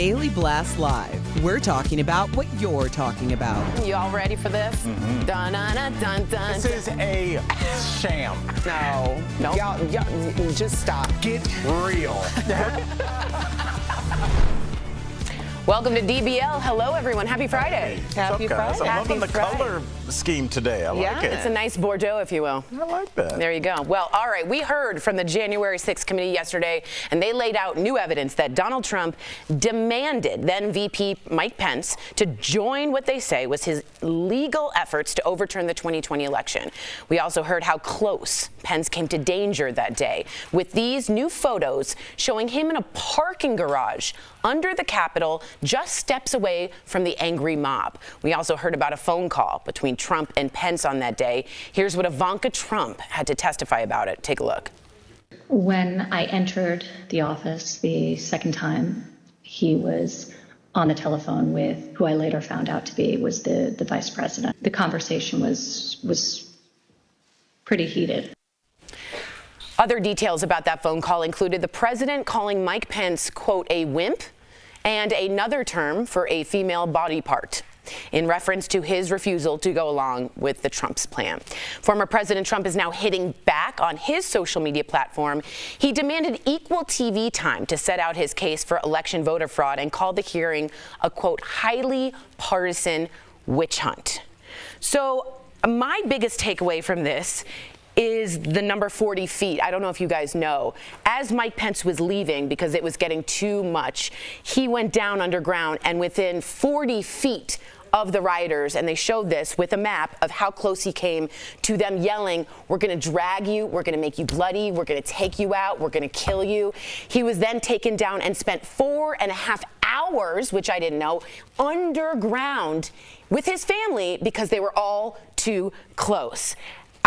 Daily Blast Live. We're talking about what you're talking about. You all ready for this? Mm-hmm. Dun, dun, dun, dun, dun. This is a sham. No. Y'all, just stop. Get real. Welcome to DBL. Hello, everyone. Happy Friday. Happy Friday. I'm loving the color scheme today. I like it. It's a nice Bordeaux, if you will. I like that. There you go. Well, all right. We heard from the January 6th committee yesterday, and they laid out new evidence that Donald Trump demanded then VP Mike Pence to join what they say was his legal efforts to overturn the 2020 election. We also heard how close Pence came to danger that day, with these new photos showing him in a parking garage under the Capitol, just steps away from the angry mob. We also heard about a phone call between Trump and Pence on that day. Here's what Ivanka Trump had to testify about it. Take a look. When I entered the office the second time, he was on the telephone with who I later found out to be was the vice president. The conversation was pretty heated. Other details about that phone call included the president calling Mike Pence, quote, a wimp, and another term for a female body part, in reference to his refusal to go along with the Trump's plan. Former President Trump is now hitting back on his social media platform. He demanded equal TV time to set out his case for election voter fraud and called the hearing a, quote, highly partisan witch hunt. So my biggest takeaway from this is the number 40 feet. I don't know if you guys know. As Mike Pence was leaving, because it was getting too much, he went down underground and within 40 feet of the rioters, and they showed this with a map of how close he came to them yelling, we're gonna drag you, we're gonna make you bloody, we're gonna take you out, we're gonna kill you. He was then taken down and spent 4.5 hours, which I didn't know, underground with his family because they were all too close.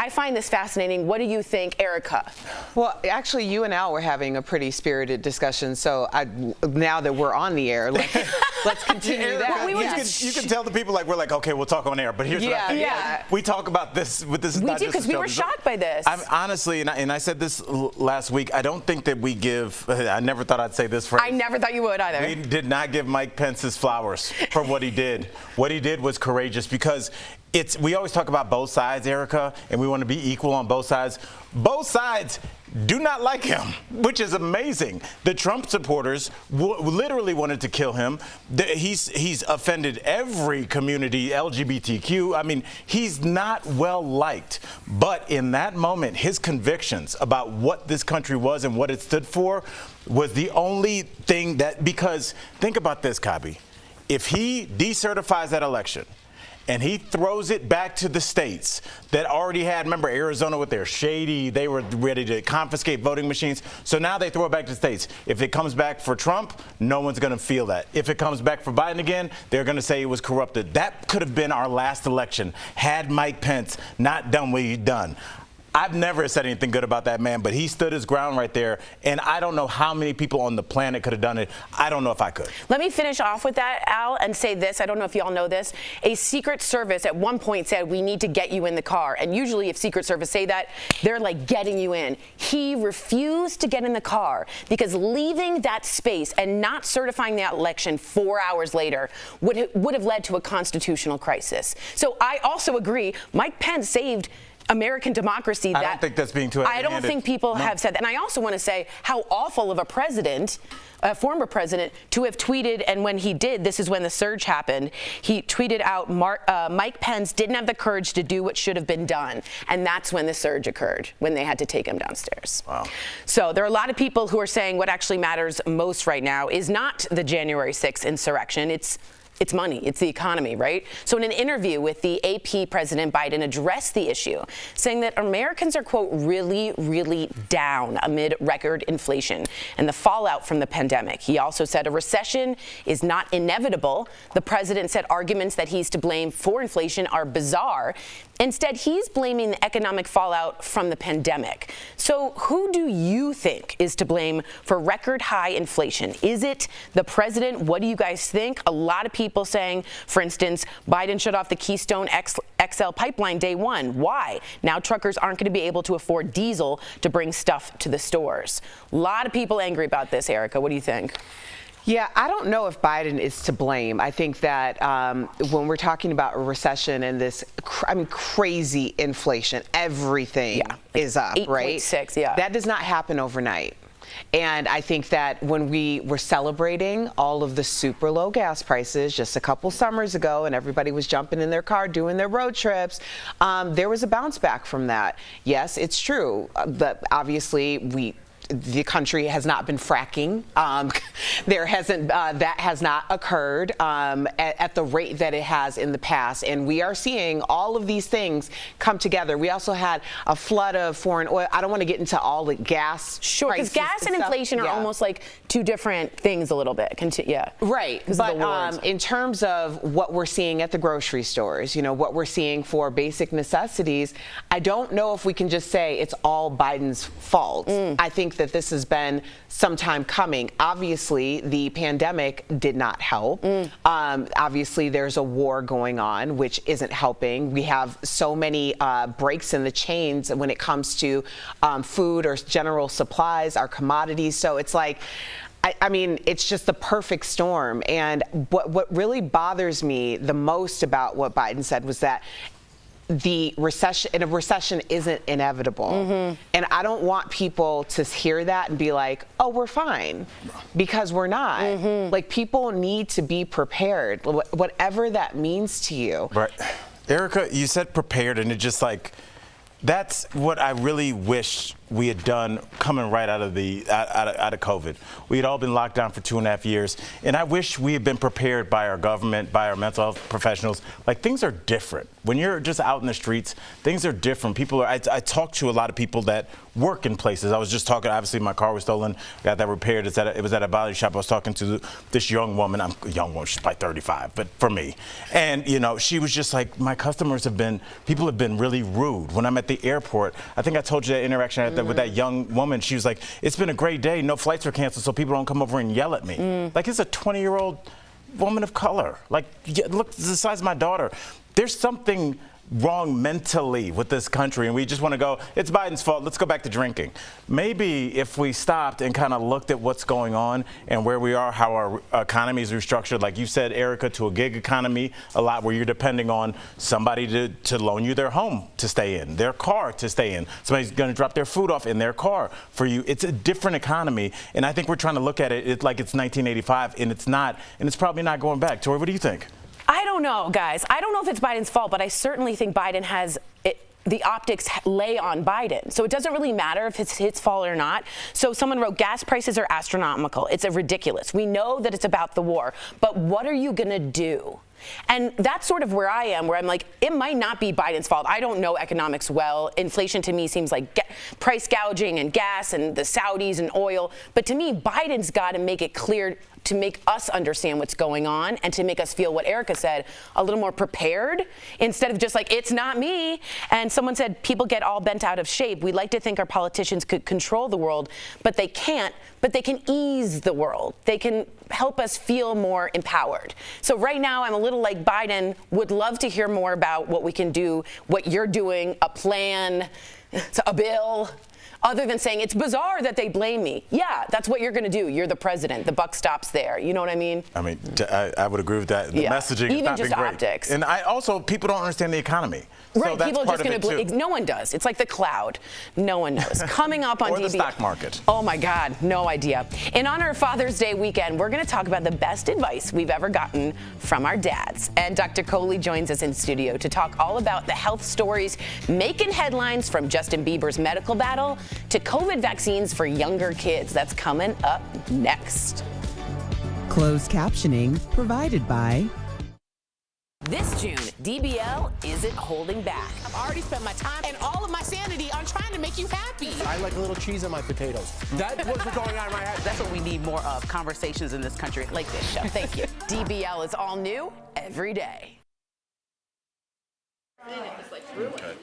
I find this fascinating. What do you think, Erica? Well, actually, you and Al were having a pretty spirited discussion. So now that we're on the air, let's continue that. Well, you can tell the people we're like, okay, we'll talk on air. But here's what I think. We talk about this. With this, we did because we were shocked by this. I'm honestly, and I said this last week. I don't think that we give. I never thought I'd say this phrase. I never thought you would either. We did not give Mike Pence his flowers for what he did. What he did was courageous because. We always talk about both sides, Erica, and we want to be equal on both sides. Both sides do not like him, which is amazing. The Trump supporters literally wanted to kill him. He's offended every community, LGBTQ. I mean, he's not well liked. But in that moment, his convictions about what this country was and what it stood for was the only thing that, because think about this, Kabi. If he decertifies that election, and he throws it back to the states that already had, remember Arizona with their shady, they were ready to confiscate voting machines. So now they throw it back to the states. If it comes back for Trump, no one's going to feel that. If it comes back for Biden again, they're going to say it was corrupted. That could have been our last election had Mike Pence not done what he'd done. I've never said anything good about that man, but he stood his ground right there, and I don't know how many people on the planet could have done it. I don't know if I could. Let me finish off with that, Al, and say this. I don't know if y'all know this. A Secret Service at one point said, we need to get you in the car. And usually if Secret Service say that, they're like getting you in. He refused to get in the car because leaving that space and not certifying that election 4 hours later would have led to a constitutional crisis. So I also agree, Mike Pence saved American democracy. I don't think that's being too heavy-handed. I don't think people have said that. And I also want to say how awful of a president, a former president, to have tweeted, and when he did, this is when the surge happened, he tweeted out, Mike Pence didn't have the courage to do what should have been done. And that's when the surge occurred, when they had to take him downstairs. Wow. So there are a lot of people who are saying what actually matters most right now is not the January 6th insurrection. It's money. It's the economy, right? So in an interview with the AP, President Biden addressed the issue, saying that Americans are, quote, really, really down amid record inflation and the fallout from the pandemic. He also said a recession is not inevitable. The president said arguments that he's to blame for inflation are bizarre. Instead, he's blaming the economic fallout from the pandemic. So who do you think is to blame for record high inflation? Is it the president? What do you guys think? A lot of people saying, for instance, Biden shut off the Keystone XL pipeline day one. Why? Now truckers aren't going to be able to afford diesel to bring stuff to the stores. A lot of people angry about this, Erica. What do you think? Yeah, I don't know if Biden is to blame. I think that when we're talking about a recession and this, crazy inflation, everything is up, right? 8.6, yeah. That does not happen overnight. And I think that when we were celebrating all of the super low gas prices just a couple summers ago and everybody was jumping in their car doing their road trips, there was a bounce back from that. Yes, it's true that obviously the country has not been fracking. There hasn't, that has not occurred at the rate that it has in the past. And we are seeing all of these things come together. We also had a flood of foreign oil. I don't want to get into all the gas. Sure, because gas and inflation are almost like two different things a little bit. Right, but in terms of what we're seeing at the grocery stores, what we're seeing for basic necessities, I don't know if we can just say it's all Biden's fault. I think that this has been some time coming. Obviously, the pandemic did not help. Obviously, there's a war going on, which isn't helping. We have so many breaks in the chains when it comes to food or general supplies, our commodities. So it's like, it's just the perfect storm. And what really bothers me the most about what Biden said was that the recession isn't inevitable. And I don't want people to hear that and be like, oh, we're fine, because we're not. Like, people need to be prepared, whatever that means to you. Right. Erica, you said prepared, and it just like, that's what I really wish we had done coming right out of COVID. We had all been locked down for 2.5 years, and I wish we had been prepared by our government, by our mental health professionals. Like, things are different. When you're just out in the streets, things are different. People are, I talk to a lot of people that work in places. I was just talking, obviously my car was stolen, got that repaired. It was at a body shop. I was talking to this young woman. I'm a young woman, she's probably 35, but for me. And, she was just like, my customers people have been really rude. When I'm at the airport, I think I told you that interaction I had with that young woman. She was like, it's been a great day. No flights are canceled, so people don't come over and yell at me. Like, it's a 20-year-old woman of color. Like, look, the size of my daughter. There's something wrong mentally with this country, and we just want to go, it's Biden's fault, let's go back to drinking. Maybe if we stopped and kind of looked at what's going on and where we are, how our economy is restructured, like you said, Erica, to a gig economy, a lot where you're depending on somebody to loan you their home to stay in, their car to stay in. Somebody's going to drop their food off in their car for you. It's a different economy, and I think we're trying to look at it like it's 1985, and it's not, and it's probably not going back. Tori, what do you think? I don't know, guys. I don't know if it's Biden's fault, but I certainly think Biden has the optics lay on Biden. So it doesn't really matter if it's his fault or not. So someone wrote, gas prices are astronomical. It's ridiculous. We know that it's about the war, but what are you going to do? And that's sort of where I am, where I'm like, it might not be Biden's fault. I don't know economics well. Inflation to me seems like price gouging and gas and the Saudis and oil. But to me, Biden's got to make it clear to make us understand what's going on and to make us feel what Erica said, a little more prepared instead of just like, it's not me. And someone said, people get all bent out of shape. We like to think our politicians could control the world, but they can't. But they can ease the world. They can help us feel more empowered. So right now, I'm a little like Biden, would love to hear more about what we can do, what you're doing, a plan, a bill. Other than saying it's bizarre that they blame me. Yeah, that's what you're going to do. You're the president. The buck stops there. You know what I mean? I would agree with that. The messaging even has not just been great. Optics. And also, people don't understand the economy. Right, so that's people are part just of going it to too. no one does. It's like the cloud. No one knows. Coming up on or DBL. the stock market. Oh my God, no idea. In honor of Father's Day weekend, we're going to talk about the best advice we've ever gotten from our dads. And Dr. Coley joins us in studio to talk all about the health stories making headlines, from Justin Bieber's medical battle to COVID vaccines for younger kids. That's coming up next. Closed captioning provided by This June, DBL isn't holding back. I've already spent my time and all of my sanity on trying to make you happy. I like a little cheese on my potatoes. That's what's going on in my head. That's what we need more of, conversations in this country like this show. Thank you. DBL is all new every day.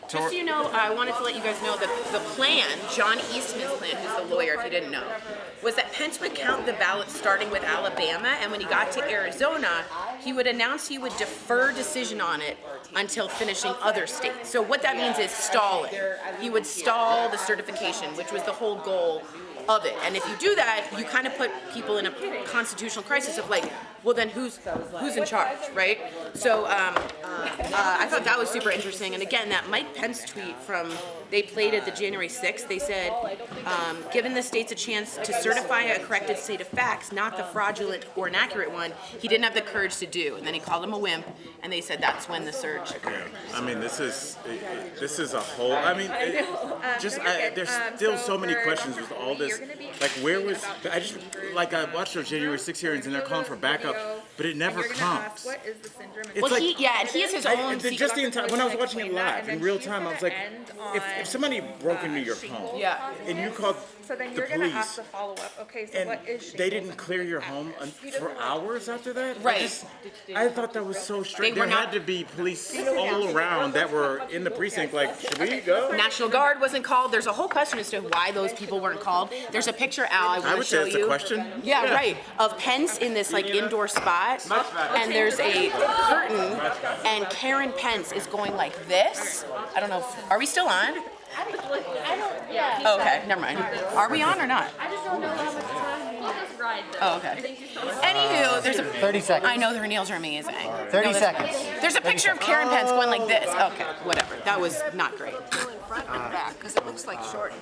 Just so you know, I wanted to let you guys know that the plan, John Eastman's plan, who's the lawyer if you didn't know, was that Pence would count the ballots starting with Alabama, and when he got to Arizona, he would announce he would defer decision on it until finishing other states. So what that means is stall it. He would stall the certification, which was the whole goal of it. And if you do that, you kind of put people in a constitutional crisis of like, well, then who's in charge, right? So I thought that was super interesting. And again, that Mike Pence tweet they played at the January 6th, they said, given the states a chance to certify a corrected state of facts, not the fraudulent or inaccurate one, he didn't have the courage to do. And then he called him a wimp, and they said that's when the surge occurred. I mean, this is a whole. I mean, there's still so many questions with all this. Like, where was I watched those January 6 hearings, and they're calling for backup, but it never comes. What is the syndrome? Well, and he has his own. Just the entire when I was watching it live in real time, I was like, if somebody broke into your home, and you called so then the you're going to have police, to follow up. Okay, so and what is she? they didn't clear your home for hours after that. Right. I thought that was so strange. They were There had to be police all around that were in the precinct. Like, should we go? National Guard wasn't called. There's a whole question as to why those people weren't called. There's a picture, Al, I want to show you. I would say it's a question. Yeah, right. Of Pence in this like indoor spot, and there's a curtain, and Karen Pence is going like this. I don't know. Are we still on? Oh, okay, never mind. Are we on or not? I just don't know how much time we'll just ride this. Oh, okay. Anywho, there's a 30 seconds. I know their nails are amazing. 30 seconds. There's a picture of Karen Pence going like this. Okay, whatever. That was not great. Front and back, because it looks like short.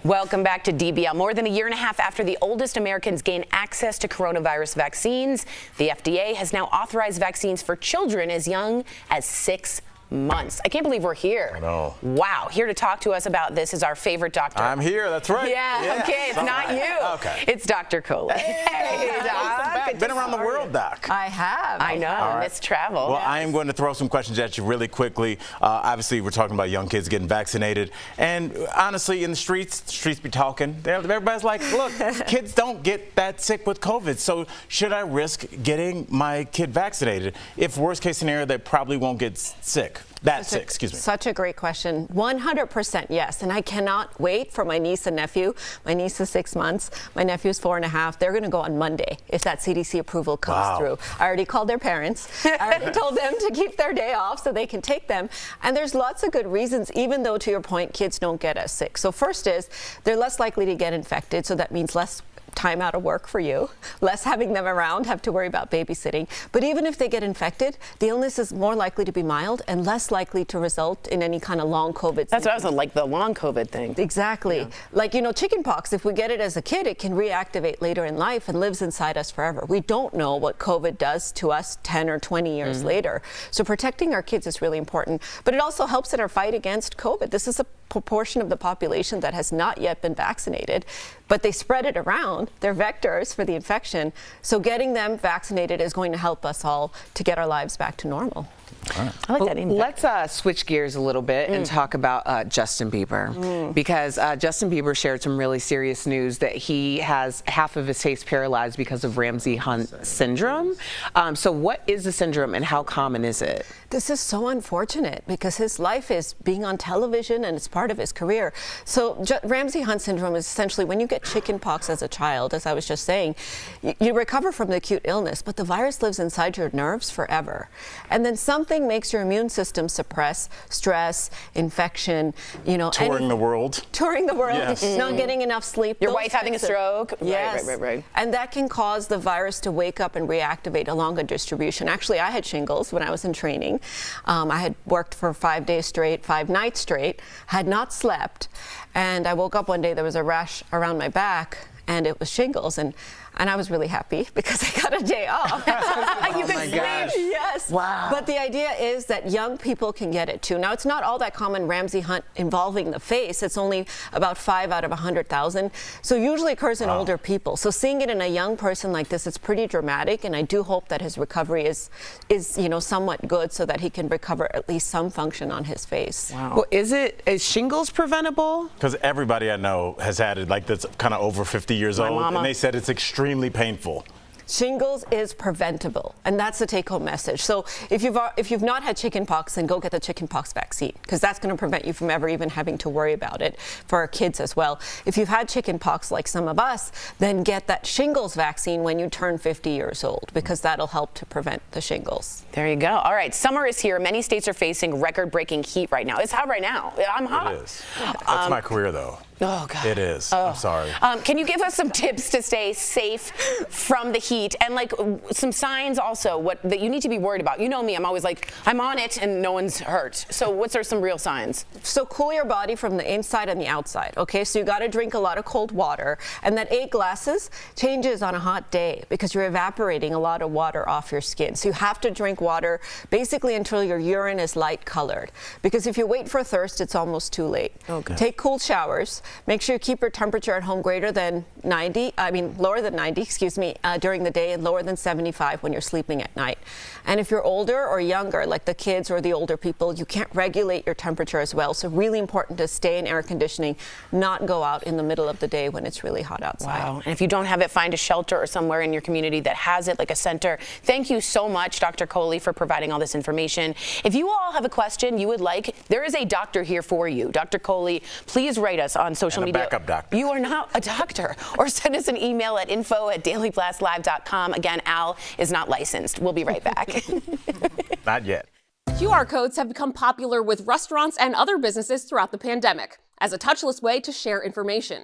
Welcome back to DBL. More than a year and a half after the oldest Americans gain access to coronavirus vaccines, the FDA has now authorized vaccines for children as young as 6 months. I can't believe we're here. I know. Wow. Here to talk to us about this is our favorite doctor. I'm here. That's right. Yeah. Okay. It's not you. Okay. It's Dr. Kohler. Hey, Doc. Been around the world, Doc. I have. I know. All right. Miss travel. Well, I am going to throw some questions at you really quickly. Obviously, we're talking about young kids getting vaccinated. And honestly, in the streets be talking. Everybody's like, look, kids don't get that sick with COVID. So should I risk getting my kid vaccinated? If worst case scenario, they probably won't get sick. Such a great question. 100% yes. And I cannot wait for my niece and nephew. My niece is 6 months. My nephew is 4.5. They're going to go on Monday if that CDC approval comes through. I already called their parents. I already told them to keep their day off so they can take them. And there's lots of good reasons, even though, to your point, kids don't get as sick. So first is they're less likely to get infected. So that means less time out of work for you, less having them around, have to worry about babysitting. But even if they get infected, the illness is more likely to be mild and less likely to result in any kind of long COVID. That's what I was like, the long COVID thing. Exactly. Yeah. Like, chickenpox, if we get it as a kid, it can reactivate later in life and lives inside us forever. We don't know what COVID does to us 10 or 20 years later. So protecting our kids is really important. But it also helps in our fight against COVID. This is a proportion of the population that has not yet been vaccinated, but they spread it around. They're vectors for the infection. So getting them vaccinated is going to help us all to get our lives back to normal. Right. I like that name. Let's switch gears a little bit and talk about Justin Bieber, because Justin Bieber shared some really serious news that he has half of his face paralyzed because of Ramsay-Hunt syndrome. So what is the syndrome and how common is it? This is so unfortunate because his life is being on television and it's part of his career. So Ramsay-Hunt syndrome is essentially when you get chickenpox as a child, as I was just saying, you recover from the acute illness, but the virus lives inside your nerves forever. And then something makes your immune system suppress stress, infection, touring the world, yes. Not getting enough sleep. Your wife having a stroke. Yes. Right. And that can cause the virus to wake up and reactivate along a distribution. Actually, I had shingles when I was in training. I had worked for 5 days straight, 5 nights straight, had not slept. And I woke up one day, there was a rash around my back, and it was shingles. And And I was really happy because I got a day off. You can sleep. Yes. Wow. But the idea is that young people can get it too. Now, it's not all that common, Ramsay Hunt, involving the face. It's only about 5 out of 100,000. So usually occurs in older people. So seeing it in a young person like this, it's pretty dramatic. And I do hope that his recovery is somewhat good so that he can recover at least some function on his face. Wow. Well, is shingles preventable? Because everybody I know has had it, like that's kind of over 50 years old, mama. and they said it's extremely painful. Shingles is preventable, and that's the take-home message. So if you've not had chickenpox, then go get the chickenpox vaccine, because that's going to prevent you from ever even having to worry about it, for our kids as well. If you've had chickenpox, like some of us, then get that shingles vaccine when you turn 50 years old, because that'll help to prevent the shingles. There you go. All right, summer is here. Many states are facing record-breaking heat right now. It's hot right now. I'm hot. It is. That's my career, though. Oh, God. It is. I'm sorry. Can you give us some tips to stay safe from the heat, and like some signs also that you need to be worried about? You know me, I'm always like, I'm on it and no one's hurt. So what's some real signs? So cool your body from the inside and the outside, okay? So you got to drink a lot of cold water, and that 8 glasses changes on a hot day because you're evaporating a lot of water off your skin. So you have to drink water basically until your urine is light colored, because if you wait for thirst, it's almost too late. Okay. Take cool showers. Make sure you keep your temperature at home lower than 90, during the day, and lower than 75 when you're sleeping at night. And if you're older or younger, like the kids or the older people, you can't regulate your temperature as well. So really important to stay in air conditioning, not go out in the middle of the day when it's really hot outside. Wow. And if you don't have it, find a shelter or somewhere in your community that has it, like a center. Thank you so much, Dr. Coley, for providing all this information. If you all have a question you would like, there is a doctor here for you. Dr. Coley, please write us on social media. Backup doctor. You are not a doctor. Or send us an email at info@dailyblastlive.com. Again, Al is not licensed. We'll be right back. Not yet. QR codes have become popular with restaurants and other businesses throughout the pandemic as a touchless way to share information.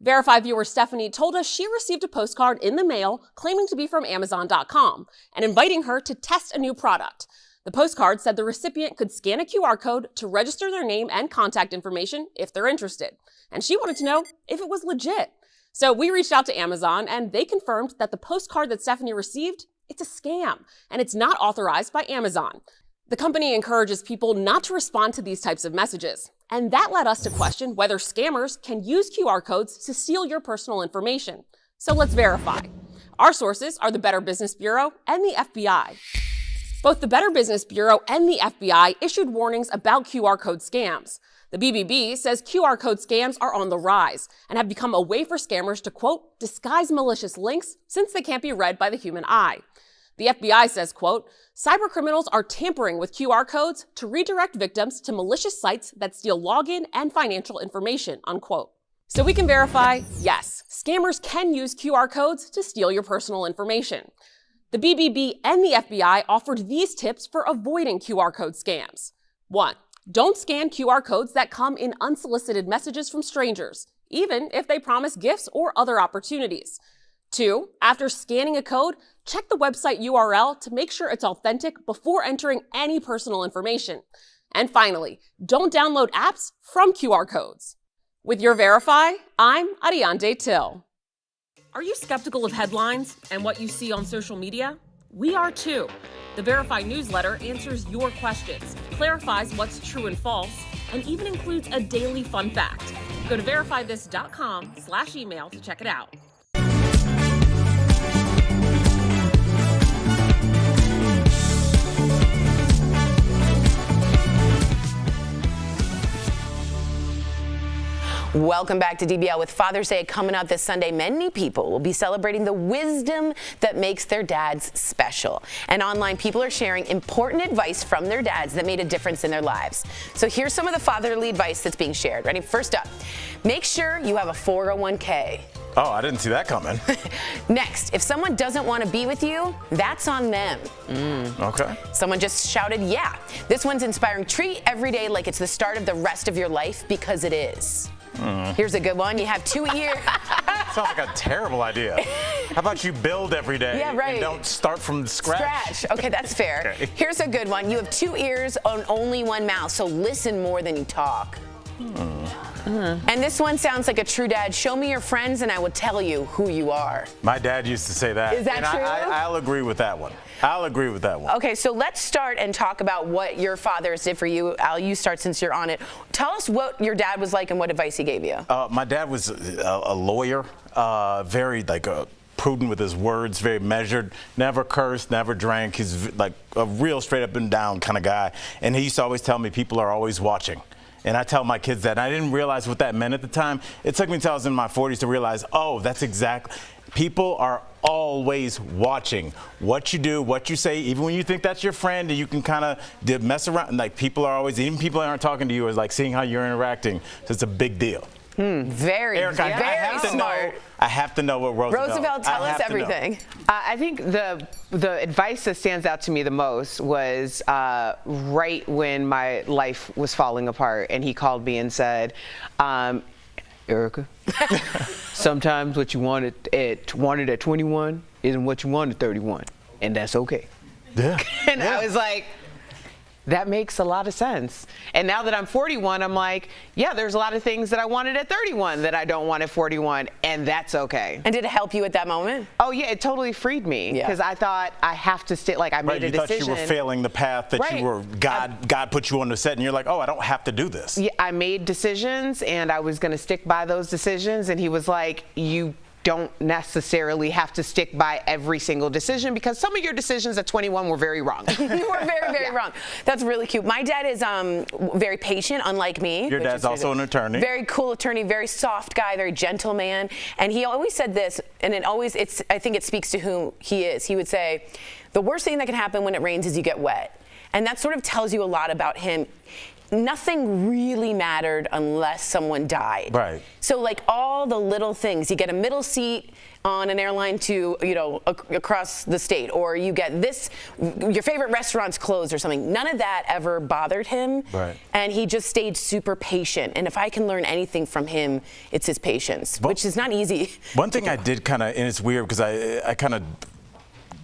Verify viewer Stephanie told us she received a postcard in the mail claiming to be from Amazon.com and inviting her to test a new product. The postcard said the recipient could scan a QR code to register their name and contact information if they're interested. And she wanted to know if it was legit. So we reached out to Amazon, and they confirmed that the postcard that Stephanie received, it's a scam, and it's not authorized by Amazon. The company encourages people not to respond to these types of messages. And that led us to question whether scammers can use QR codes to steal your personal information. So let's verify. Our sources are the Better Business Bureau and the FBI. Both the Better Business Bureau and the FBI issued warnings about QR code scams. The BBB says QR code scams are on the rise and have become a way for scammers to, quote, disguise malicious links since they can't be read by the human eye. The FBI says, quote, cybercriminals are tampering with QR codes to redirect victims to malicious sites that steal login and financial information, unquote. So we can verify, yes, scammers can use QR codes to steal your personal information. The BBB and the FBI offered these tips for avoiding QR code scams. 1. Don't scan QR codes that come in unsolicited messages from strangers, even if they promise gifts or other opportunities. 2. After scanning a code, check the website URL to make sure it's authentic before entering any personal information. And finally, don't download apps from QR codes. With your Verify, I'm Ariane Till. Are you skeptical of headlines and what you see on social media? We are too. The Verify newsletter answers your questions, clarifies what's true and false, and even includes a daily fun fact. Go to verifythis.com/email to check it out. Welcome back to DBL. With Father's Day coming up this Sunday, many people will be celebrating the wisdom that makes their dads special. And online, people are sharing important advice from their dads that made a difference in their lives. So here's some of the fatherly advice that's being shared. Ready? First up, make sure you have a 401k. Oh, I didn't see that coming. Next, if someone doesn't want to be with you, that's on them. Okay. Someone just shouted, yeah. This one's inspiring. Treat every day like it's the start of the rest of your life, because it is. Here's a good one. You have 2 years. Sounds like a terrible idea. How about you build every day? Yeah, right. And don't start from scratch. Okay, that's fair. Okay. Here's a good one. You have 2 ears on only one mouth, so listen more than you talk. And this one sounds like a true dad. Show me your friends and I will tell you who you are. My dad used to say that. Is that and true? I'll agree with that one. I'll agree with that one. Okay, so let's start and talk about what your fathers did for you. Al, you start since you're on it. Tell us what your dad was like and what advice he gave you. My dad was a lawyer, very prudent with his words, very measured, never cursed, never drank. He's like a real straight up and down kind of guy. And he used to always tell me people are always watching. And I tell my kids that. And I didn't realize what that meant at the time. It took me until I was in my 40s to realize, oh, that's exactly. People are always watching what you do, what you say, even when you think that's your friend and you can kind of mess around. Like people are always, even people that aren't talking to you, is like seeing how you're interacting. So it's a big deal. Very, Erica, very smart. I have to know what Roosevelt. Tell us everything. I think the advice that stands out to me the most was right when my life was falling apart, and he called me and said, Erica, sometimes what you wanted at 21 isn't what you want at 31, and that's okay. Yeah. And I was like, that makes a lot of sense. And now that I'm 41, I'm like, yeah, there's a lot of things that I wanted at 31 that I don't want at 41, and that's okay. And did it help you at that moment? Oh, yeah, it totally freed me because I thought I have to stay, like I made a decision. You thought you were failing the path that you were, God put you on the set, and you're like, oh, I don't have to do this. Yeah, I made decisions, and I was going to stick by those decisions, and he was like, you don't necessarily have to stick by every single decision because some of your decisions at 21 were very wrong. You were very, very wrong. That's really cute. My dad is very patient, unlike me. Your dad's also an attorney. Very cool attorney, very soft guy, very gentle man. And he always said this, and I think it speaks to who he is. He would say, the worst thing that can happen when it rains is you get wet. And that sort of tells you a lot about him. Nothing really mattered unless someone died. Right. So like all the little things, you get a middle seat on an airline to, across the state, or you get this, your favorite restaurant's closed or something. None of that ever bothered him. Right. And he just stayed super patient. And if I can learn anything from him, it's his patience, which is not easy. One thing I did kind of, and it's weird because I kind of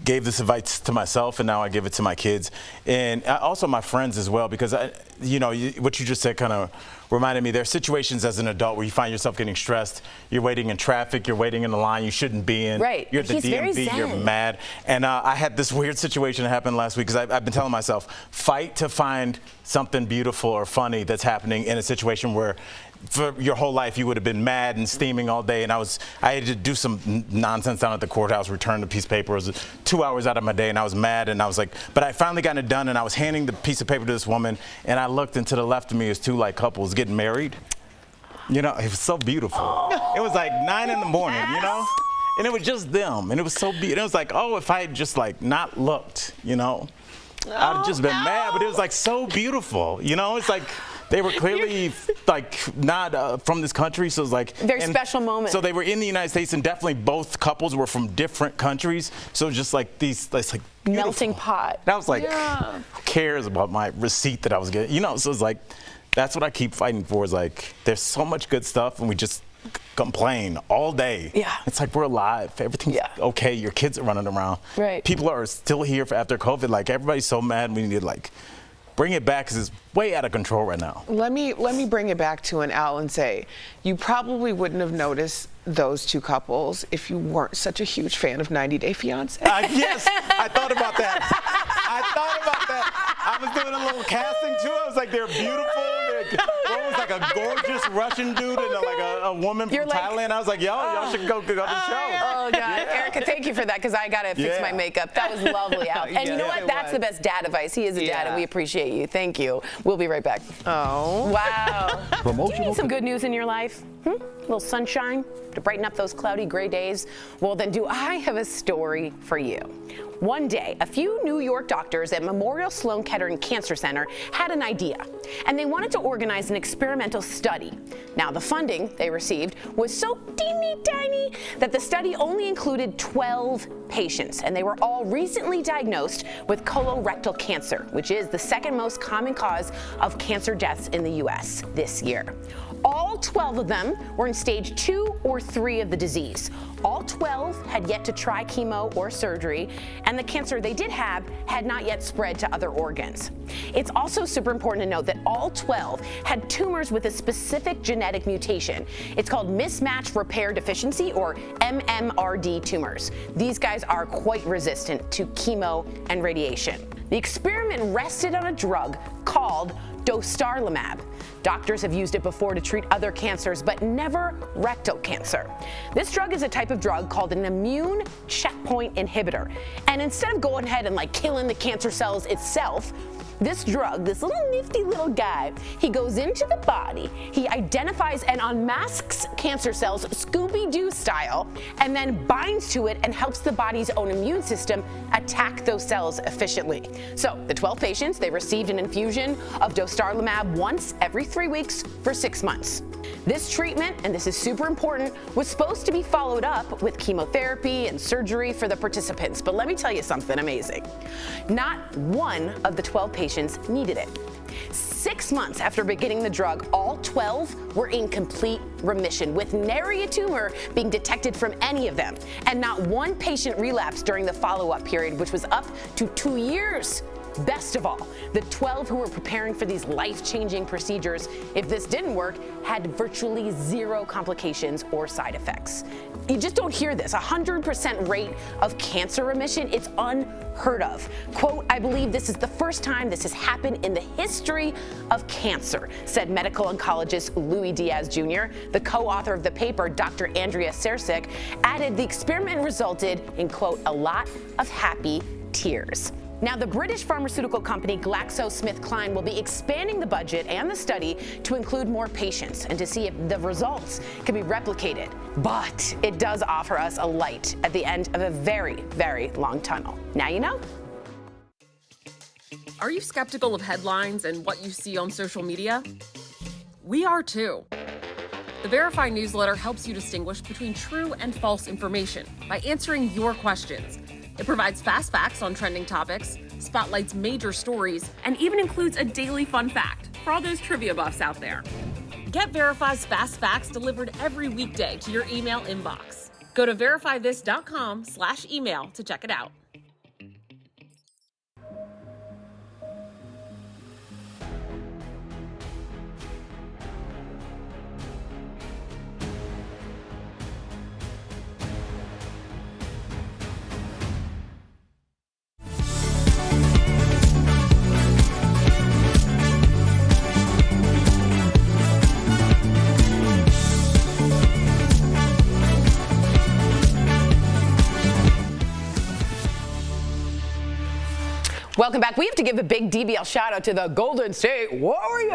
gave this advice to myself, and now I give it to my kids, and also my friends as well, because what you just said kind of reminded me. There are situations as an adult where you find yourself getting stressed. You're waiting in traffic. You're waiting in a line you shouldn't be in. Right. You're at the DMV. You're mad. And I had this weird situation that happened last week because I've been telling myself, fight to find something beautiful or funny that's happening in a situation where for your whole life you would have been mad and steaming all day, and I had to do some nonsense down at the courthouse, return the piece of paper. It was 2 hours out of my day, and I was mad, and I was like, but I finally got it done, and I was handing the piece of paper to this woman, and I looked, and to the left of me is two couples getting married. It was so beautiful. It was like 9 in the morning, and it was just them, and it was so beautiful. It was like, oh, if I had just not looked, I'd have just been mad, but it was like so beautiful, It's like they were clearly not from this country, so it was like very special moment. So they were in the United States, and definitely both couples were from different countries. So just like these, it's like beautiful. Melting pot. And I was like, who cares about my receipt that I was getting? So it's like that's what I keep fighting for. Is like there's so much good stuff, and we just complain all day. Yeah. It's like we're alive. Everything's okay. Your kids are running around. Right. People are still here after COVID. Like everybody's so mad. We need to bring it back because it's way out of control right now. Let me bring it back to an Al and say, you probably wouldn't have noticed those two couples if you weren't such a huge fan of 90 Day Fiancé. Yes, I thought about that. I was doing a little casting too. I was like, they're beautiful. One was like a gorgeous Russian dude and a woman from Thailand. I was like, y'all should go to the show. Oh God, Erica, thank you for that because I gotta fix my makeup. That was lovely, Al. And you know what? That's the best dad advice. He is a dad, and we appreciate you. Thank you. We'll be right back. Oh. Wow. Do you need some good news in your life? A little sunshine to brighten up those cloudy gray days? Well, then do I have a story for you. One day, a few New York doctors at Memorial Sloan Kettering Cancer Center had an idea, and they wanted to organize an experimental study. Now, the funding they received was so teeny tiny that the study only included 12 patients, and they were all recently diagnosed with colorectal cancer, which is the second most common cause of cancer deaths in the U.S. this year. All 12 of them were in stage 2 or 3 of the disease. All 12 had yet to try chemo or surgery, and the cancer they did have had not yet spread to other organs. It's also super important to note that all 12 had tumors with a specific genetic mutation. It's called mismatch repair deficiency, or MMRD tumors. These guys are quite resistant to chemo and radiation. The experiment rested on a drug called dostarlimab. Doctors have used it before to treat other cancers, but never rectal cancer. This drug is a type of drug called an immune checkpoint inhibitor. And instead of going ahead and killing the cancer cells itself, this drug, this little nifty little guy, he goes into the body, he identifies and unmasks cancer cells Scooby-Doo style, and then binds to it and helps the body's own immune system attack those cells efficiently. So the 12 patients, they received an infusion of dostarlimab once every 3 weeks for 6 months. This treatment, and this is super important, was supposed to be followed up with chemotherapy and surgery for the participants. But let me tell you something amazing. Not one of the 12 patients needed it. 6 months after beginning the drug, all 12 were in complete remission, with nary a tumor being detected from any of them. And not one patient relapsed during the follow-up period, which was up to 2 years. Best of all, the 12 who were preparing for these life-changing procedures, if this didn't work, had virtually zero complications or side effects. You just don't hear this. 100% rate of cancer remission, it's unheard of. Quote, "I believe this is the first time this has happened in the history of cancer," said medical oncologist Louis Diaz Jr. The co-author of the paper, Dr. Andrea Sersic, added the experiment resulted in, quote, "a lot of happy tears." Now, the British pharmaceutical company GlaxoSmithKline will be expanding the budget and the study to include more patients and to see if the results can be replicated. But it does offer us a light at the end of a very, very long tunnel. Now you know. Are you skeptical of headlines and what you see on social media? We are too. The Verify newsletter helps you distinguish between true and false information by answering your questions. It provides fast facts on trending topics, spotlights major stories, and even includes a daily fun fact for all those trivia buffs out there. Get Verify's fast facts delivered every weekday to your email inbox. Go to verifythis.com/email to check it out. Welcome back. We have to give a big DBL shout out to the Golden State Warriors.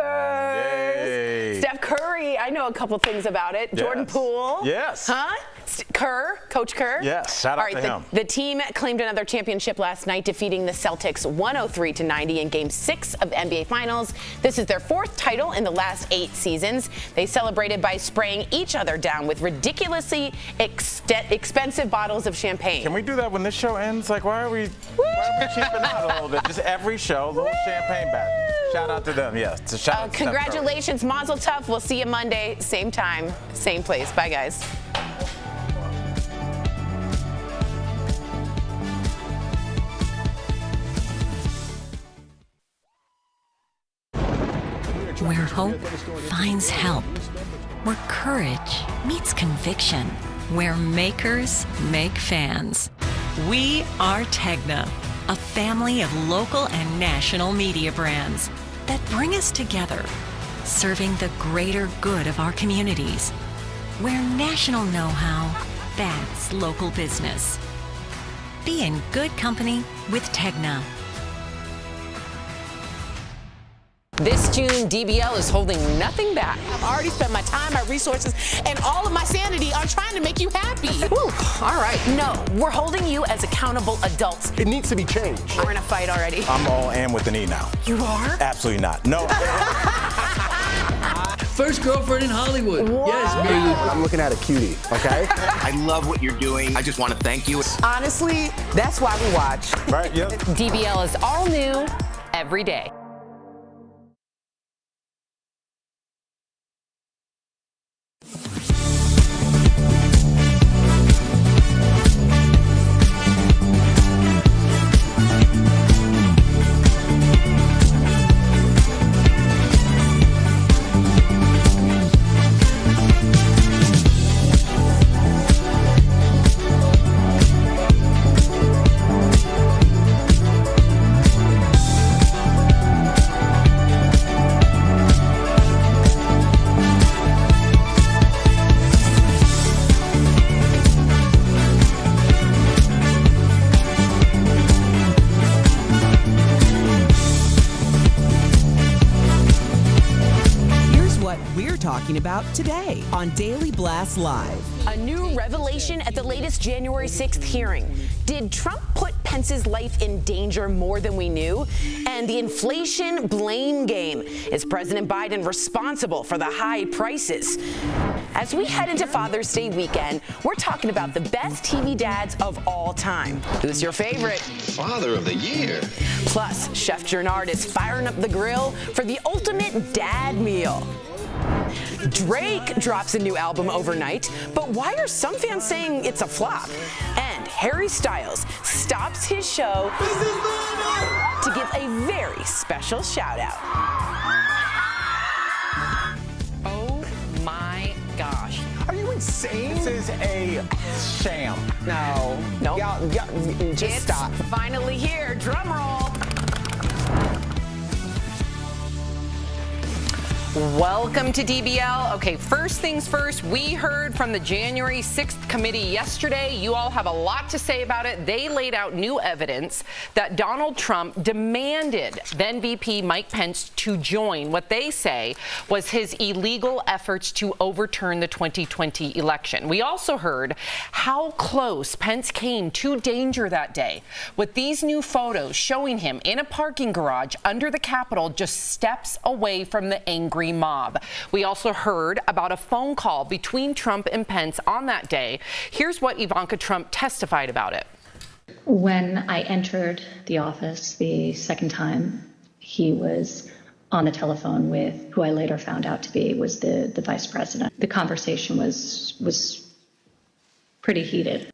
Yay. Steph Curry, I know a couple things about it. Yes. Jordan Poole. Yes. Huh? Coach Kerr. Yes, shout out to him. The team claimed another championship last night, defeating the Celtics 103-90 in Game 6 of the NBA Finals. This is their 4th title in the last 8 seasons. They celebrated by spraying each other down with ridiculously expensive bottles of champagne. Can we do that when this show ends? Why are we cheaping out a little bit? Just every show, a little champagne back. Shout out to them, yes. So shout out to congratulations, Mazel Tov. We'll see you Monday, same time, same place. Bye, guys. Where hope finds help. Where courage meets conviction. Where makers make fans. We are Tegna, a family of local and national media brands that bring us together, serving the greater good of our communities. Where national know-how backs local business. Be in good company with Tegna. This June, DBL is holding nothing back. I've already spent my time, my resources, and all of my sanity on trying to make you happy. Whew, all right. No, we're holding you as accountable adults. It needs to be changed. We're in a fight already. I'm all in with the knee now. You are? Absolutely not. No. first girlfriend in Hollywood. What? Yes, baby. I'm looking at a cutie, okay? I love what you're doing. I just want to thank you. Honestly, that's why we watch. Right, yep. DBL is all new every day. Talking about today on Daily Blast Live. A new revelation at the latest January 6th hearing. Did Trump put Pence's life in danger more than we knew? And the inflation blame game. Is President Biden responsible for the high prices? As we head into Father's Day weekend, we're talking about the best TV dads of all time. Who's your favorite? Father of the Year. Plus, Chef Jernard is firing up the grill for the ultimate dad meal. Drake drops a new album overnight, but why are some fans saying it's a flop? And Harry Styles stops his show to give a very special shout out. Oh my gosh. Are you insane? This is a sham. No. Nope. Y'all, just stop. Finally here, drum roll. Welcome to DBL. Okay, first things first, we heard from the January 6th committee yesterday. You all have a lot to say about it. They laid out new evidence that Donald Trump demanded then VP Mike Pence to join what they say was his illegal efforts to overturn the 2020 election. We also heard how close Pence came to danger that day with these new photos showing him in a parking garage under the Capitol just steps away from the angry mob. We also heard about a phone call between Trump and Pence on that day. Here's what Ivanka Trump testified about it. When I entered the office the second time, he was on the telephone with who I later found out to be was the vice president. The conversation was pretty heated.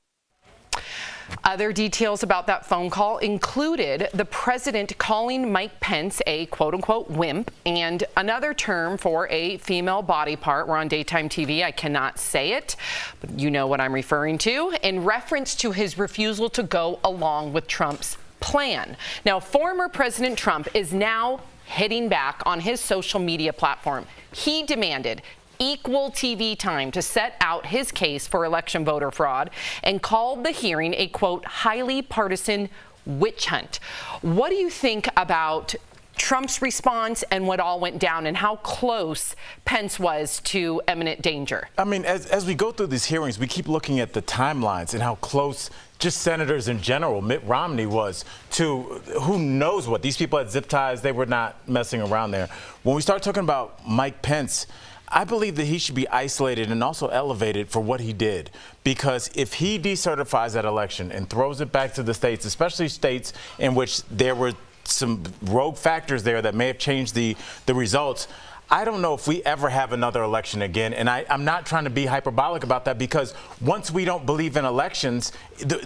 Other details about that phone call included the president calling Mike Pence a quote-unquote wimp and another term for a female body part. We're on daytime TV. I cannot say it, but you know what I'm referring to, in reference to his refusal to go along with Trump's plan. Now, former President Trump is now hitting back on his social media platform. He demanded equal TV time to set out his case for election voter fraud and called the hearing a, quote, highly partisan witch hunt. What do you think about Trump's response and what all went down and how close Pence was to imminent danger? I mean, as we go through these hearings, we keep looking at the timelines and how close just senators in general, Mitt Romney was to who knows what. These people had zip ties. They were not messing around there. When we start talking about Mike Pence, I believe that he should be isolated and also elevated for what he did, because if he decertifies that election and throws it back to the states, especially states in which there were some rogue factors there that may have changed the results, I don't know if we ever have another election again. And I'm not trying to be hyperbolic about that, because once we don't believe in elections,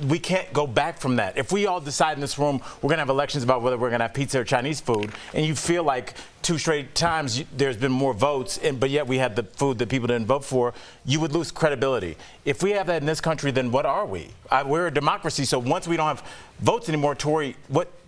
we can't go back from that. If we all decide in this room we're going to have elections about whether we're going to have pizza or Chinese food, and you feel like 2 straight times there's been more votes, but yet we had the food that people didn't vote for, you would lose credibility. If we have that in this country, then what are we? We're a democracy. So once we don't have votes anymore, Tori,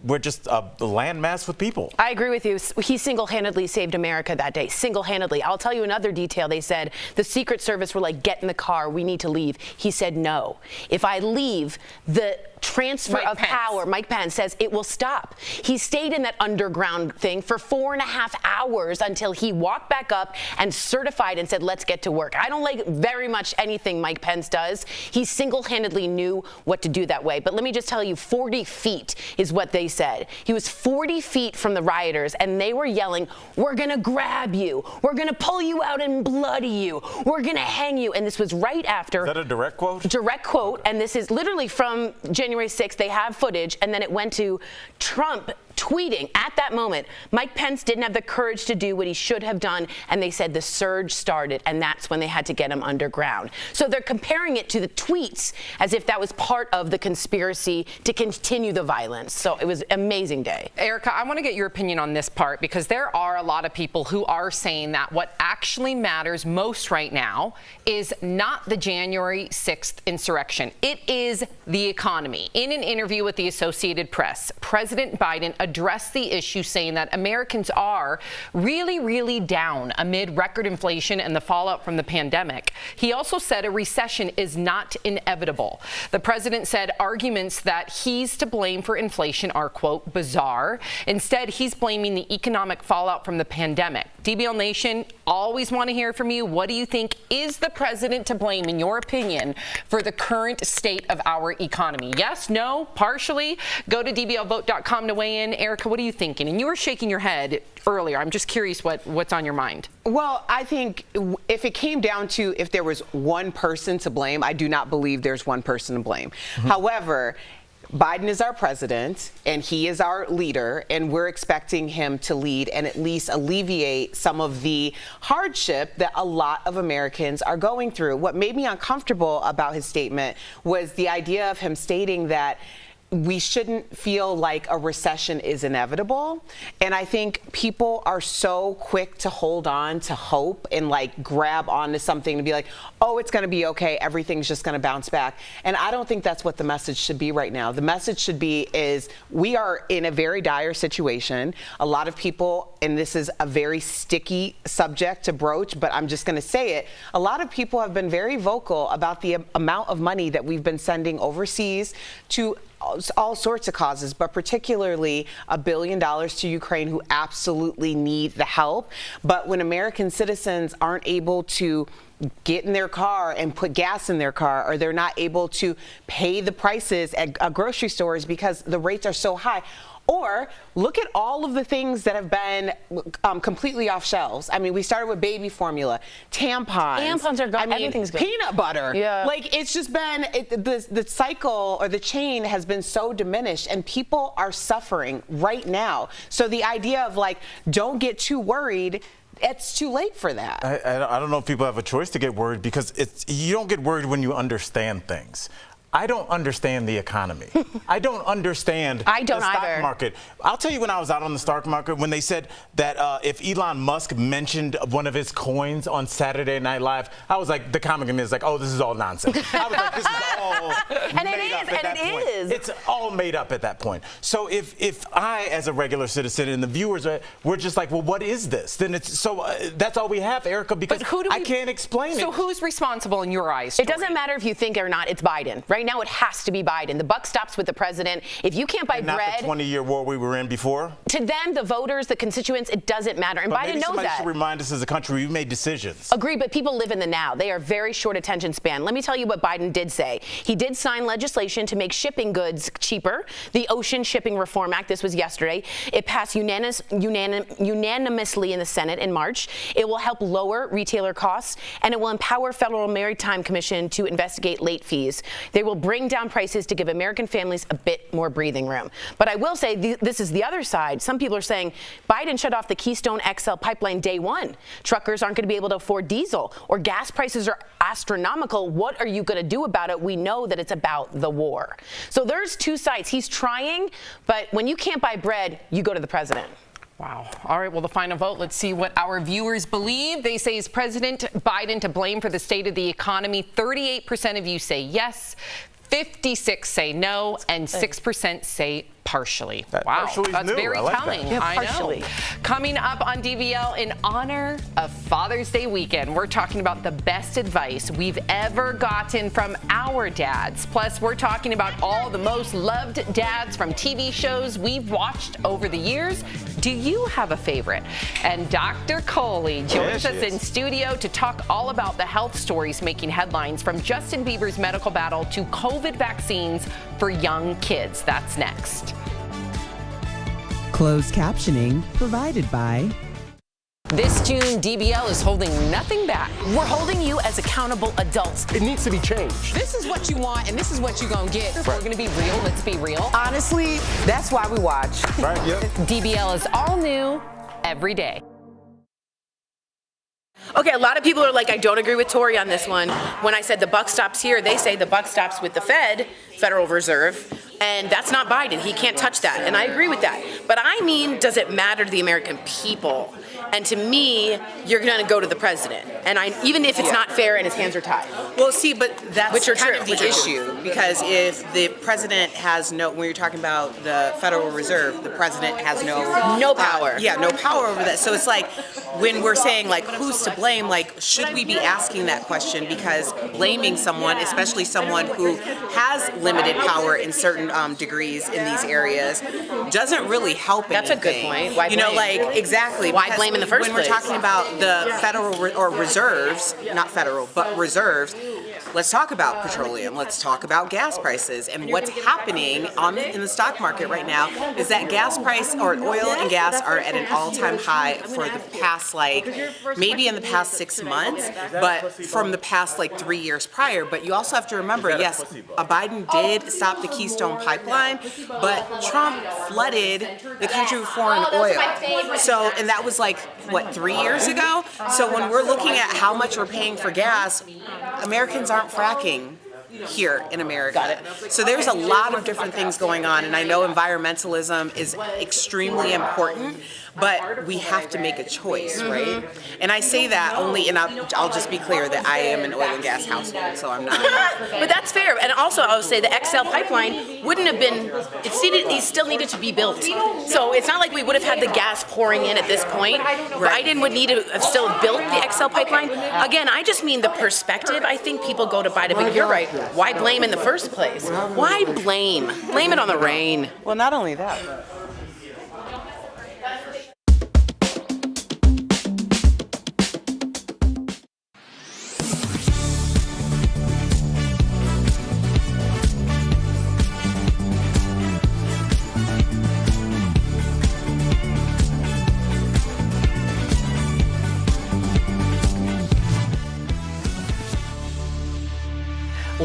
we're just a landmass with people. I agree with you. He single-handedly saved America that day. Single-handedly. I'll tell you another detail. They said the Secret Service were like, get in the car. We need to leave. He said no. If I leave, the transfer of power, Mike Pence says it will stop. He stayed in that underground thing for 4.5 hours until he walked back up and certified and said, let's get to work. I don't like very much anything Mike Pence does. He single-handedly knew what to do that way. But let me just tell you, 40 feet is what they said. He was 40 feet from the rioters, and they were yelling, we're going to grab you. We're going to pull you out and bloody you. We're going to hang you. And this was right after. Is that a direct quote? Direct quote. And this is literally from January 6th. They have footage. And then it went to Trump tweeting at that moment, Mike Pence didn't have the courage to do what he should have done, and they said the surge started, and that's when they had to get him underground. So they're comparing it to the tweets as if that was part of the conspiracy to continue the violence. So it was an amazing day. Erica, I want to get your opinion on this part, because there are a lot of people who are saying that what actually matters most right now is not the January 6th insurrection. It is the economy. In an interview with the Associated Press, President Biden addressed the issue, saying that Americans are really, really down amid record inflation and the fallout from the pandemic. He also said a recession is not inevitable. The president said arguments that he's to blame for inflation are, quote, bizarre. Instead, he's blaming the economic fallout from the pandemic. DBL Nation, always want to hear from you. What do you think? Is the president to blame, in your opinion, for the current state of our economy? Yes, no, partially? Go to dblvote.com to weigh in. Erica, what are you thinking? And you were shaking your head earlier. I'm just curious what's on your mind. Well, I think if it came down to if there was one person to blame, I do not believe there's one person to blame. However, Biden is our president, and he is our leader, and we're expecting him to lead and at least alleviate some of the hardship that a lot of Americans are going through. What made me uncomfortable about his statement was the idea of him stating that we shouldn't feel like a recession is inevitable. And I think people are so quick to hold on to hope and like grab onto something to be like, oh, it's going to be okay. Everything's just going to bounce back. And I don't think that's what the message should be right now. The message should be is we are in a very dire situation. A lot of people, and this is a very sticky subject to broach, but I'm just going to say it. A lot of people have been very vocal about the amount of money that we've been sending overseas to all sorts of causes, but particularly $1 billion to Ukraine, who absolutely need the help. But when American citizens aren't able to get in their car and put gas in their car, or they're not able to pay the prices at grocery stores because the rates are so high, or look at all of the things that have been completely off shelves. I mean, we started with baby formula, tampons. Tampons are gone. Everything's gone. Peanut butter. Yeah. Like, it's just been, the cycle or the chain has been so diminished, and people are suffering right now. So the idea of like, don't get too worried, it's too late for that. I don't know if people have a choice to get worried, because you don't get worried when you understand things. I don't understand the economy. I don't understand the stock market. I'll tell you, when I was out on the stock market, when they said that if Elon Musk mentioned one of his coins on Saturday Night Live, I was like, the comic in me is like, oh, this is all nonsense. I was like, this is all made up at that point. It's all made up at that point. So if I, as a regular citizen, and the viewers, we're just like, well, what is this? Then it's so that's all we have, Erica, because I can't explain it. So who's responsible in your eyes? It doesn't matter if you think it or not, it's Biden. Right now, it has to be Biden. The buck stops with the president. If you can't buy bread. Not the 20-year war we were in before? To them, the voters, the constituents, it doesn't matter. And but Biden knows somebody that. Should remind us as a country, we've made decisions. Agree, but people live in the now. They are very short attention span. Let me tell you what Biden did say. He did sign legislation to make shipping goods cheaper. The Ocean Shipping Reform Act, this was yesterday. It passed unanimously in the Senate in March. It will help lower retailer costs, and it will empower Federal Maritime Commission to investigate late fees. They will bring down prices to give American families a bit more breathing room. But I will say, this is the other side. Some people are saying Biden shut off the Keystone XL pipeline day one. Truckers aren't going to be able to afford diesel, or gas prices are astronomical. What are you going to do about it? We know that it's about the war. So there's two sides. He's trying, but when you can't buy bread, you go to the president. Wow. All right, well, the final vote, let's see what our viewers believe. They say, is President Biden to blame for the state of the economy? 38% of you say yes, 56% say no, and 6% say Partially. That Wow, partially that's new. very I like telling. that. Yeah, I partially. know. Coming up on DVL in honor of Father's Day weekend, we're talking about the best advice we've ever gotten from our dads. Plus, we're talking about all the most loved dads from TV shows we've watched over the years. Do you have a favorite? And Dr. Coley joins us in studio to talk all about the health stories making headlines, from Justin Bieber's medical battle to COVID vaccines for young kids. That's next. Closed captioning provided by... This June, DBL is holding nothing back. We're holding you as accountable adults. It needs to be changed. This is what you want, and this is what you're going to get. We're going to be real. Let's be real. Honestly, that's why we watch. Right, yep. DBL is all new every day. Okay, a lot of people are like, I don't agree with Tori on this one. When I said the buck stops here, they say the buck stops with the Federal Reserve, and that's not Biden. He can't touch that, and I agree with that. But I mean, does it matter to the American people? And to me, you're going to go to the president, and even if it's not fair and his hands are tied. Well, see, but that's kind of the Which are issue, because if the president has no, when you're talking about the Federal Reserve, the president has no power. No power over that. So it's like, when we're saying, like, who's to blame, like, should we be asking that question? Because blaming someone, especially someone who has limited power in certain degrees in these areas, doesn't really help anything. That's a good point. Why blame? like, exactly. Why blame in the first place? place? When we're talking about the federal or reserves, not federal, but reserves, let's talk about petroleum. Let's talk about gas prices. And what's happening in the stock market right now is that gas price, or oil and gas, are at an all-time high for the past, maybe in the past 6 months, but from the past 3 years prior. But you also have to remember, yes, Biden did stop the Keystone Pipeline, but Trump flooded the country with foreign oil. So, and that was 3 years ago? So when we're looking at how much we're paying for gas, Americans aren't fracking here in America. So there's a lot of different things going on, and I know environmentalism is extremely important, but we have to make a choice, right? And I say that only, and I'll just be clear that I am an oil and gas household, so I'm not. But that's fair. And also, I would say the XL pipeline wouldn't have been, it still needed to be built. So it's not like we would have had the gas pouring in at this point. Biden would need to have still built the XL pipeline. Again, I just mean the perspective. I think people go to Biden, but you're right. Why blame in the first place? Why blame? Blame it on the rain. Well, not only that.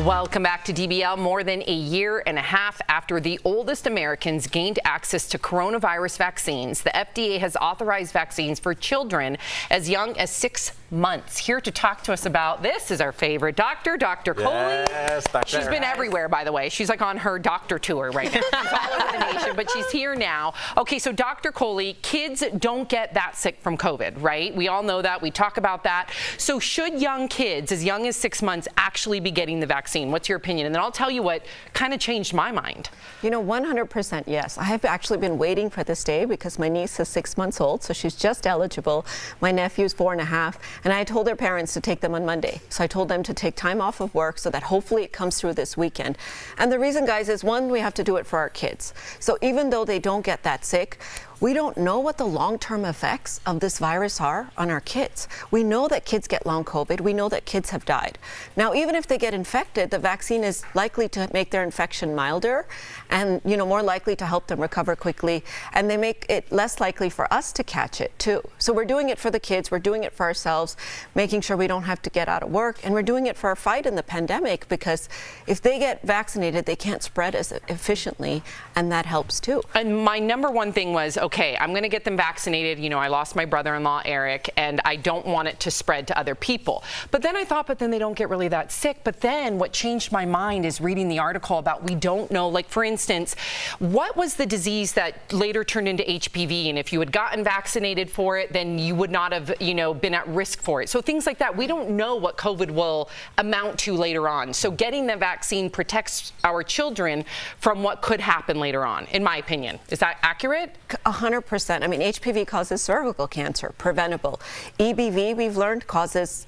Welcome back to DBL. More than a year and a half after the oldest Americans gained access to coronavirus vaccines, the FDA has authorized vaccines for children as young as 6 months. Here to talk to us about this is our favorite doctor, Dr. Coley. Yes, Dr. She's been everywhere, by the way. She's on her doctor tour right now. She's all over the nation, but she's here now. Okay, so Dr. Coley, kids don't get that sick from COVID, right? We all know that. We talk about that. So should young kids as young as 6 months actually be getting the vaccine? What's your opinion? And then I'll tell you what kind of changed my mind. 100% yes. I have actually been waiting for this day because my niece is 6 months old, so she's just eligible. My nephew's 4.5, and I told their parents to take them on Monday. So I told them to take time off of work so that hopefully it comes through this weekend. And the reason, guys, is one, we have to do it for our kids. So even though they don't get that sick, we don't know what the long-term effects of this virus are on our kids. We know that kids get long COVID. We know that kids have died. Now, even if they get infected, the vaccine is likely to make their infection milder and, more likely to help them recover quickly. And they make it less likely for us to catch it, too. So we're doing it for the kids. We're doing it for ourselves, making sure we don't have to get out of work. And we're doing it for our fight in the pandemic, because if they get vaccinated, they can't spread as efficiently, and that helps, too. And my number one thing was, okay, I'm going to get them vaccinated. You know, I lost my brother-in-law, Eric, and I don't want it to spread to other people. But then I thought, but then they don't get really that sick. But then what changed my mind is reading the article about we don't know, like, for instance, what was the disease that later turned into HPV? And if you had gotten vaccinated for it, then you would not have, you know, been at risk for it. So things like that, we don't know what COVID will amount to later on. So getting the vaccine protects our children from what could happen later on, in my opinion. Is that accurate? 100%. I mean, HPV causes cervical cancer, preventable. EBV, we've learned,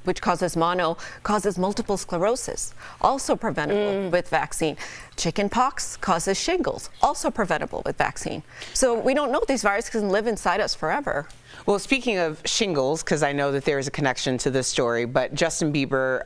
which causes mono, causes multiple sclerosis, also preventable with vaccine. Chickenpox causes shingles, also preventable with vaccine. So we don't know these viruses can live inside us forever. Well, speaking of shingles, because I know that there is a connection to this story, but Justin Bieber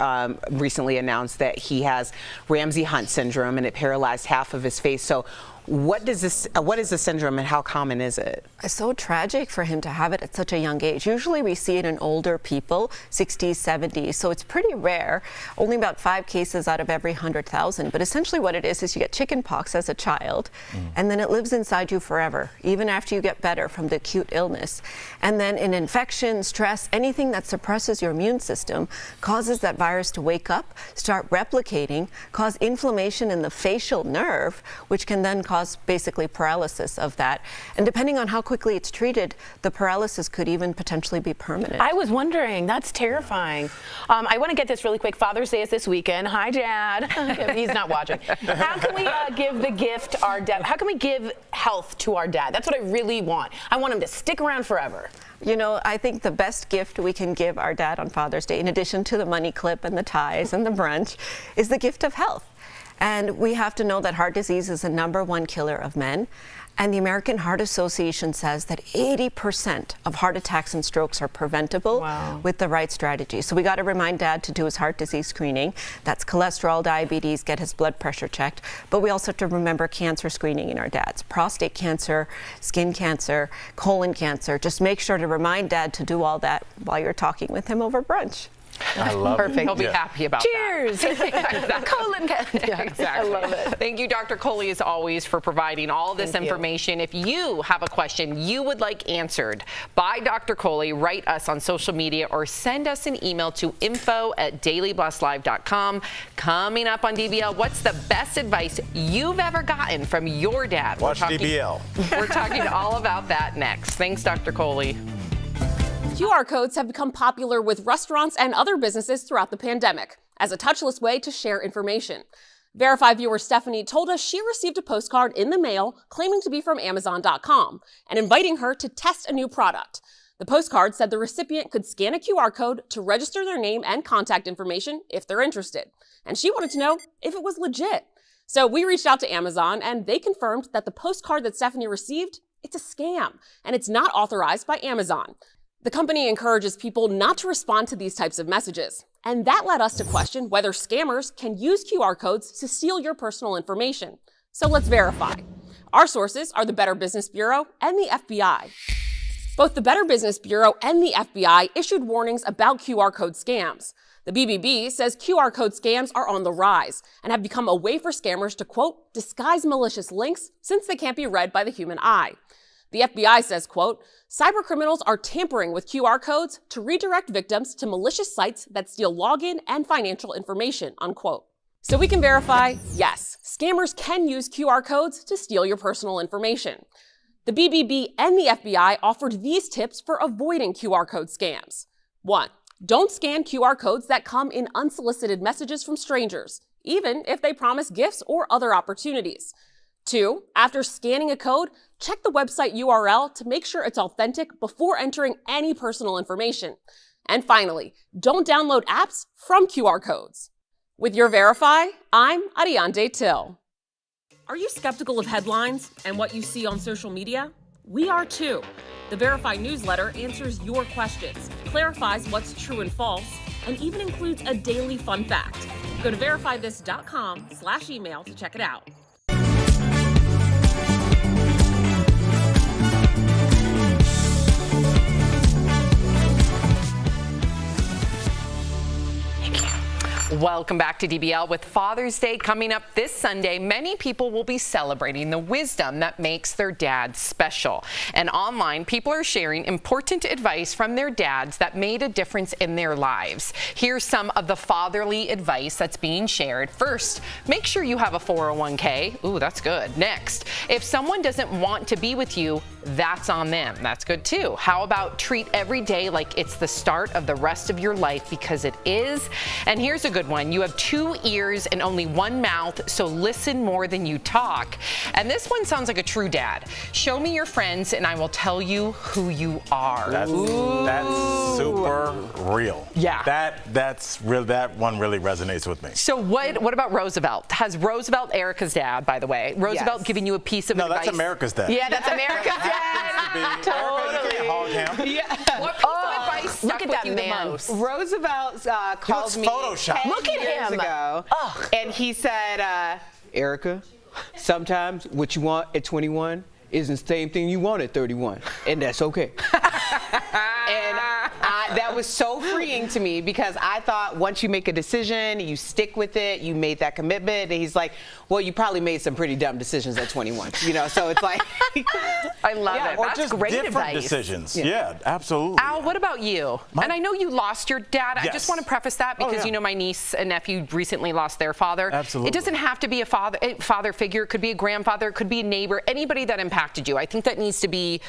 recently announced that he has Ramsay-Hunt syndrome and it paralyzed half of his face. So what is the syndrome and how common is it? It's so tragic for him to have it at such a young age. Usually we see it in older people, 60s, 70s, so it's pretty rare. Only about 5 cases out of every 100,000. But essentially what it is you get chickenpox as a child, and then it lives inside you forever, even after you get better from the acute illness. And then in infection, stress, anything that suppresses your immune system causes that virus to wake up, start replicating, cause inflammation in the facial nerve, which can then cause basically paralysis of that. And depending on how quickly it's treated, the paralysis could even potentially be permanent. I was wondering, that's terrifying. I want to get this really quick. Father's Day is this weekend. Hi, Dad. He's not watching. How can we give the gift our dad? How can we give health to our dad? That's what I really want. I want him to stick around forever. You know, I think the best gift we can give our dad on Father's Day, in addition to the money clip and the ties and the brunch, is the gift of health. And we have to know that heart disease is the #1 killer of men. And the American Heart Association says that 80% of heart attacks and strokes are preventable with the right strategy. So we got to remind Dad to do his heart disease screening. That's cholesterol, diabetes, get his blood pressure checked. But we also have to remember cancer screening in our dads. Prostate cancer, skin cancer, colon cancer. Just make sure to remind Dad to do all that while you're talking with him over brunch. I love Perfect. it. He'll be happy about Cheers. that. Colon cancer. Yeah, exactly. I love it. Thank you, Dr. Coley, as always, for providing all this information. If you have a question you would like answered by Dr. Coley, write us on social media or send us an email to info@dailyblastlive.com. Coming up on DBL, what's the best advice you've ever gotten from your dad? Watch DBL. We're talking all about that next. Thanks, Dr. Coley. QR codes have become popular with restaurants and other businesses throughout the pandemic as a touchless way to share information. Verify viewer Stephanie told us she received a postcard in the mail claiming to be from Amazon.com and inviting her to test a new product. The postcard said the recipient could scan a QR code to register their name and contact information if they're interested. And she wanted to know if it was legit. So we reached out to Amazon and they confirmed that the postcard that Stephanie received, it's a scam and it's not authorized by Amazon. The company encourages people not to respond to these types of messages. And that led us to question whether scammers can use QR codes to steal your personal information. So let's verify. Our sources are the Better Business Bureau and the FBI. Both the Better Business Bureau and the FBI issued warnings about QR code scams. The BBB says QR code scams are on the rise and have become a way for scammers to, quote, disguise malicious links since they can't be read by the human eye. The FBI says, quote, cybercriminals are tampering with QR codes to redirect victims to malicious sites that steal login and financial information, unquote. So we can verify, yes, scammers can use QR codes to steal your personal information. The BBB and the FBI offered these tips for avoiding QR code scams. 1. Don't scan QR codes that come in unsolicited messages from strangers, even if they promise gifts or other opportunities. 2. After scanning a code, check the website URL to make sure it's authentic before entering any personal information. And finally, don't download apps from QR codes. With your Verify, I'm Ariane Till. Are you skeptical of headlines and what you see on social media? We are too. The Verify newsletter answers your questions, clarifies what's true and false, and even includes a daily fun fact. Go to verifythis.com/email to check it out. Welcome back to DBL. With Father's Day coming up this Sunday, many people will be celebrating the wisdom that makes their dad special. And online, people are sharing important advice from their dads that made a difference in their lives. Here's some of the fatherly advice that's being shared. First, make sure you have a 401k. Ooh, that's good. Next, if someone doesn't want to be with you, that's on them. That's good too. How about treat every day like it's the start of the rest of your life, because it is. And here's a good one. You have 2 ears and only 1 mouth, so listen more than you talk. And this one sounds like a true dad. Show me your friends and I will tell you who you are. That's super real. Yeah. That's real. That one really resonates with me. So what about Roosevelt? Has Roosevelt, Erica's dad, by the way, Roosevelt giving you a piece of advice? No, that's America's dad. Yeah, that's America's dad. Totally. You can't hog him. Yeah. What piece of advice stuck look at with that you man. the most? Roosevelt called me Photoshop. 10 Look at years him. ago, and he said, Erica, sometimes what you want at 21 isn't the same thing you want at 31, and that's okay. And that was so freeing to me, because I thought once you make a decision, you stick with it, you made that commitment. And he's like, well, you probably made some pretty dumb decisions at 21, you know, so it's like. I love it. Or That's just great different advice. decisions. Yeah, absolutely. Al, what about you? And I know you lost your dad. I Yes. just want to preface that because, you know, my niece and nephew recently lost their father. Absolutely. It doesn't have to be a father figure. It could be a grandfather. It could be a neighbor. Anybody that impacted you. I think that needs to be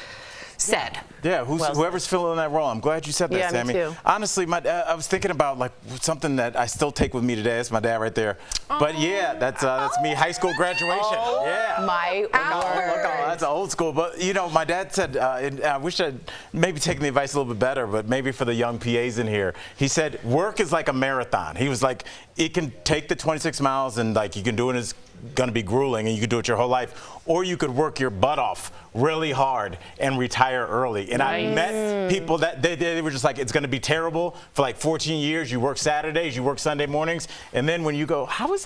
said. Yeah, whoever's filling that role. I'm glad you said that, Yeah, me Sammy. too. Honestly, I was thinking about like something that I still take with me today. That's my dad right there. But yeah, that's me, high school graduation. Yeah. My Look, that's old school. But you know, my dad said, and I wish I'd maybe taken the advice a little bit better, but maybe for the young PAs in here, he said, work is like a marathon. He was like, it can take the 26 miles and like you can do it, it's going to be grueling and you can do it your whole life, or you could work your butt off really hard and retire early. And I met people that they were just like, it's going to be terrible for like 14 years. You work Saturdays, you work Sunday mornings, and then when you go, how was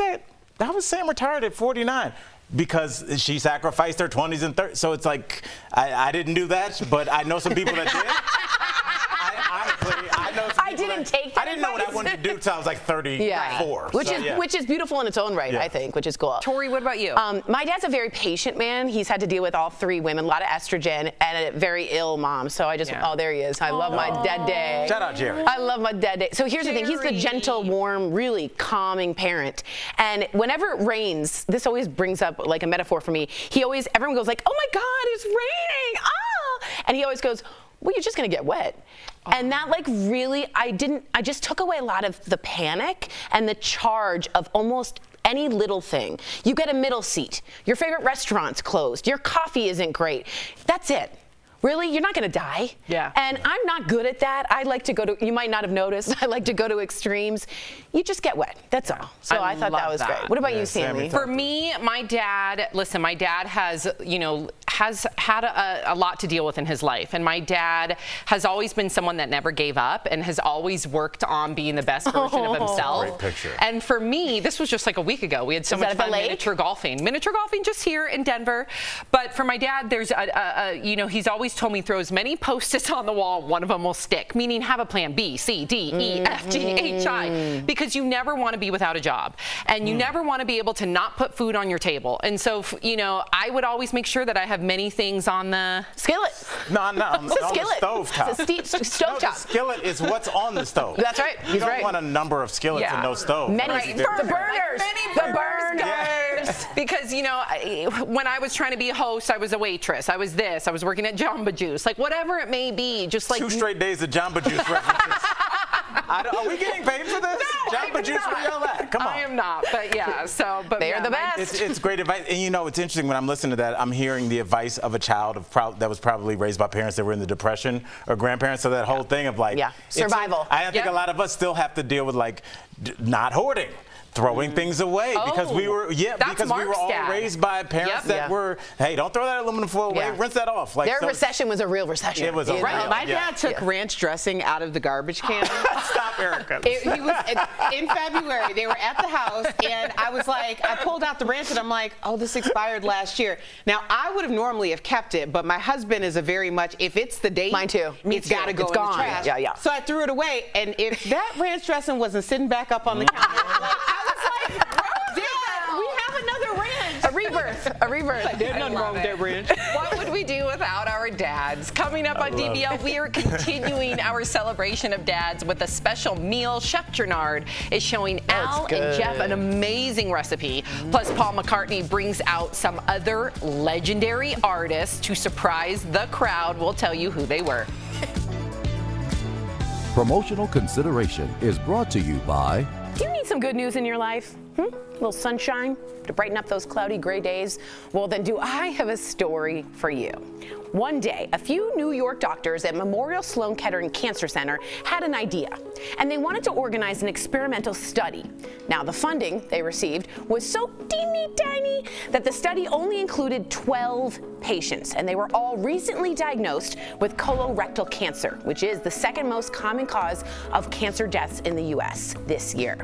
Sam retired at 49? Because she sacrificed her 20s and 30s. So it's like, I didn't do that, but I know some people that did. I didn't know what I wanted to do until I was like 34. Yeah. Which is beautiful in its own right, I think, which is cool. Tori, what about you? My dad's a very patient man. He's had to deal with all 3 women, a lot of estrogen, and a very ill mom. So I just, oh, there he is. I love my dad day. Shout out, Jerry. I love my dad day. So here's the thing. He's the gentle, warm, really calming parent. And whenever it rains, this always brings up like a metaphor for me. Everyone goes like, oh my God, it's raining. Ah! And he always goes, well, you're just going to get wet. And that like really, I just took away a lot of the panic and the charge of almost any little thing. You get a middle seat. Your favorite restaurant's closed. Your coffee isn't great. That's it. Really? You're not going to die. Yeah. And I'm not good at that. I like to go to, you might not have noticed, I like to go to extremes. You just get wet. That's all. So I thought that was great. What about you, Sammy? For me, my dad has, you know, has had a lot to deal with in his life. And my dad has always been someone that never gave up and has always worked on being the best version of himself. Great picture. And for me, this was just like a week ago. We had so much fun miniature golfing. Miniature golfing just here in Denver. But for my dad, there's you know, he's always told me throw as many Post-its on the wall, one of them will stick, meaning have a plan B, C, D, E, F, G, H, I, because you never want to be without a job. And you never want to be able to not put food on your table. And so, you know, I would always make sure that I have many things on the skillet. No, on the skillet. stove top. Stove top. The skillet is what's on the stove. That's right. You don't want a number of skillets in no stove. Many the burners. The burners. Because, you know, when I was trying to be a host, I was a waitress. I was this. I was working at Jamba Juice. Like, whatever it may be, just like 2 straight days of Jamba Juice references. Are we getting paid for this? No, Jamba Juice, where y'all at? Come on. I am not, but yeah. So, but they're the best. It's great advice, and you know, it's interesting when I'm listening to that. I'm hearing the advice of a child that was probably raised by parents that were in the Depression or grandparents. So that whole thing of like survival. I think a lot of us still have to deal with like not hoarding. Throwing things away because we were all raised by parents that were, hey, don't throw that aluminum foil away, rinse that off. Like, their recession was a real recession. It was a real. My dad took ranch dressing out of the garbage can. Stop, Erica. He was in February. They were at the house, and I was like, I pulled out the ranch, and I'm like, oh, this expired last year. Now I would have normally have kept it, but my husband is a very much if it's the date, mine too. It's got to go in the trash. Yeah. So I threw it away, and if that ranch dressing wasn't sitting back up on the counter Happy birthday. There's nothing wrong with that, Branch. What would we do without our dads? Coming up on DBL, we are continuing our celebration of dads with a special meal. Chef Gernard is showing Al and Jeff an amazing recipe. Plus, Paul McCartney brings out some other legendary artists to surprise the crowd. We'll tell you who they were. Promotional consideration is brought to you by... Do you need some good news in your life? A little sunshine to brighten up those cloudy gray days? Well, then do I have a story for you. One day, a few New York doctors at Memorial Sloan Kettering Cancer Center had an idea, and they wanted to organize an experimental study. Now, the funding they received was so teeny tiny that the study only included 12 patients, and they were all recently diagnosed with colorectal cancer, which is the second most common cause of cancer deaths in the U.S. this year.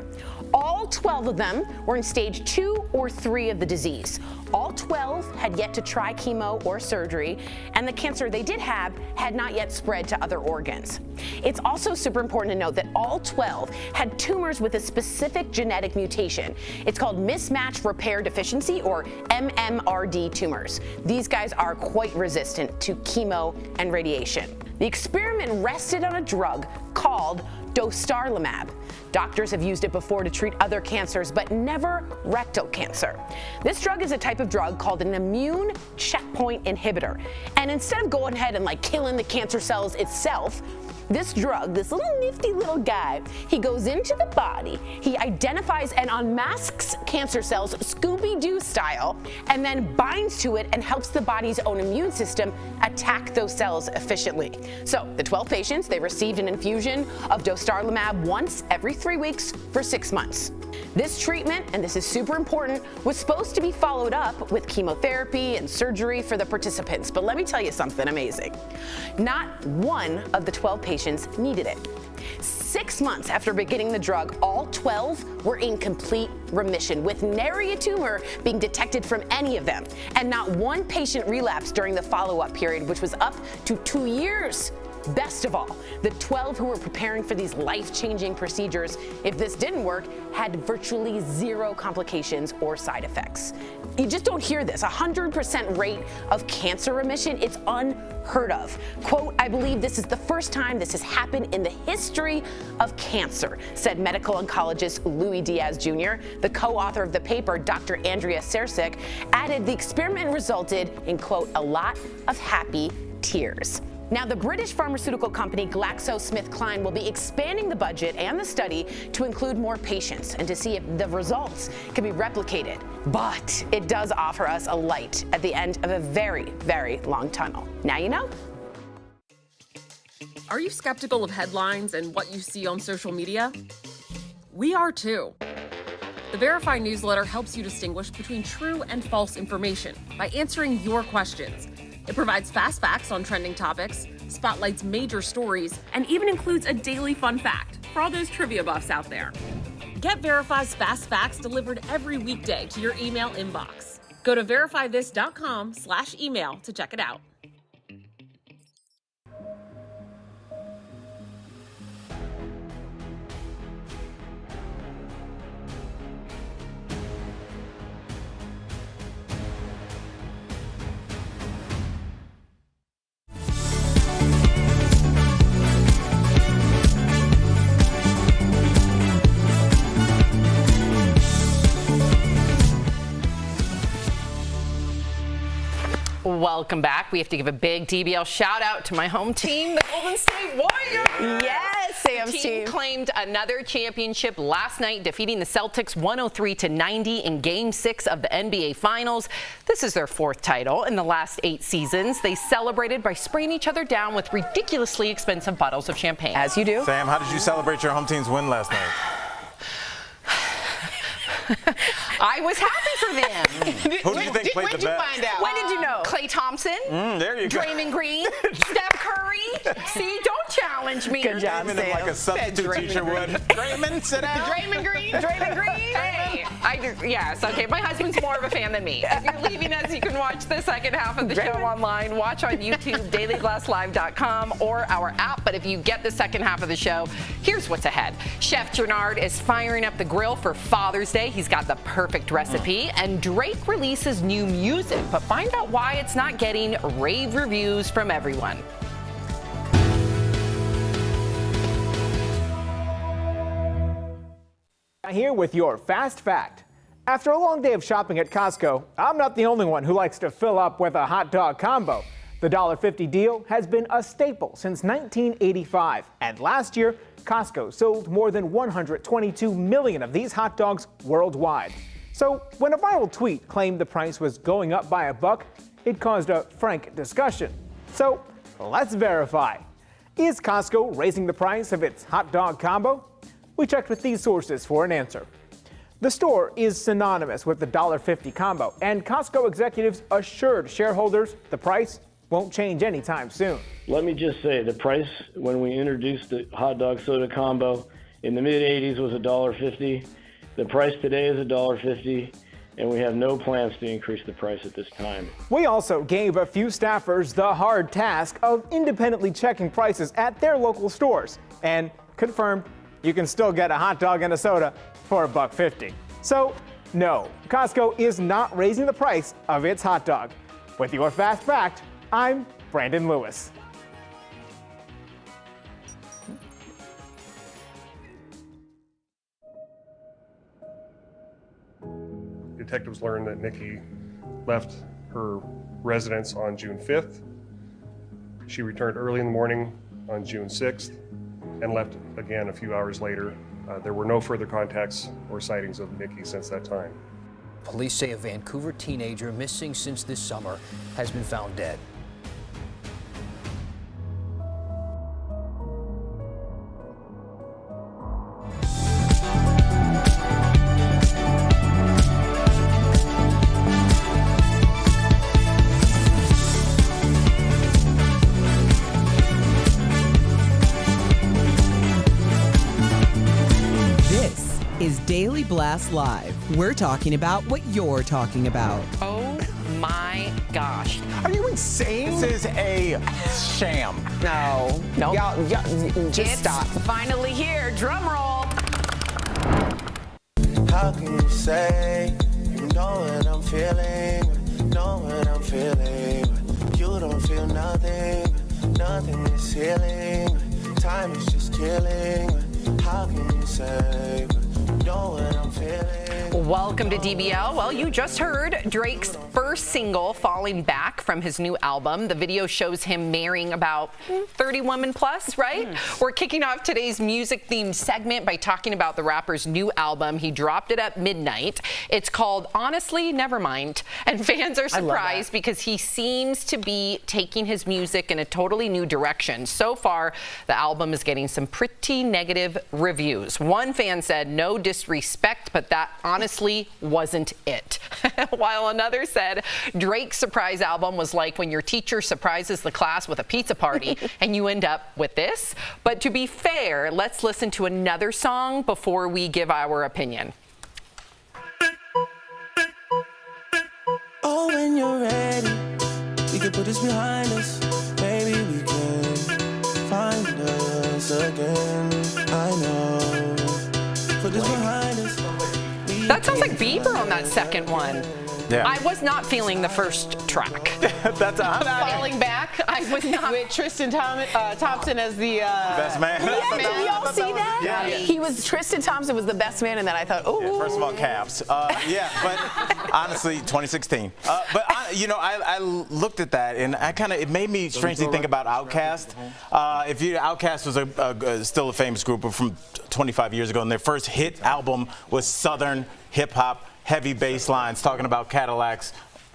All 12 of them were in stage 2 or 3 of the disease. All 12 had yet to try chemo or surgery, and the cancer they did have had not yet spread to other organs. It's also super important to note that all 12 had tumors with a specific genetic mutation. It's called mismatch repair deficiency, or MMRD tumors. These guys are quite resistant to chemo and radiation. The experiment rested on a drug called dostarlimab. Doctors have used it before to treat other cancers, but never rectal cancer. This drug is a type of drug called an immune checkpoint inhibitor. And instead of going ahead and killing the cancer cells itself, this drug, this little nifty little guy, he goes into the body, he identifies and unmasks cancer cells Scooby-Doo style, and then binds to it and helps the body's own immune system attack those cells efficiently. So the 12 patients, they received an infusion of dostarlimab once every 3 weeks for 6 months. This treatment, and this is super important, was supposed to be followed up with chemotherapy and surgery for the participants. But let me tell you something amazing. Not one of the 12 patients needed it. 6 months after beginning the drug, all 12 were in complete remission, with nary a tumor being detected from any of them. And not one patient relapsed during the follow-up period, which was up to 2 years. Best of all, the 12 who were preparing for these life-changing procedures, if this didn't work, had virtually zero complications or side effects. You just don't hear this. 100% rate of cancer remission, it's unheard of. Quote, "I believe this is the first time this has happened in the history of cancer," said medical oncologist Louis Diaz Jr. The co-author of the paper, Dr. Andrea Sersic, added the experiment resulted in, quote, "a lot of happy tears." Now, the British pharmaceutical company GlaxoSmithKline will be expanding the budget and the study to include more patients and to see if the results can be replicated. But it does offer us a light at the end of a very, very long tunnel. Now you know. Are you skeptical of headlines and what you see on social media? We are too. The Verify newsletter helps you distinguish between true and false information by answering your questions. It provides fast facts on trending topics, spotlights major stories, and even includes a daily fun fact for all those trivia buffs out there. Get Verify's fast facts delivered every weekday to your email inbox. Go to verifythis.com/email to check it out. Welcome back. We have to give a big DBL shout out to my home team, the Golden State Warriors. Yes, Sam's the team claimed another championship last night, defeating the Celtics 103-90 in Game 6 of the NBA Finals. This is their 4th title in the last 8 seasons. They celebrated by spraying each other down with ridiculously expensive bottles of champagne. As you do. Sam, how did you celebrate your home team's win last night? I was happy for them. Who do you think played the best? Find out? When did you know? Klay Thompson. There you go. Draymond Green. Steph Curry. See, don't challenge me. Good job, Sam. Like a substitute teacher would. Draymond, sit down. Draymond Green. Hey, yes, okay. My husband's more of a fan than me. If you're leaving us, you can watch the second half of the show online. Watch on YouTube, dailyglasslive.com, or our app. But if you get the second half of the show, here's what's ahead. Chef Gernard is firing up the grill for Father's Day. He's got the perfect recipe. today, and Drake releases new music, but find out why it's not getting rave reviews from everyone. Here with your fast fact. After a long day of shopping at Costco, I'm not the only one who likes to fill up with a hot dog combo. The $1.50 deal has been a staple since 1985, and last year, Costco sold more than 122 million of these hot dogs worldwide. So when a viral tweet claimed the price was going up by $1, it caused a frank discussion. So let's verify. Is Costco raising the price of its hot dog combo? We checked with these sources for an answer. The store is synonymous with the $1.50 combo, and Costco executives assured shareholders the price won't change anytime soon. Let me just say, the price when we introduced the hot dog soda combo in the mid-'80s was $1.50. The price today is $1.50, and we have no plans to increase the price at this time. We also gave a few staffers the hard task of independently checking prices at their local stores, and confirmed you can still get a hot dog and a soda for $1.50. So, no, Costco is not raising the price of its hot dog. With your fast fact, I'm Brandon Lewis. Detectives learned that Nikki left her residence on June 5th. She returned early in the morning on June 6th and left again a few hours later. There were no further contacts or sightings of Nikki since that time. Police say a Vancouver teenager missing since this summer has been found dead. Is Daily Blast Live. We're talking about what you're talking about. Oh my gosh. Are you insane? This is a sham. No. Nope. Y'all, just it's stop. Finally here. Drum roll. How can you say you know what I'm feeling, know what I'm feeling? You don't feel nothing, nothing is healing. Time is just killing. How can you say know what I'm feeling? Welcome to DBL. Well, you just heard Drake's first single, Falling Back, from his new album. The video shows him marrying about 30 women plus, right? We're kicking off today's music-themed segment by talking about the rapper's new album. He dropped it at midnight. It's called Honestly Nevermind, and fans are surprised because he seems to be taking his music in a totally new direction. So far, the album is getting some pretty negative reviews. One fan said, no disrespect, but that honestly wasn't it. While another said, Drake's surprise album was like when your teacher surprises the class with a pizza party and you end up with this. But to be fair, let's listen to another song before we give our opinion. Oh, when you're ready, we can put this behind us. Maybe we can find us again. I know. Put this behind us. That sounds like Bieber on that second one. Yeah. I was not feeling the first track. That's Falling Back. I was not. With Tristan Thompson as the best man. Yeah, did y'all see that? Yeah. He was, Tristan Thompson was the best man, and then I thought, oh. Yeah, first of all, Cavs. Yeah, but honestly, 2016. I looked at that, and it made me strangely think about Outkast. Outkast was still a famous group from 25 years ago, and their first hit album was Southern hip hop, heavy bass lines, talking about Cadillacs,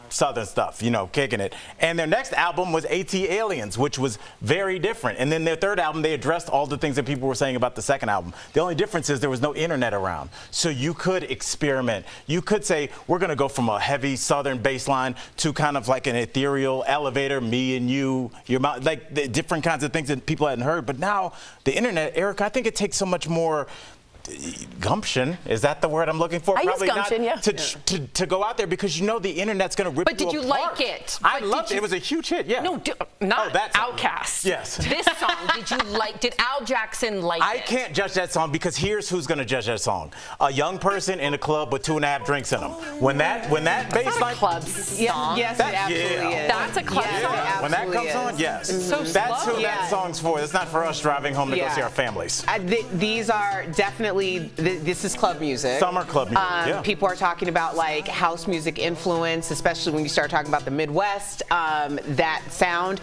Southern stuff, kicking it. And their next album was AT-Aliens, which was very different. And then their third album, they addressed all the things that people were saying about the second album. The only difference is there was no internet around. So you could experiment. You could say, we're going to go from a heavy Southern bass line to kind of like an ethereal elevator, me and you, your mouth, like the different kinds of things that people hadn't heard. But now, the internet, Eric, I think it takes so much more gumption. Is that the word I'm looking for? I Probably use gumption, not to go out there because you know the internet's going to rip you apart. But did you like it? I loved it. It was a huge hit. Yeah. No, not Outkast. Yes. This song, did Al Jackson like I it? can't judge that song because here's who's going to judge that song: a young person in a club with 2.5 drinks in them. When that bass line, club song. Yes, it absolutely is. That's a club song. When that comes on, yes. So that's slow. who that song's for. It's not for us driving home to go see our families. These are definitely, this is club music. Summer club music, yeah. People are talking about like house music influence, especially when you start talking about the Midwest, that sound.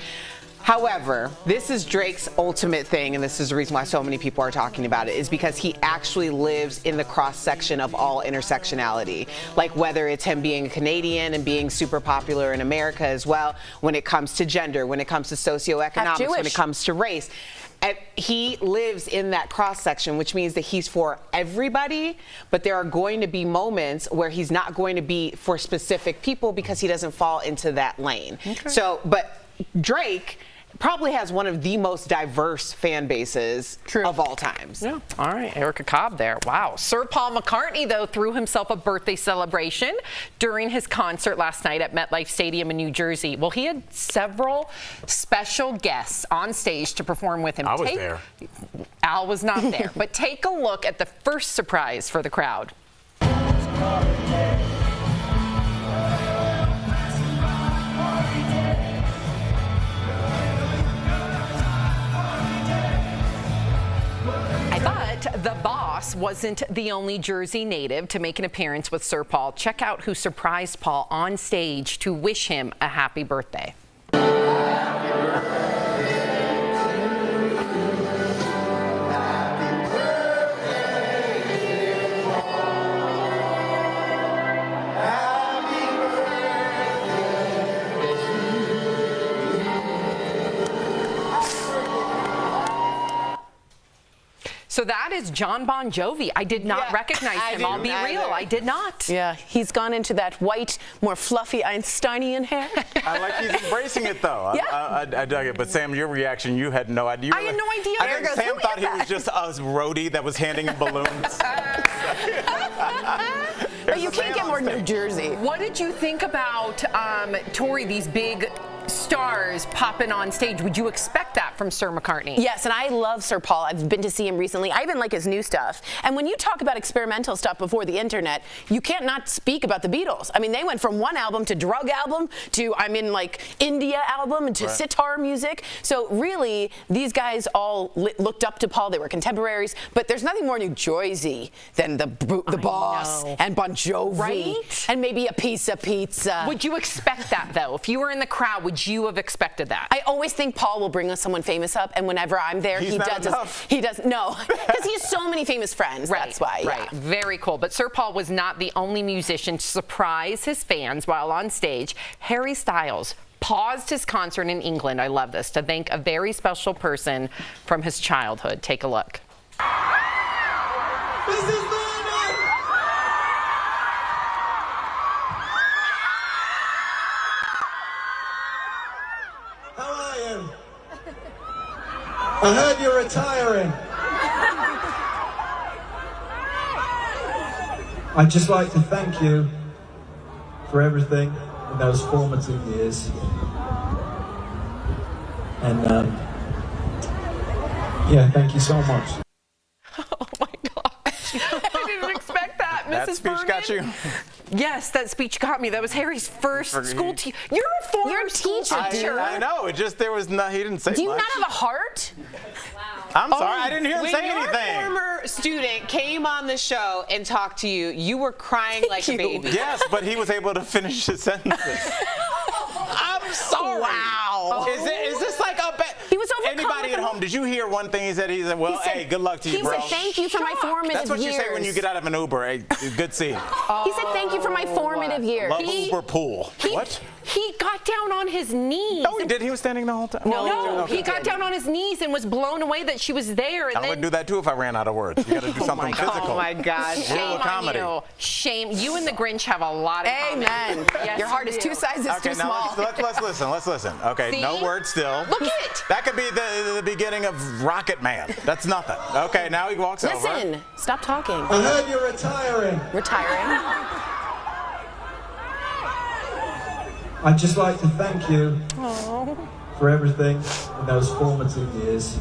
However, this is Drake's ultimate thing, and this is the reason why so many people are talking about it, is because he actually lives in the cross-section of all intersectionality. Like whether it's him being a Canadian and being super popular in America as well, when it comes to gender, when it comes to socioeconomics, when it comes to race. He lives in that cross-section, which means that he's for everybody, but there are going to be moments where he's not going to be for specific people because he doesn't fall into that lane. Okay. So, but Drake probably has one of the most diverse fan bases of all times. Yeah. All right, Erica Cobb there. Wow. Sir Paul McCartney, though, threw himself a birthday celebration during his concert last night at MetLife Stadium in New Jersey. Well, he had several special guests on stage to perform with him. I was there. Al was not there, but take a look at the first surprise for the crowd. But the boss wasn't the only Jersey native to make an appearance with Sir Paul. Check out who surprised Paul on stage to wish him a happy birthday. So that is John Bon Jovi. I did not recognize him. I'll be real. I did not. Yeah, he's gone into that white, more fluffy Einsteinian hair. I like he's embracing it, though. Yeah. I dug it. But Sam, your reaction, you had no idea. I had no idea. I think Sam thought he was just a roadie that was handing him balloons. But you can't get more New Jersey. What did you think about, Tori, these big stars popping on stage? Would you expect that from Sir McCartney? Yes, and I love Sir Paul. I've been to see him recently. I even like his new stuff. And when you talk about experimental stuff before the internet, you can't not speak about the Beatles. I mean, they went from one album to drug album to, like India album to sitar music. So really, these guys all looked up to Paul. They were contemporaries. But there's nothing more New Jersey than the boss and Bon Jovi. Right? And maybe a piece of pizza. Would you expect that, though? If you were in the crowd, would you have expected that? I always think Paul will bring us someone famous up, and whenever I'm there, he does. No, because he has so many famous friends. Right, that's why. Right. Yeah. Very cool. But Sir Paul was not the only musician to surprise his fans while on stage. Harry Styles paused his concert in England, I love this, to thank a very special person from his childhood. Take a look. This is I heard you're retiring. I'd just like to thank you for everything in those formative years. And yeah, thank you so much. Oh my gosh. I didn't expect that, Mrs. That speech Berman. got you? Yes, that speech got me. That was Harry's first school teacher. You're a former teacher. I know. It just, there was no, he didn't say much. Do you not have a heart? I'm sorry, I didn't hear him say anything. When your former student came on the show and talked to you, you were crying like a baby. Yes, but he was able to finish his sentences. I'm sorry. Wow. Is this like a He was overcome. Anybody at home, did you hear one thing he said? He said, well, hey, good luck to you, bro. He said, thank you for my formative years. That's what you say when you get out of an Uber. Hey, good seeing. He said, thank you for my formative years. Love Uber pool. What? He got down on his knees. No, he did. He was standing the whole time. No, he got down on his knees and was blown away that she was there. And I would do that too if I ran out of words. You got to do something physical. Oh my gosh. Shame on you. Shame. You and the Grinch have a lot in common. Amen. Yes, your heart is two sizes too small. Let's listen. Let's listen. Okay, See? no words still. Look at it. That could be the beginning of Rocket Man. That's nothing. Okay, now he walks over. Listen, stop talking. I heard you're retiring. Retiring? I'd just like to thank you Aww. for everything in those formative years.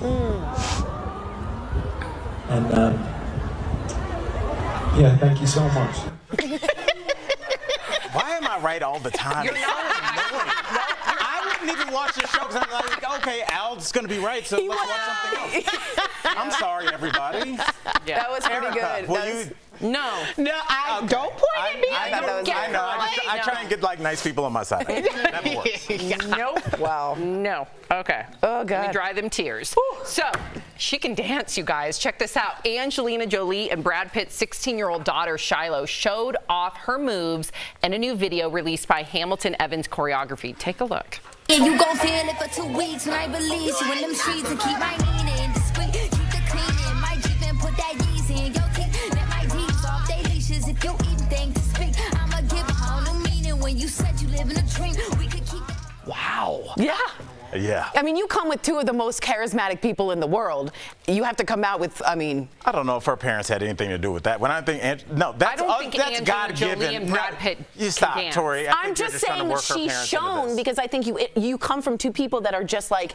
And yeah, thank you so much. Why am I right all the time? You're not. I wouldn't even watch the show because I'm like, okay, Al's going to be right, so let's watch something else. I'm sorry, everybody. Yeah. That was pretty good. No, don't point at me. I know. I try and get like nice people on my side. It never works. Nope. Wow. No. Okay. Oh, God. Let me dry them tears. So, she can dance, you guys. Check this out. Angelina Jolie and Brad Pitt's 16-year-old daughter, Shiloh, showed off her moves in a new video released by Hamilton Evans Choreography. Take a look. Yeah, you gon' feel it for 2 weeks when I release you in them streets and keep my meaning discreet. Keep the clean in my Jeep and put that Yeezy in your teeth. Let my D's off they leashes if you even think to speak. I'ma give a whole new meaning when you said you live in a dream. We could keep. Wow. Yeah. Yeah. I mean, you come with two of the most charismatic people in the world. You have to come out with, I don't know if her parents had anything to do with that. When I think, that's God-given. Jolie and Brad Pitt You stop, dance. Tori. I'm just saying she's shown, because I think you come from two people that are just like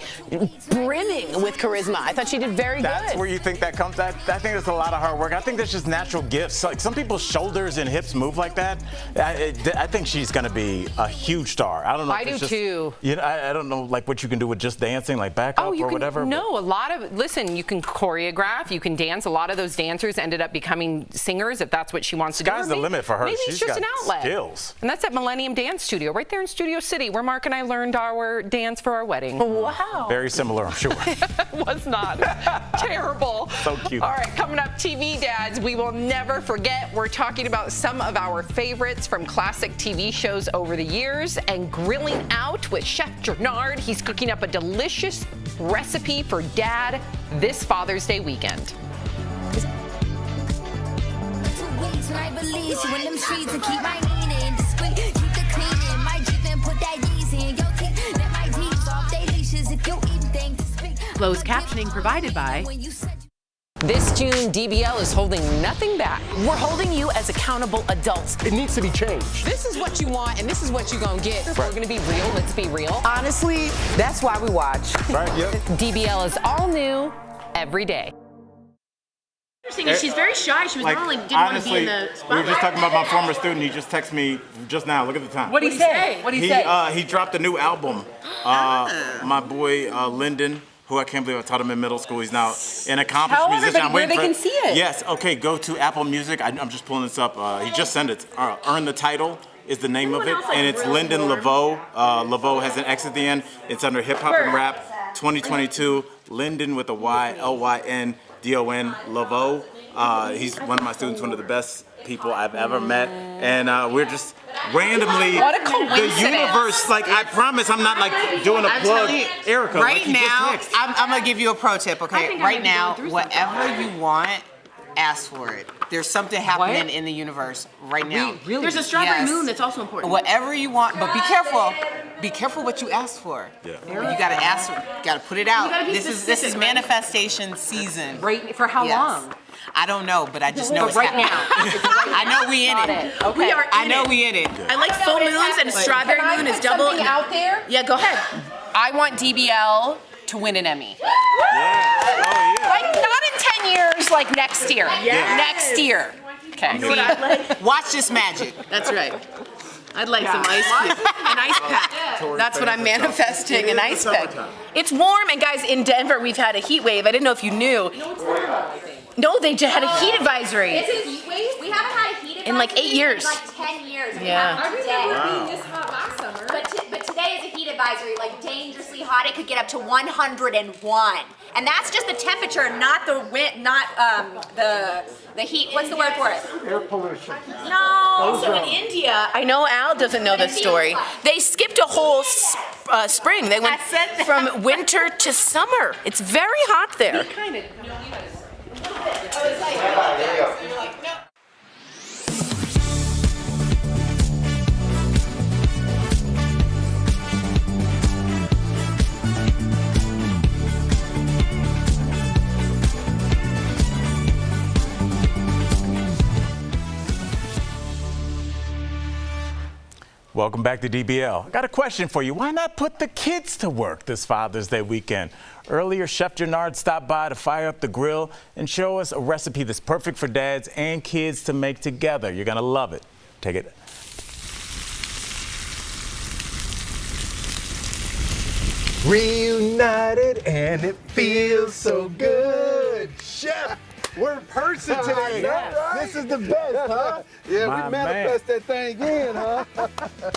brimming with charisma. I thought she did very good. That's where you think that comes. I think it's a lot of hard work. I think that's just natural gifts. Like some people's shoulders and hips move like that. I think she's going to be a huge star. I don't know. I do too. You know, I don't know like what you can do with just dancing, like backup or whatever. No, listen, you can choreograph, you can dance. A lot of those dancers ended up becoming singers if that's what she wants to do. Sky's the limit for her. Maybe it's just an outlet. Skills. And that's at Millennium Dance Studio, right there in Studio City, where Mark and I learned our dance for our wedding. Wow. Very similar, I'm sure. Was not. Terrible. So cute. All right, coming up, TV dads, we will never forget. We're talking about some of our favorites from classic TV shows over the years and grilling out with Chef Gernard. He's cooking up a delicious recipe for dad this Father's Day weekend. 2 weeks when I release you in them streets and keep my meaning discreet. Keep the clean in my Jeep and put that Yeezy in your teeth. Let my D's off they leashes if you even think to speak. Closed captioning provided by. This June, DBL is holding nothing back. We're holding you as accountable adults. It needs to be changed. This is what you want, and this is what you're gonna get. We're gonna be real. Let's be real. Honestly, that's why we watch. Right, yep. DBL is all new every day. Interesting is she's very shy. She was Like, normally didn't honestly, want to be in the we spotlight. were just talking about my former student. He just texted me just now. Look at the time. What'd he say? What'd he say? He dropped a new album. My boy Lyndon, who I can't believe I taught him in middle school. He's now an accomplished musician. I'm waiting where they can see it. Yes. Okay. Go to Apple Music. I'm just pulling this up. He just sent it. Earn the Title is the name of it, and it's Lyndon LaVoe. LaVoe has an X at the end. It's under Hip Hop and Rap 2022. Lyndon with a Y, LYNDON, LaVoe. He's one of my students, one of the best people I've ever met, and we're just randomly What a coincidence. the universe. Like I promise, I'm not like doing a I'm plug, telling you, Erica. Right like you just now, text. I'm gonna give you a pro tip, I okay? think I Right might be now, going through whatever you want, ask for it. There's something happening in the universe right now. Really? There's a strawberry moon that's also important. Whatever you want, but be careful. Be careful what you ask for. Yeah. You gotta ask. You gotta put it out. You gotta be This is specific, right? manifestation season. Right, for how long? I don't know, but I just know it's right happening. I know we in it. Okay. We are I in know it. we in it. I like full moons and strawberry moon is double. Out there, Yeah, go ahead. I want DBL to win an Emmy. Yeah. Oh yeah. Like not in 10 years, like next year. Yeah. Next year. Okay. You know what I'd like? Watch this magic. That's right. I'd like some ice cube. An ice pack. That's what I'm manifesting, an ice pack. It's warm, and guys, in Denver, we've had a heat wave. I didn't know if you knew. No, they just had a heat advisory. It's a heat wave? We haven't had a heat advisory In like 8 years. In like 10 years. We Yeah. have it today. Wow. This hot last summer. But today is a heat advisory, like dangerously hot. It could get up to 101. And that's just the temperature, not the wind, not the heat. What's the word for it? Air pollution. No. So in India, I know Al doesn't know this story. They skipped a whole spring. They went from winter to summer. It's very hot there. Welcome back to DBL. I got a question for you. Why not put the kids to work this Father's Day weekend? Earlier, Chef Gennard stopped by to fire up the grill and show us a recipe that's perfect for dads and kids to make together. You're gonna love it. Take it. Reunited and it feels so good. Chef, we're in person today. This is the best, huh? Yeah, we manifest that thing in, huh?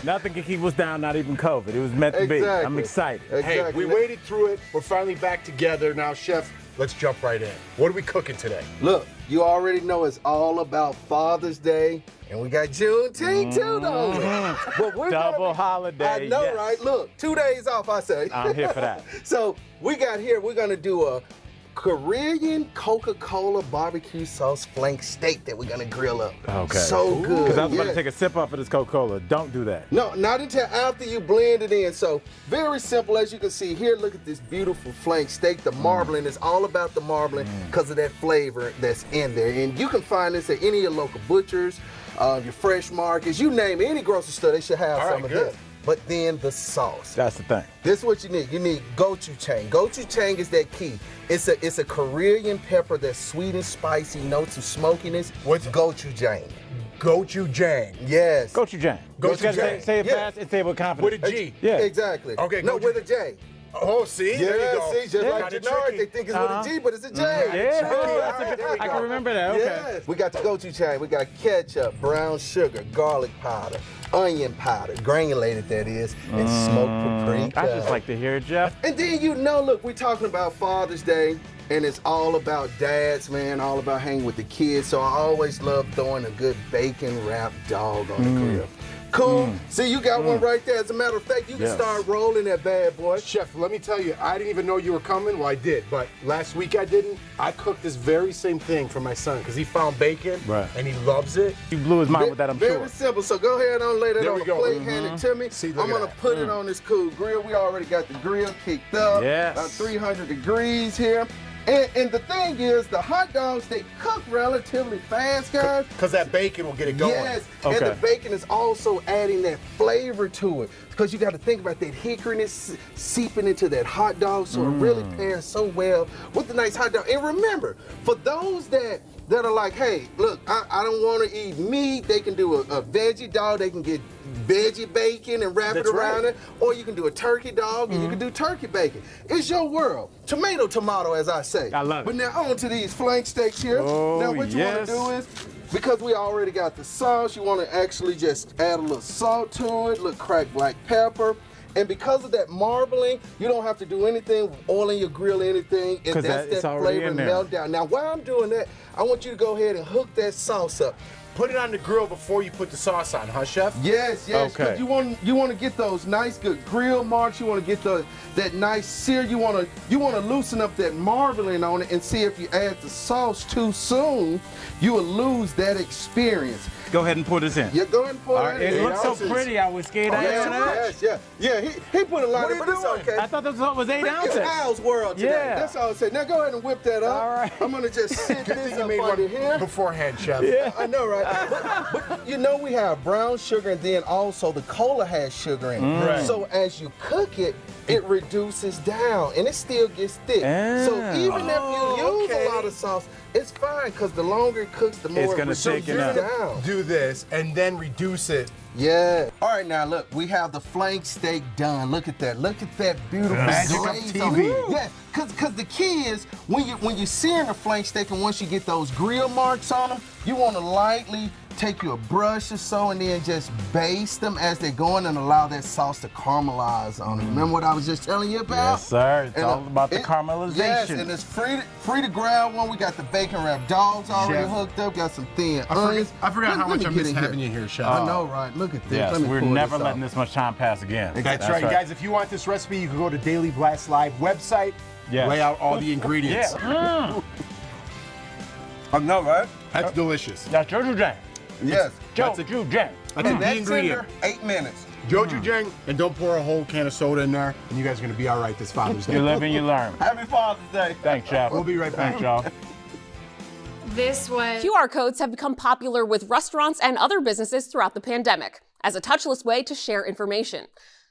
Nothing can keep us down, not even COVID. It was meant to be. I'm excited. Hey, we waded through it. We're finally back together. Now, Chef, let's jump right in. What are we cooking today? Look, you already know it's all about Father's Day, and we got Juneteenth too, though. But we're Double holiday. I know, yes. right? Look, 2 days off, I say. I'm here for that. So we got here, we're gonna do a Korean Coca-Cola barbecue sauce flank steak that we're gonna grill up. Okay. So good. Because I was about to take a sip off of this Coca-Cola. Don't do that. No, not until after you blend it in. So very simple, as you can see here. Look at this beautiful flank steak. The marbling is all about the marbling because of that flavor that's in there. And you can find this at any of your local butchers, your fresh markets, you name it. Any grocery store, they should have some of this. But then the sauce. That's the thing. This is what you need. You need gochujang. Gochujang is that key. It's a Korean pepper that's sweet and spicy, notes of smokiness. What's gochujang? Gochujang. Yes. Gochujang. Gochujang. Say it fast and say it with confidence. With a G. Yeah. Exactly. Okay, No, with a J. Oh, see? There you go. See, just like Gennard, they think it's with a G, but it's a J. I can remember that. Okay. Yes. We got the gochujang. We got ketchup, brown sugar, garlic powder, onion powder, granulated that is, and smoked paprika. I just like to hear it, Jeff. And then look, we're talking about Father's Day, and it's all about dads, man, all about hanging with the kids. So I always love throwing a good bacon wrapped dog on the grill. Cool. See, you got one right there. As a matter of fact, you can start rolling that bad boy. Chef, let me tell you, I didn't even know you were coming. Well, I did, but last week I didn't. I cooked this very same thing for my son because he found bacon and he loves it. You blew his mind with that, I'm sure. Very simple. So go ahead and lay that There on we the go. plate, hand it to me. See, I'm look at gonna that. put it on this cool grill. We already got the grill kicked up. Yes. About 300 degrees here. And the thing is, the hot dogs, they cook relatively fast, guys. Because that bacon will get it going. Yes, Okay. and the bacon is also adding that flavor to it. Because you got to think about that hickoryness seeping into that hot dog, so it really pairs so well with the nice hot dog. And remember, for those that are like, hey, look, I don't want to eat meat, they can do a veggie dog, they can get veggie bacon and wrap it around it, or you can do a turkey dog and you can do turkey bacon. It's your world. Tomato, as I say. I love it. But now on to these flank steaks here. Oh, now what you want to do is, because we already got the sauce, you want to actually just add a little salt to it, little cracked black pepper. And because of that marbling, you don't have to do anything, oiling your grill or anything. And that's it's that already flavor in there. melt down. Now, while I'm doing that, I want you to go ahead and hook that sauce up. Put it on the grill before you put the sauce on, huh, Chef? Yes. Okay. You want to get those nice good grill marks. You want to get that nice sear. You want to loosen up that marbling on it, and see if you add the sauce too soon, you will lose that experience. Go ahead and pour this in. Yeah, go ahead and pour it in. It looks so pretty. I was scared. Yeah. He put a lot in, but it's okay. I thought this was 8 ounces. It's Al's world today. Yeah. That's all I said. Now go ahead and whip that up. All right. I'm gonna just sit Good this thing you up made under one here. beforehand, Chef. Yeah. I know, right? but you know we have brown sugar, and then also the cola has sugar in it. Right. So as you cook it, it reduces down, and it still gets thick. So even if you use a lot of sauce, it's fine, because the longer it cooks, the more It's it gonna reduces thicken up. down. Do this and then reduce it. Yeah. All right, now look, we have the flank steak done. Look at that. Look at that beautiful Magic of glaze TV. on it. Yes, because the key is when you searing a flank steak, and once you get those grill marks on them, you want to lightly take your brush or so and then just baste them as they're going and allow that sauce to caramelize on it. Remember what I was just telling you about? Yes, sir. It's And, all about the caramelization. Yes, and it's free to grab one. We got the bacon wrapped dogs already Chef. hooked up. Got some thin onions. I forgot how Let much me I get miss in having you here, Chef. I know, right? Look at this. Yes, Let me we're pull never this letting out. this much time pass again. That's right, guys. If you want this recipe, you can go to Daily Blast Live website, Yes. lay out all the ingredients. Yeah. I know, right? That's delicious. That's gochujang. Yes. Gochujang. That's a And key that's ingredient. under 8 minutes. Gochujang, and don't pour a whole can of soda in there, and you guys are going to be all right this Father's Day. You live and you learn. Happy Father's Day. Thanks, Chef. We'll be right back. Thanks, y'all. QR codes have become popular with restaurants and other businesses throughout the pandemic. as a touchless way to share information.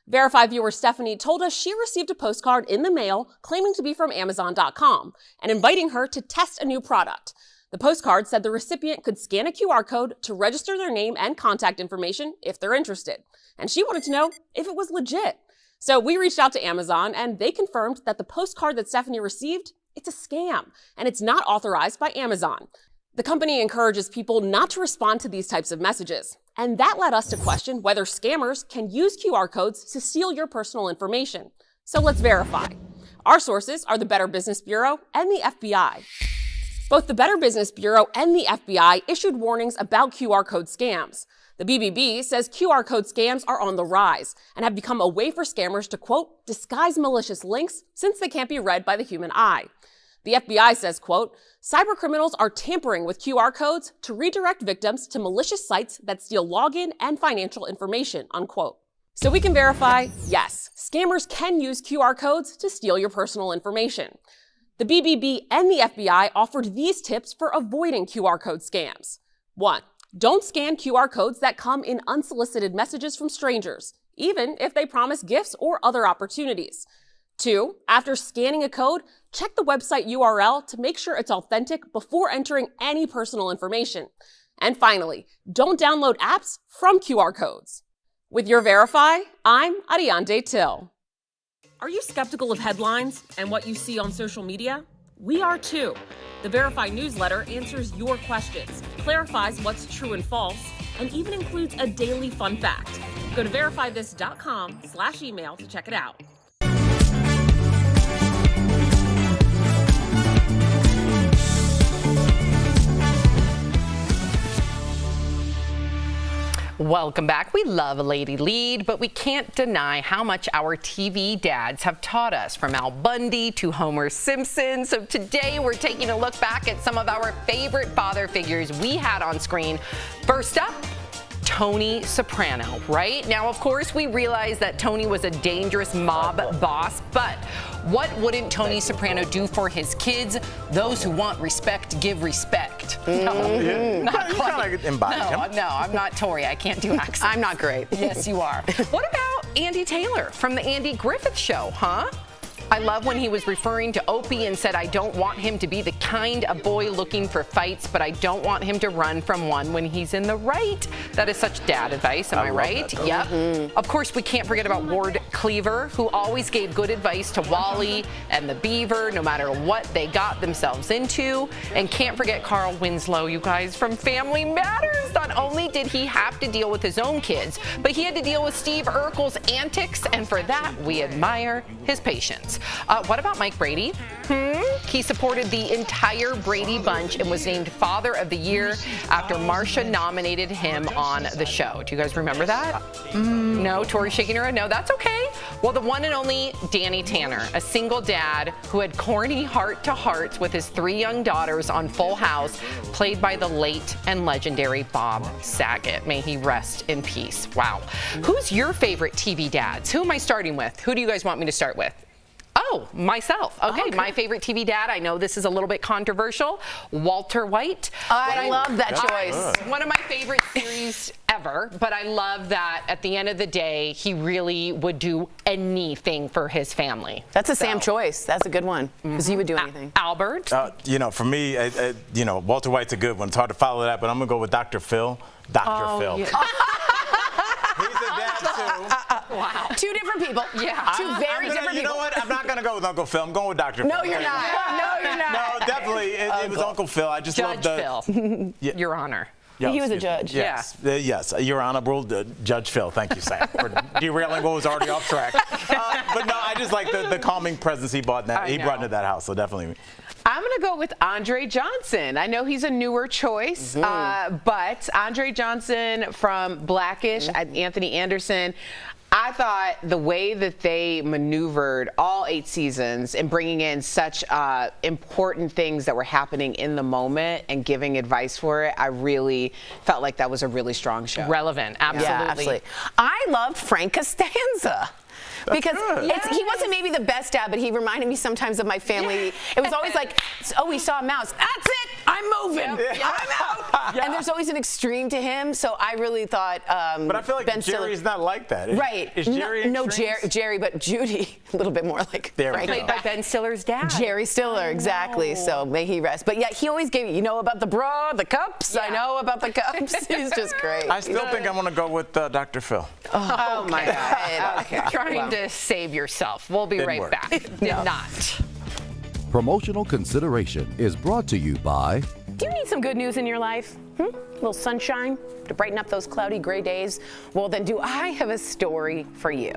Verify viewer Stephanie told us she received a postcard in the mail claiming to be from Amazon.com and inviting her to test a new product. The postcard said the recipient could scan a QR code to register their name and contact information if they're interested. And she wanted to know if it was legit. So we reached out to Amazon and they confirmed that the postcard that Stephanie received, it's a scam and it's not authorized by Amazon. The company encourages people not to respond to these types of messages. And that led us to question whether scammers can use QR codes to steal your personal information. So let's verify. Our sources are the Better Business Bureau and the FBI. Both the Better Business Bureau and the FBI issued warnings about QR code scams. The BBB says QR code scams are on the rise and have become a way for scammers to, quote, disguise malicious links since they can't be read by the human eye. The FBI says, quote, cybercriminals are tampering with QR codes to redirect victims to malicious sites that steal login and financial information, unquote. So we can verify, yes, scammers can use QR codes to steal your personal information. The BBB and the FBI offered these tips for avoiding QR code scams. 1. Don't scan QR codes that come in unsolicited messages from strangers, even if they promise gifts or other opportunities. 2. After scanning a code, check the website URL to make sure it's authentic before entering any personal information. And finally, don't download apps from QR codes. With your Verify, I'm Ariande Till. Are you skeptical of headlines and what you see on social media? We are too. The Verify newsletter answers your questions, clarifies what's true and false, and even includes a daily fun fact. Go to verifythis.com/email to check it out. Welcome back. We love a lady lead, but we can't deny how much our TV dads have taught us, from Al Bundy to Homer Simpson. So today we're taking a look back at some of our favorite father figures we had on screen. First up, Tony Soprano, right? Now, of course, we realize that Tony was a dangerous mob boss, but what wouldn't Tony Soprano do for his kids? Those who want respect give respect. No, not quite. No, I'm not Tori. I can't do accents. I'm not great. Yes, you are. What about Andy Taylor from the Andy Griffith Show, huh? I love when he was referring to Opie and said, I don't want him to be the kind of boy looking for fights, but I don't want him to run from one when he's in the right. That is such dad advice, am I right? Yep. Mm-hmm. Of course, we can't forget about Ward Cleaver, who always gave good advice to Wally and the Beaver, no matter what they got themselves into. And can't forget Carl Winslow, you guys, from Family Matters. Not only did he have to deal with his own kids, but he had to deal with Steve Urkel's antics, and for that, we admire his patience. What about Mike Brady? He supported the entire Brady bunch and was named Father of the Year after Marcia nominated him on the show. Do you guys remember that? No, Tori shaking her head. No, that's okay. Well, the one and only Danny Tanner, a single dad who had corny heart-to-hearts with his 3 young daughters on Full House, played by the late and legendary Bob Saget. May he rest in peace. Wow. Who's your favorite TV dads? Who am I starting with? Who do you guys want me to start with? Oh, myself. Okay, my favorite TV dad, I know this is a little bit controversial, Walter White. I love that choice. One of my favorite series ever, but I love that at the end of the day, he really would do anything for his family. That's a Sam choice. That's a good one, because he would do anything. Albert? For me, Walter White's a good one. It's hard to follow that, but I'm going to go with Dr. Phil. Dr. Phil. Yeah. He's a dad, too. Wow. 2 different people. Yeah. 2 very different people. You know what? I'm not going to go with Uncle Phil. I'm going with Dr. Phil. No, you're not. No, you're not. No, definitely. It was Uncle Phil. I just love Phil. Your Honor. Yes, he was a judge. Yes. Yes. Your Honorable Judge Phil. Thank you, Sam, for derailing what was already off track. But no, I just like the calming presence he brought into that house. So definitely. I'm going to go with Andre Johnson. I know he's a newer choice, but Andre Johnson from Blackish, Anthony Anderson. I thought the way that they maneuvered all 8 seasons and bringing in such important things that were happening in the moment and giving advice for it, I really felt like that was a really strong show. Relevant, absolutely. Yeah, absolutely. I loved Frank Costanza. Because he wasn't maybe the best dad, but he reminded me sometimes of my family. It was always like, oh, we saw a mouse. That's it. I'm moving. I'm out. And there's always an extreme to him, so I really thought but I feel like Ben Jerry's Stiller, not like that. right. Is Jerry no, extremes? Jerry, but Judy, a little bit more like There we Frank. go. Played by Ben Stiller's dad. Jerry Stiller, exactly. So may he rest. But yeah, he always gave you know about the bra, the cups. I know about the cups. He's just great. I still think I'm going to go with Dr. Phil. Oh my God. Okay. Trying to save yourself. We'll be right back. Did not. Promotional consideration is brought to you by... Do you need some good news in your life? A little sunshine to brighten up those cloudy gray days? Well, then do I have a story for you.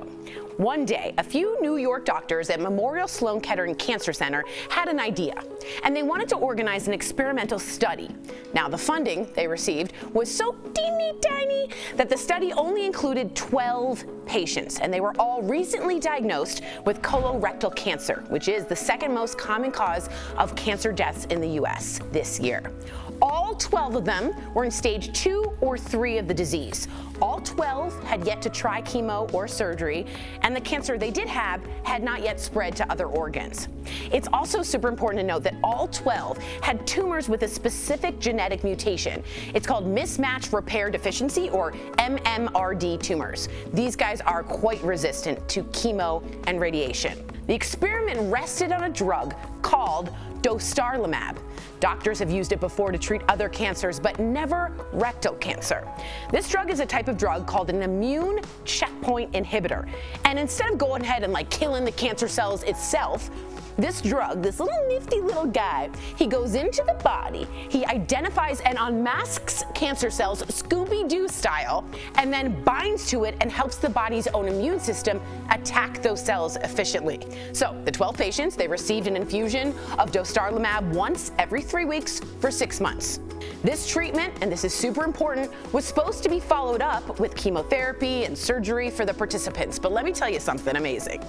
One day, a few New York doctors at Memorial Sloan Kettering Cancer Center had an idea, and they wanted to organize an experimental study. Now, the funding they received was so teeny tiny that the study only included 12 patients, and they were all recently diagnosed with colorectal cancer, which is the second most common cause of cancer deaths in the U.S. this year. All 12 of them were in stage 2 or 3 of the disease. All 12 had yet to try chemo or surgery, and the cancer they did have had not yet spread to other organs. It's also super important to note that all 12 had tumors with a specific genetic mutation. It's called mismatch repair deficiency, or MMRD tumors. These guys are quite resistant to chemo and radiation. The experiment rested on a drug called dostarlimab. Doctors have used it before to treat other cancers, but never rectal cancer. This drug is a type of drug called an immune checkpoint inhibitor. And instead of going ahead and killing the cancer cells itself, this drug, this little nifty little guy, he goes into the body, he identifies and unmasks cancer cells Scooby-Doo style, and then binds to it and helps the body's own immune system attack those cells efficiently. So the 12 patients, they received an infusion of dostarlimab once every 3 weeks for 6 months. This treatment, and this is super important, was supposed to be followed up with chemotherapy and surgery for the participants. But let me tell you something amazing.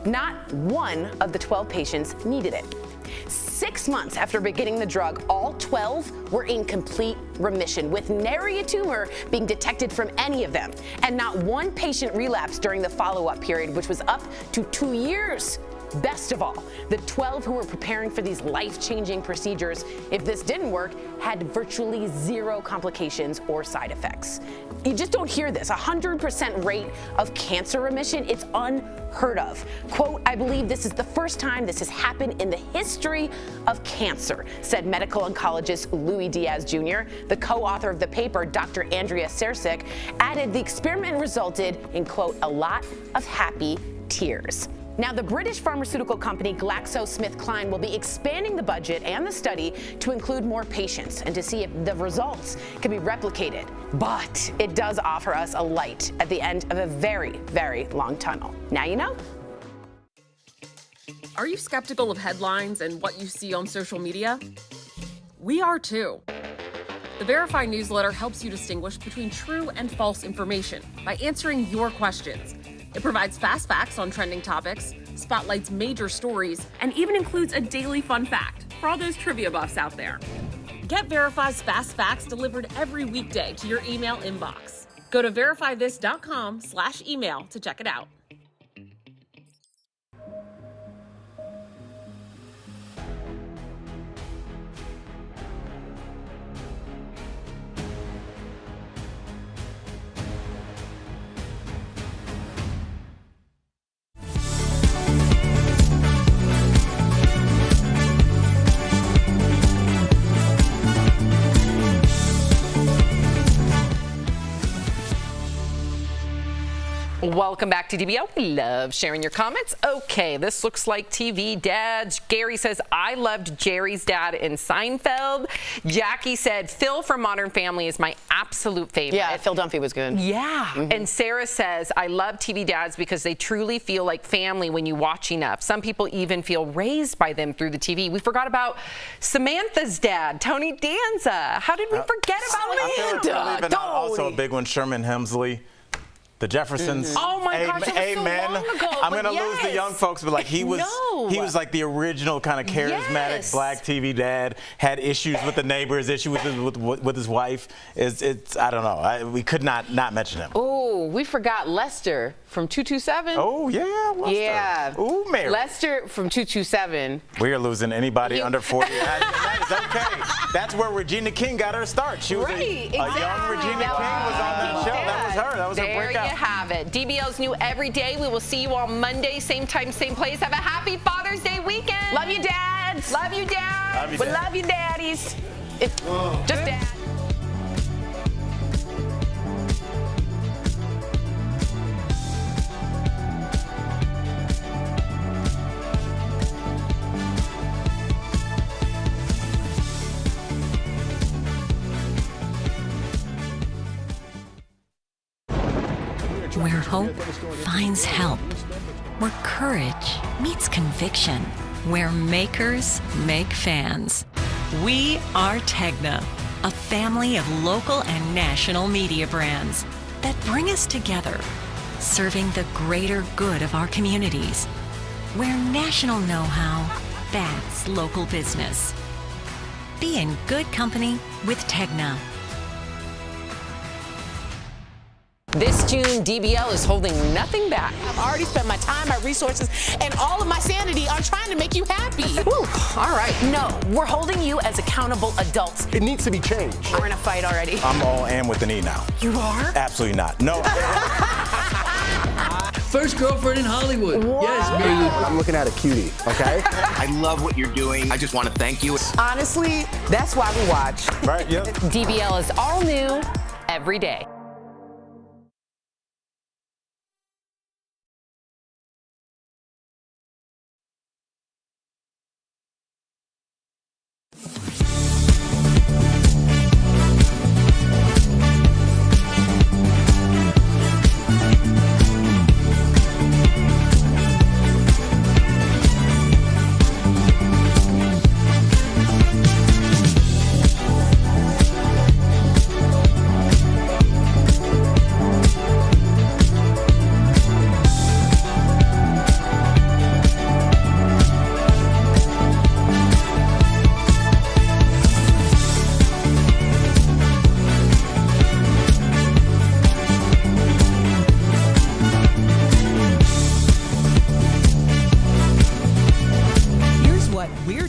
Not one of the 12 patients needed it. 6 months after beginning the drug, all 12 were in complete remission, with nary a tumor being detected from any of them. And not one patient relapsed during the follow-up period, which was up to 2 years. Best of all, the 12 who were preparing for these life-changing procedures, if this didn't work, had virtually 0 complications or side effects. You just don't hear this. 100% rate of cancer remission, it's unheard of. Quote, "I believe this is the first time this has happened in the history of cancer," said medical oncologist Louis Diaz Jr. The co-author of the paper, Dr. Andrea Sersic, added the experiment resulted in, quote, "a lot of happy tears." Now, the British pharmaceutical company GlaxoSmithKline will be expanding the budget and the study to include more patients and to see if the results can be replicated. But it does offer us a light at the end of a very, very long tunnel. Now you know. Are you skeptical of headlines and what you see on social media? We are too. The Verify newsletter helps you distinguish between true and false information by answering your questions. It provides fast facts on trending topics, spotlights major stories, and even includes a daily fun fact for all those trivia buffs out there. Get Verify's fast facts delivered every weekday to your email inbox. Go to verifythis.com/email to check it out. Welcome back to DBL. We love sharing your comments. Okay, this looks like TV dads. Gary says, I loved Jerry's dad in Seinfeld. Jackie said, Phil from Modern Family is my absolute favorite. Yeah, Phil Dunphy was good. Yeah. And Sarah says, I love TV dads because they truly feel like family when you watch enough. Some people even feel raised by them through the TV. We forgot about Samantha's dad, Tony Danza. How did we forget about him? Also a big one, Sherman Hemsley. The Jeffersons. Oh my gosh, that was amen. so long ago. I'm gonna but lose the young folks, but like he was like the original kind of charismatic black TV dad. Had issues with the neighbors, issues with his wife. It's I don't know. We could not mention him. Oh, we forgot Lester from 227. Oh yeah, Lester. Yeah. Ooh, Mary. Lester from 227. We are losing anybody under 40. That is okay. That's where Regina King got her start. She was a young Regina King was on that show. That was her. That was her breakout. There you have it. DBL's new every day. We will see you on Monday, same time, same place. Have a happy Father's Day weekend. Love you, dads. Love you, dads. Love you, We love you, daddies. Just dad. Where hope finds help. Where courage meets conviction. Where makers make fans. We are Tegna, a family of local and national media brands that bring us together, serving the greater good of our communities. Where national know-how backs local business. Be in good company with Tegna. This June, DBL is holding nothing back. I've already spent my time, my resources, and all of my sanity on trying to make you happy. Whew, all right. No, we're holding you as accountable adults. It needs to be changed. We're in a fight already. I'm all in with an E now. You are? Absolutely not. No. First girlfriend in Hollywood. Wow. Yes, baby. I'm looking at a cutie, okay? I love what you're doing. I just want to thank you. Honestly, that's why we watch. Right, yep. DBL is all new every day.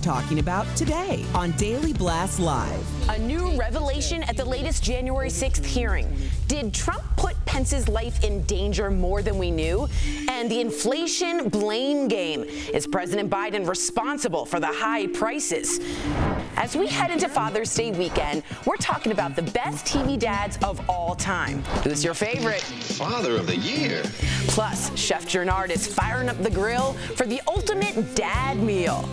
Talking about today on Daily Blast Live. A new revelation at the latest January 6th hearing. Did Trump put Pence's life in danger more than we knew? And the inflation blame game. Is President Biden responsible for the high prices? As we head into Father's Day weekend, we're talking about the best TV dads of all time. Who's your favorite? Father of the Year. Plus, Chef Jernard is firing up the grill for the ultimate dad meal.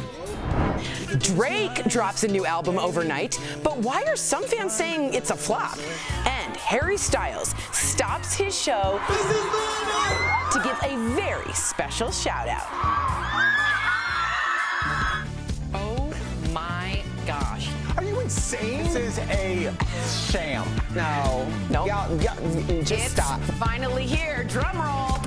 Drake drops a new album overnight, but why are some fans saying it's a flop? And Harry Styles stops his show to give a very special shout out. Oh my gosh. Are you insane? This is a sham. No. Y'all, just stop. Finally here, drum roll.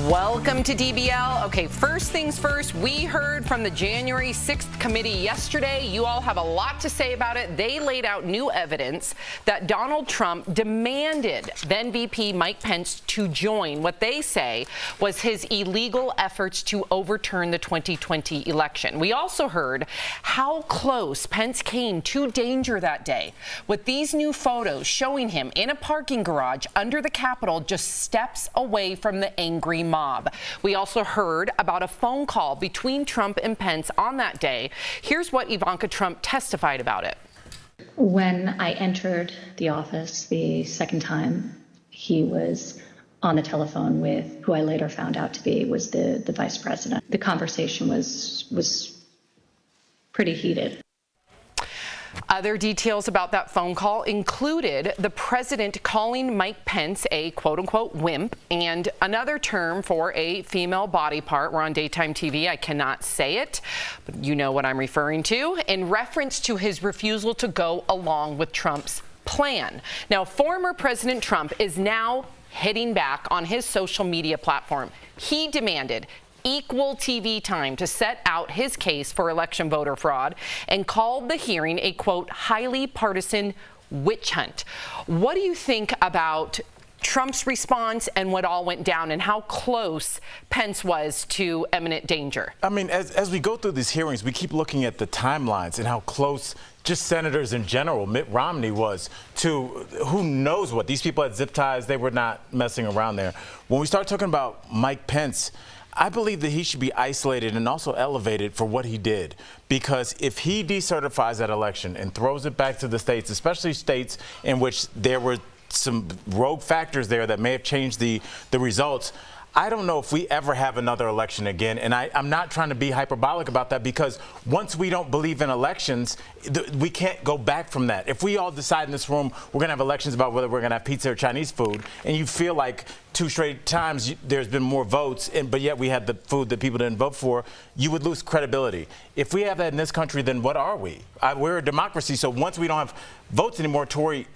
Welcome to DBL. Okay, first things first, we heard from the January 6th committee yesterday. You all have a lot to say about it. They laid out new evidence that Donald Trump demanded then VP Mike Pence to join what they say was his illegal efforts to overturn the 2020 election. We also heard how close Pence came to danger that day with these new photos showing him in a parking garage under the Capitol just steps away from the angry mob. We also heard about a phone call between Trump and Pence on that day. Here's what Ivanka Trump testified about it. When I entered the office the second time, he was on the telephone with who I later found out to be was the vice president. The conversation was pretty heated. Other details about that phone call included the president calling Mike Pence a quote-unquote wimp and another term for a female body part. We're on daytime TV. I cannot say it, but you know what I'm referring to, in reference to his refusal to go along with Trump's plan. Now, former President Trump is now hitting back on his social media platform. He demanded equal TV time to set out his case for election voter fraud and called the hearing a, quote, highly partisan witch hunt. What do you think about Trump's response and what all went down and how close Pence was to imminent danger? I mean, as we go through these hearings, we keep looking at the timelines and how close just senators in general, Mitt Romney was to who knows what. These people had zip ties. They were not messing around there. When we start talking about Mike Pence, I believe that he should be isolated and also elevated for what he did. Because if he decertifies that election and throws it back to the states, especially states in which there were some rogue factors there that may have changed the results, I don't know if we ever have another election again. And I'm not trying to be hyperbolic about that, because once we don't believe in elections, we can't go back from that. If we all decide in this room we're going to have elections about whether we're going to have pizza or Chinese food, and you feel like 2 straight times there's been more votes, but yet we had the food that people didn't vote for, you would lose credibility. If we have that in this country, then what are we? We're a democracy, so once we don't have votes anymore, Tori,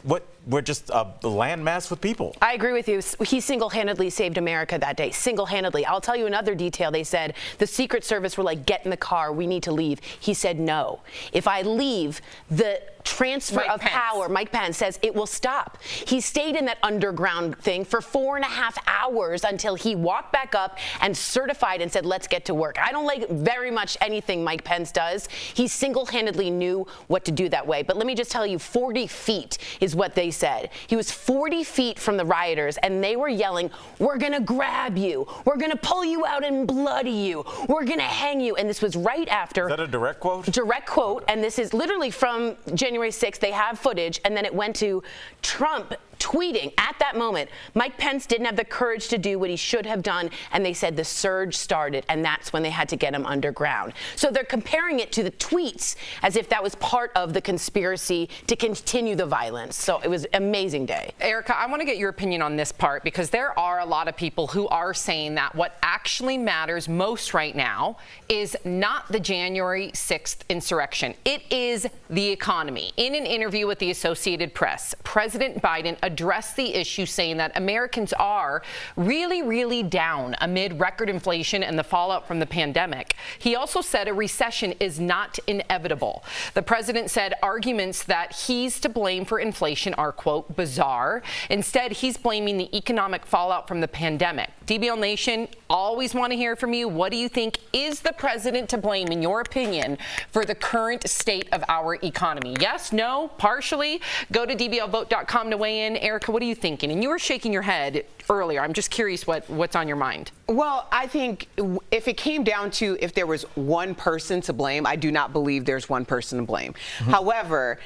we're just a landmass with people. I agree with you. He single-handedly saved America that day. Single-handedly. I'll tell you another detail. They said the Secret Service were like, get in the car, we need to leave. He said no. If I leave, the transfer of power, Mike Pence says it will stop. He stayed in that underground thing for 4.5 hours until he walked back up and certified and said, let's get to work. I don't like very much anything Mike Pence does. He single-handedly knew what to do that way. But let me just tell you, 40 feet is what they said. He was 40 feet from the rioters, and they were yelling, we're going to grab you. We're going to pull you out and bloody you. We're going to hang you. And this was right after. Is that a direct quote? Direct quote. And this is literally from January 6th. They have footage, and then it went to Trump tweeting at that moment, Mike Pence didn't have the courage to do what he should have done, and they said the surge started, and that's when they had to get him underground. So they're comparing it to the tweets as if that was part of the conspiracy to continue the violence. So it was an amazing day. Erica, I want to get your opinion on this part, because there are a lot of people who are saying that what actually matters most right now is not the January 6th insurrection. It is the economy. In an interview with the Associated Press, President Biden addressed the issue, saying that Americans are really, really down amid record inflation and the fallout from the pandemic. He also said a recession is not inevitable. The president said arguments that he's to blame for inflation are, quote, bizarre. Instead, he's blaming the economic fallout from the pandemic. DBL Nation, always want to hear from you. What do you think? Is the president to blame, in your opinion, for the current state of our economy? Yes, no, partially? Go to dblvote.com to weigh in. Erica, what are you thinking? And you were shaking your head earlier. I'm just curious what's on your mind. Well, I think if it came down to if there was one person to blame, I do not believe there's one person to blame. However,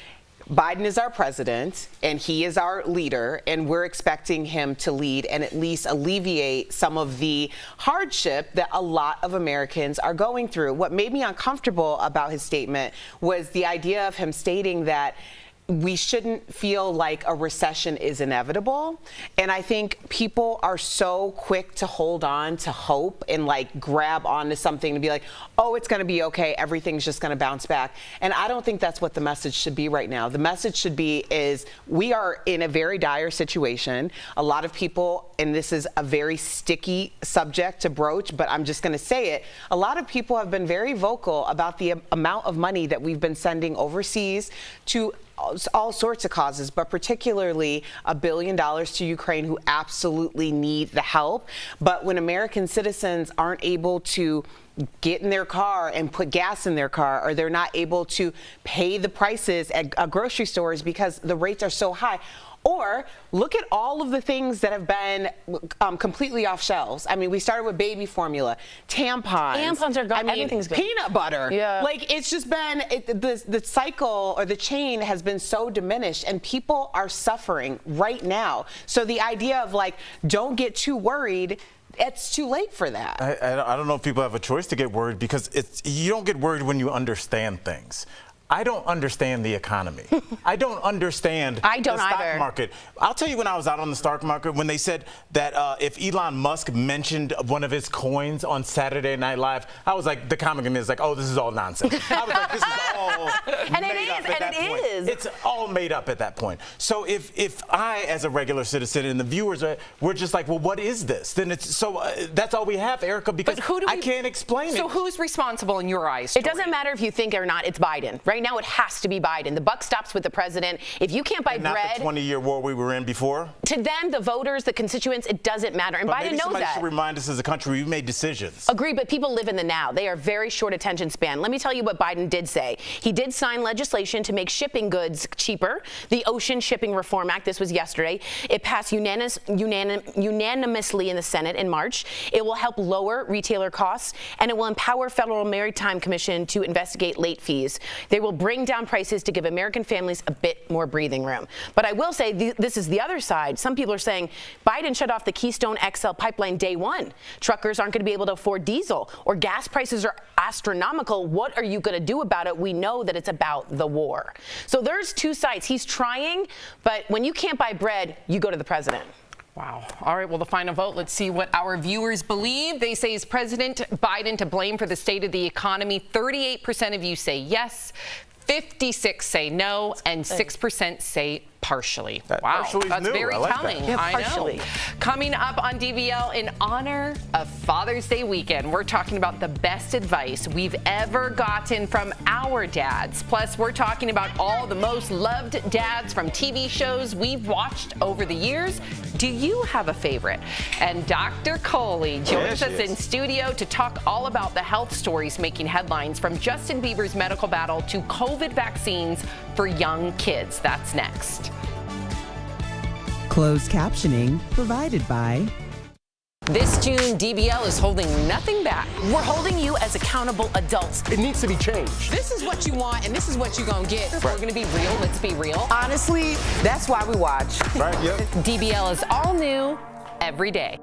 Biden is our president, and he is our leader, and we're expecting him to lead and at least alleviate some of the hardship that a lot of Americans are going through. What made me uncomfortable about his statement was the idea of him stating that we shouldn't feel like a recession is inevitable. And I think people are so quick to hold on to hope and like grab onto something to be like, oh, it's going to be okay. Everything's just going to bounce back. And I don't think that's what the message should be right now. The message should be is we are in a very dire situation. A lot of people, and this is a very sticky subject to broach, but I'm just going to say it. A lot of people have been very vocal about the amount of money that we've been sending overseas to all sorts of causes, but particularly $1 billion to Ukraine, who absolutely need the help. But when American citizens aren't able to get in their car and put gas in their car, or they're not able to pay the prices at grocery stores because the rates are so high, or look at all of the things that have been completely off shelves. I mean, we started with baby formula, tampons. Tampons are gone. Everything's gone. Peanut butter. Yeah. Like, it's just been, the cycle or the chain has been so diminished, and people are suffering right now. So the idea of like, don't get too worried, it's too late for that. I don't know if people have a choice to get worried, because you don't get worried when you understand things. I don't understand the economy. I don't understand I don't the stock either. market. I'll tell you, when I was out on the stock market, when they said that if Elon Musk mentioned one of his coins on Saturday Night Live, I was like, the comic in me is like, oh, this is all nonsense. I was like, this is all made up at that point. It's all made up at that point. So if I, as a regular citizen, and the viewers, we're just like, well, what is this? Then it's that's all we have, Erica, because I can't explain it. So who's responsible in your eyes? It doesn't matter if you think it or not, it's Biden. Right now, it has to be Biden. The buck stops with the president. If you can't buy not bread. The 20-year war we were in before? To them, the voters, the constituents, it doesn't matter. And but Biden maybe knows somebody that. should remind us as a country we've made decisions. Agree, but people live in the now. They are very short attention span. Let me tell you what Biden did say. He did sign legislation to make shipping goods cheaper. The Ocean Shipping Reform Act, this was yesterday. It passed unanimously in the Senate in March. It will help lower retailer costs, and it will empower Federal Maritime Commission to investigate late fees. They will bring down prices to give American families a bit more breathing room. But I will say this is the other side. Some people are saying Biden shut off the Keystone XL pipeline day one. Truckers aren't going to be able to afford diesel, or gas prices are astronomical. What are you going to do about it? We know that it's about the war. So there's two sides. He's trying, but when you can't buy bread, you go to the president. Wow. All right, well, the final vote, let's see what our viewers believe. They say, is President Biden to blame for the state of the economy? 38% of you say yes, 56% say no, and 6% say partially. Wow, that's very telling. Yeah, partially. I know. Coming up on DBL, in honor of Father's Day weekend, we're talking about the best advice we've ever gotten from our dads. Plus, we're talking about all the most loved dads from TV shows we've watched over the years. Do you have a favorite? And Dr. Coley joins us in studio to talk all about the health stories making headlines, from Justin Bieber's medical battle to COVID vaccines for young kids. That's next. Closed captioning provided by... This June, DBL is holding nothing back. We're holding you as accountable adults. It needs to be changed. This is what you want, and this is what you're going to get. If we're going to be real, let's be real. Honestly, that's why we watch. Right, yep. DBL is all new every day.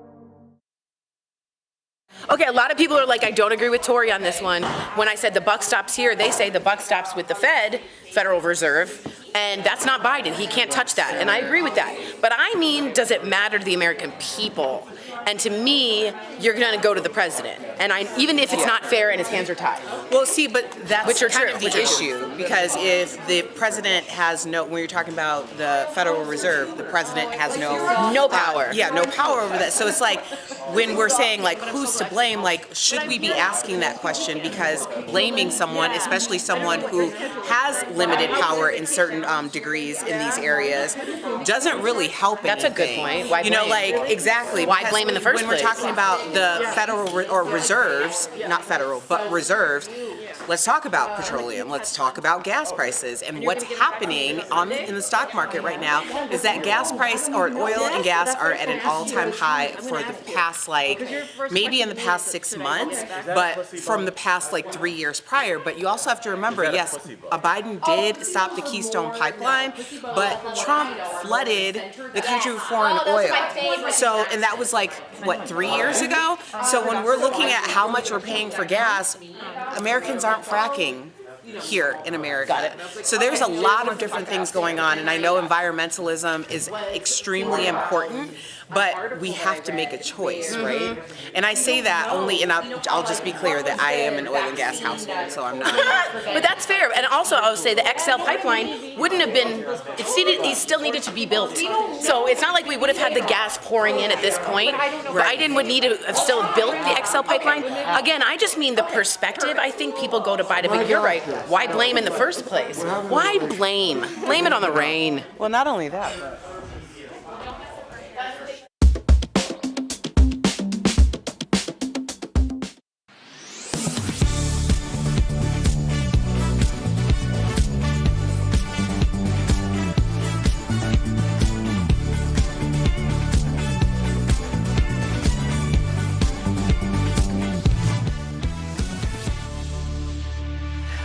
Okay, a lot of people are like, I don't agree with Tori on this one. When I said the buck stops here, they say the buck stops with the Federal Reserve, and that's not Biden. He can't touch that, and I agree with that. But I mean, does it matter to the American people? And to me, you're going to go to the president, and even if it's not fair and his hands are tied. Well, see, but that's kind of the issue, because if the president has no, when you're talking about the Federal Reserve, the president has no power. No power over that. So it's like, when we're saying, like, who's to blame, like, should we be asking that question? Because blaming someone, especially someone who has limited power in certain degrees in these areas, doesn't really help anything. That's a good point. Why blame? You know, like, exactly. Why blame in the first place? When we're talking about the federal or reserves, not federal, but reserves, let's talk about petroleum. Let's talk about gas prices. And what's happening in the stock market right now is that gas price, or oil and gas, are at an all-time high for the past, like, maybe in the past 6 months, but from the past, like, 3 years prior. But you also have to remember, yes, Biden did stop the Keystone pipeline, but Trump flooded the country with foreign oil. So, and that was like, what, 3 years ago? So when we're looking at how much we're paying for gas, Americans aren't fracking here in America. So there's a lot of different things going on, and I know environmentalism is extremely important, but we have to make a choice, right? And I say that only, and I'll just be clear that I am an oil and gas household, so I'm not. But that's fair. And also, I would say the XL pipeline wouldn't have been, it still needed to be built. So it's not like we would have had the gas pouring in at this point. Biden would need to have still built the XL pipeline. Again, I just mean the perspective. I think people go to Biden, but you're right. Why blame in the first place? Why blame? Blame it on the rain. Well, not only that.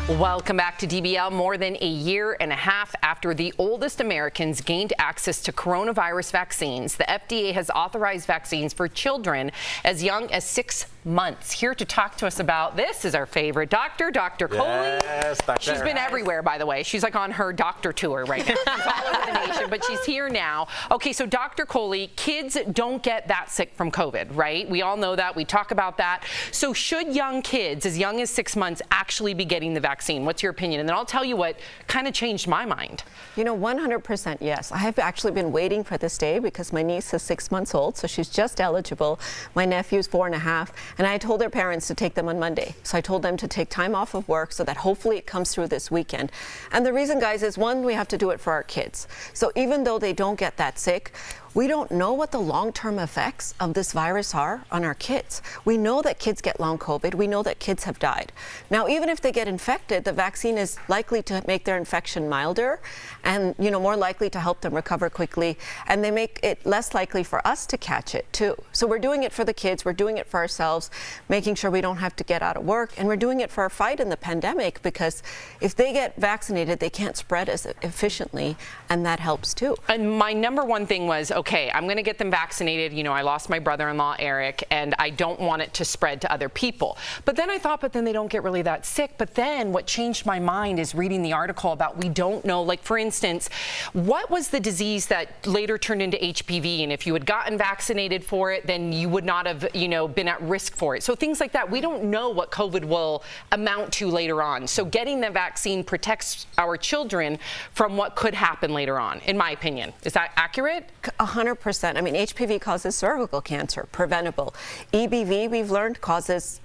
Welcome back to DBL. More than a year and a half after the oldest Americans gained access to coronavirus vaccines, the FDA has authorized vaccines for children as young as 6 months. Here to talk to us about this is our favorite doctor, Dr. Coley. Yes, Dr. She's been everywhere, by the way. She's like on her doctor tour right now. She's all over the nation, but she's here now. Okay, so Dr. Coley, kids don't get that sick from COVID, right? We all know that. We talk about that. So should young kids, as young as 6 months, actually be getting the vaccine? What's your opinion? And then I'll tell you what kind of changed my mind. You know, 100% yes. I have actually been waiting for this day because my niece is 6 months old, so she's just eligible. My nephew's 4.5, and I told their parents to take them on Monday. So I told them to take time off of work so that hopefully it comes through this weekend. And the reason, guys, is one, we have to do it for our kids. So even though they don't get that sick, we don't know what the long-term effects of this virus are on our kids. We know that kids get long COVID. We know that kids have died. Now, even if they get infected, the vaccine is likely to make their infection milder and, you know, more likely to help them recover quickly. And they make it less likely for us to catch it, too. So we're doing it for the kids. We're doing it for ourselves, making sure we don't have to get out of work. And we're doing it for our fight in the pandemic because if they get vaccinated, they can't spread as efficiently, and that helps, too. And my number one thing was, okay, I'm going to get them vaccinated. You know, I lost my brother-in-law, Eric, and I don't want it to spread to other people. But then I thought, but then they don't get really that sick. But then what changed my mind is reading the article about we don't know, like, for instance, what was the disease that later turned into HPV? And if you had gotten vaccinated for it, then you would not have, you know, been at risk for it. So things like that. We don't know what COVID will amount to later on. So getting the vaccine protects our children from what could happen later on, in my opinion. Is that accurate? 100%. I mean, HPV causes cervical cancer, preventable. EBV, we've learned,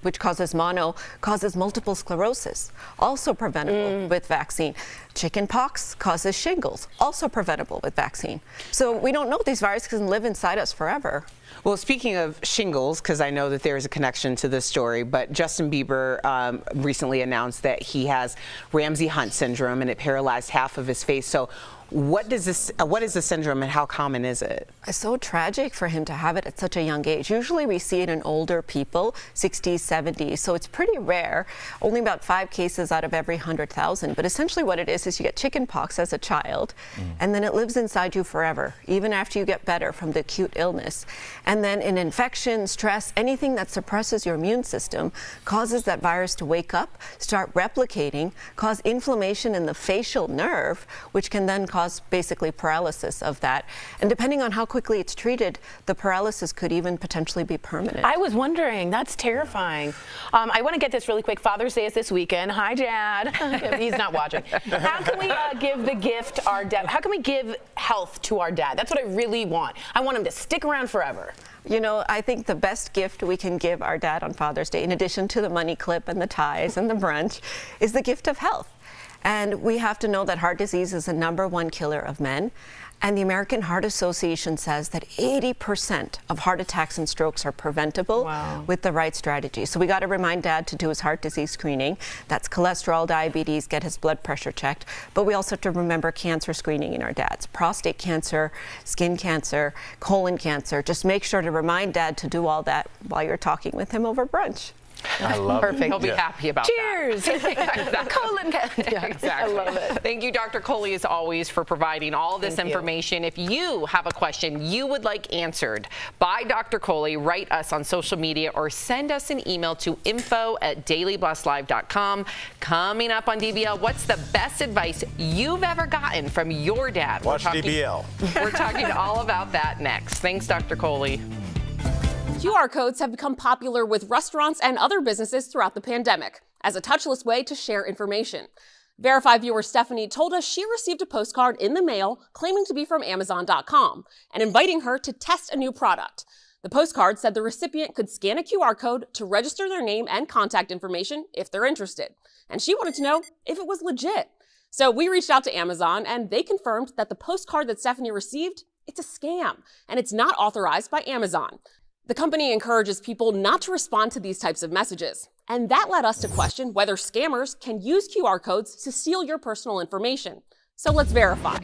which causes mono, causes multiple sclerosis, also preventable with vaccine. Chickenpox causes shingles, also preventable with vaccine. So we don't know these viruses can live inside us forever. Well, speaking of shingles, because I know that there is a connection to this story, but Justin Bieber recently announced that he has Ramsay-Hunt syndrome and it paralyzed half of his face. So what is the syndrome and how common is it? It's so tragic for him to have it at such a young age. Usually we see it in older people, 60s, 70s, so it's pretty rare. Only about 5 cases out of every 100,000. But essentially what it is you get chickenpox as a child, and then it lives inside you forever, even after you get better from the acute illness. And then an infection, stress, anything that suppresses your immune system causes that virus to wake up, start replicating, cause inflammation in the facial nerve, which can then cause basically paralysis of that. And depending on how quickly it's treated, the paralysis could even potentially be permanent. I was wondering, that's terrifying. I want to get this really quick. Father's Day is this weekend. Hi, Dad. He's not watching. How can we give the gift our dad? How can we give health to our dad? That's what I really want. I want him to stick around forever. You know, I think the best gift we can give our dad on Father's Day, in addition to the money clip and the ties and the brunch, is the gift of health. And we have to know that heart disease is the #1 killer of men. And the American Heart Association says that 80% of heart attacks and strokes are preventable with the right strategy. So we got to remind Dad to do his heart disease screening. That's cholesterol, diabetes, get his blood pressure checked. But we also have to remember cancer screening in our dads. Prostate cancer, skin cancer, colon cancer. Just make sure to remind Dad to do all that while you're talking with him over brunch. I love Perfect. it. He'll be happy about Cheers. that. Colon cancer. Yeah, exactly. I love it. Thank you, Dr. Coley, as always, for providing all this information. If you have a question you would like answered by Dr. Coley, write us on social media or send us an email to info@dailyblastlive.com. Coming up on DBL, what's the best advice you've ever gotten from your dad? Watch DBL. We're talking all about that next. Thanks, Dr. Coley. QR codes have become popular with restaurants and other businesses throughout the pandemic as a touchless way to share information. Verify viewer Stephanie told us she received a postcard in the mail claiming to be from Amazon.com and inviting her to test a new product. The postcard said the recipient could scan a QR code to register their name and contact information if they're interested. And she wanted to know if it was legit. So we reached out to Amazon and they confirmed that the postcard that Stephanie received, it's a scam and it's not authorized by Amazon. The company encourages people not to respond to these types of messages. And that led us to question whether scammers can use QR codes to steal your personal information. So let's verify.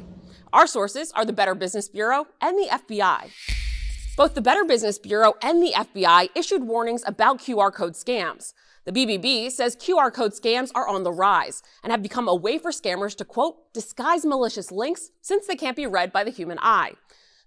Our sources are the Better Business Bureau and the FBI. Both the Better Business Bureau and the FBI issued warnings about QR code scams. The BBB says QR code scams are on the rise and have become a way for scammers to, quote, disguise malicious links since they can't be read by the human eye.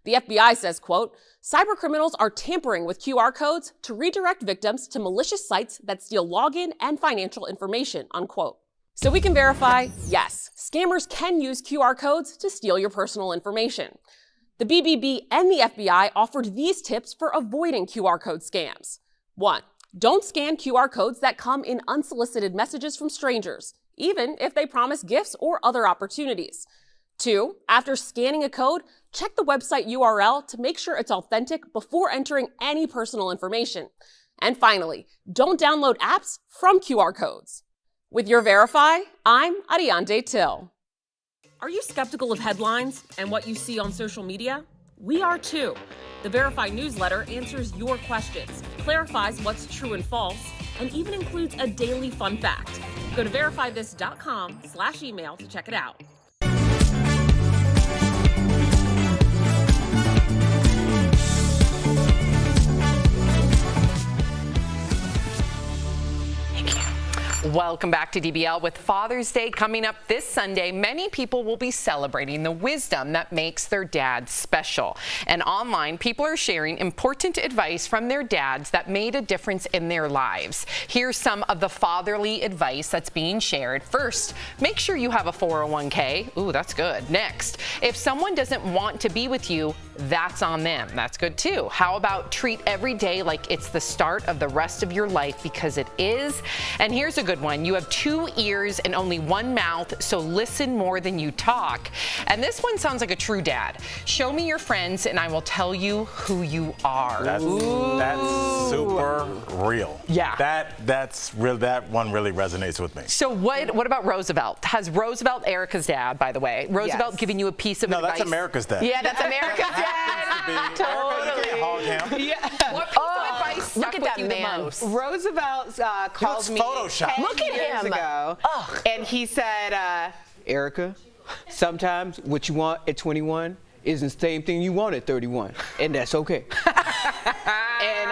The FBI says, quote, cybercriminals are tampering with QR codes to redirect victims to malicious sites that steal login and financial information, unquote. So we can verify, yes, scammers can use QR codes to steal your personal information. The BBB and the FBI offered these tips for avoiding QR code scams. 1. Don't scan QR codes that come in unsolicited messages from strangers, even if they promise gifts or other opportunities. 2. After scanning a code, check the website URL to make sure it's authentic before entering any personal information. And finally, don't download apps from QR codes. With your Verify, I'm Ariane Till. Are you skeptical of headlines and what you see on social media? We are too. The Verify newsletter answers your questions, clarifies what's true and false, and even includes a daily fun fact. Go to verifythis.com/email to check it out. Welcome back to DBL. With Father's Day coming up this Sunday, many people will be celebrating the wisdom that makes their dad special. And online, people are sharing important advice from their dads that made a difference in their lives. Here's some of the fatherly advice that's being shared. First, make sure you have a 401k. Ooh, that's good. Next, if someone doesn't want to be with you, that's on them. That's good too. How about treat every day like it's the start of the rest of your life, because it is. And here's a good one. You have 2 ears and only 1 mouth, so listen more than you talk. And this one sounds like a true dad. Show me your friends and I will tell you who you are. That's super real. Yeah. That's real. That one really resonates with me. So what about Roosevelt? Has Roosevelt, Erica's dad, by the way, Roosevelt giving you a piece of advice? No, that's America's dad. Yeah, that's America's dad. Totally. You can't hog him. Yeah. What piece of advice stuck Look at with that you man. the most? Roosevelt called me Photoshop. 10 Look at years him. ago, and he said, Erica, sometimes what you want at 21 isn't the same thing you want at 31, and that's okay. And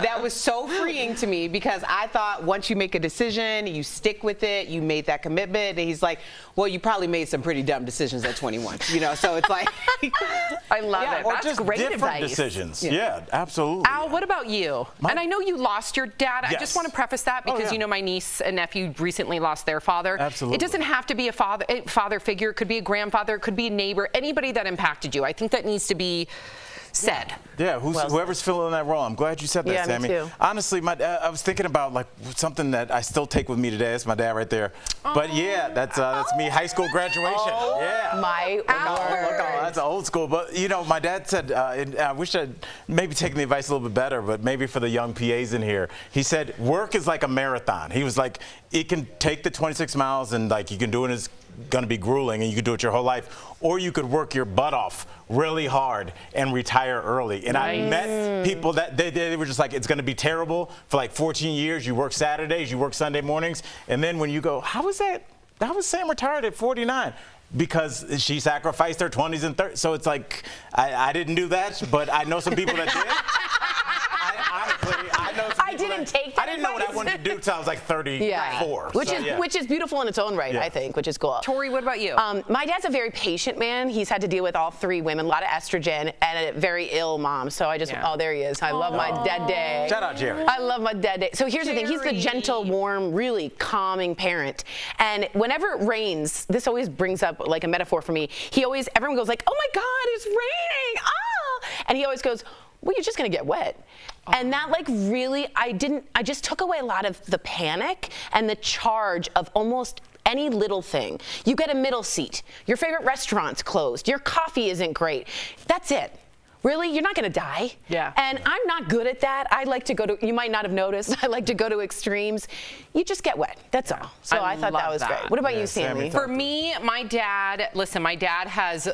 that was so freeing to me, because I thought once you make a decision, you stick with it, you made that commitment. And he's like, well, you probably made some pretty dumb decisions at 21, you know, so it's like. I love it. Or That's just great different advice. decisions. Yeah, absolutely. Al, what about you? And I know you lost your dad. I Yes. just want to preface that because you know my niece and nephew recently lost their father. Absolutely. It doesn't have to be a father figure. It could be a grandfather. It could be a neighbor. Anybody that impacted you. I think that needs to be said. Yeah, whoever's filling that role. I'm glad you said that, Yeah, me Sammy. too. Honestly, I was thinking about like something that I still take with me today. That's my dad right there. But yeah, that's me. High school graduation. Yeah. My Look, that's old school. But you know, my dad said, I wish I'd maybe taken the advice a little bit better, but maybe for the young PAs in here, he said, work is like a marathon. He was like, it can take the 26 miles and like you can do it as going to be grueling and you could do it your whole life, or you could work your butt off really hard and retire early. And I met people that they were just like, it's going to be terrible for like 14 years. You work Saturdays, you work Sunday mornings, and then when you go, how was Sam retired at 49? Because she sacrificed her 20s and 30s. So it's like, I didn't do that, but I know some people that did. I didn't take that I didn't know what I wanted to do until I was like 34. Yeah. Which is beautiful in its own right, I think, which is cool. Tori, what about you? My dad's a very patient man. He's had to deal with all 3 women, a lot of estrogen, and a very ill mom. So I just, there he is. I love my dad day. Shout out, Jerry. I love my dad day. So here's the thing. He's the gentle, warm, really calming parent. And whenever it rains, this always brings up like a metaphor for me. Everyone goes like, oh my God, it's raining. Ah! And he always goes, well, you're just going to get wet. And that like really, I just took away a lot of the panic and the charge of almost any little thing. You get a middle seat. Your favorite restaurant's closed. Your coffee isn't great. That's it. Really? You're not going to die. Yeah. And I'm not good at that. I like to go to, you might not have noticed, I like to go to extremes. You just get wet. That's all. So I thought that was great. What about you, Sammy? For me, my dad has,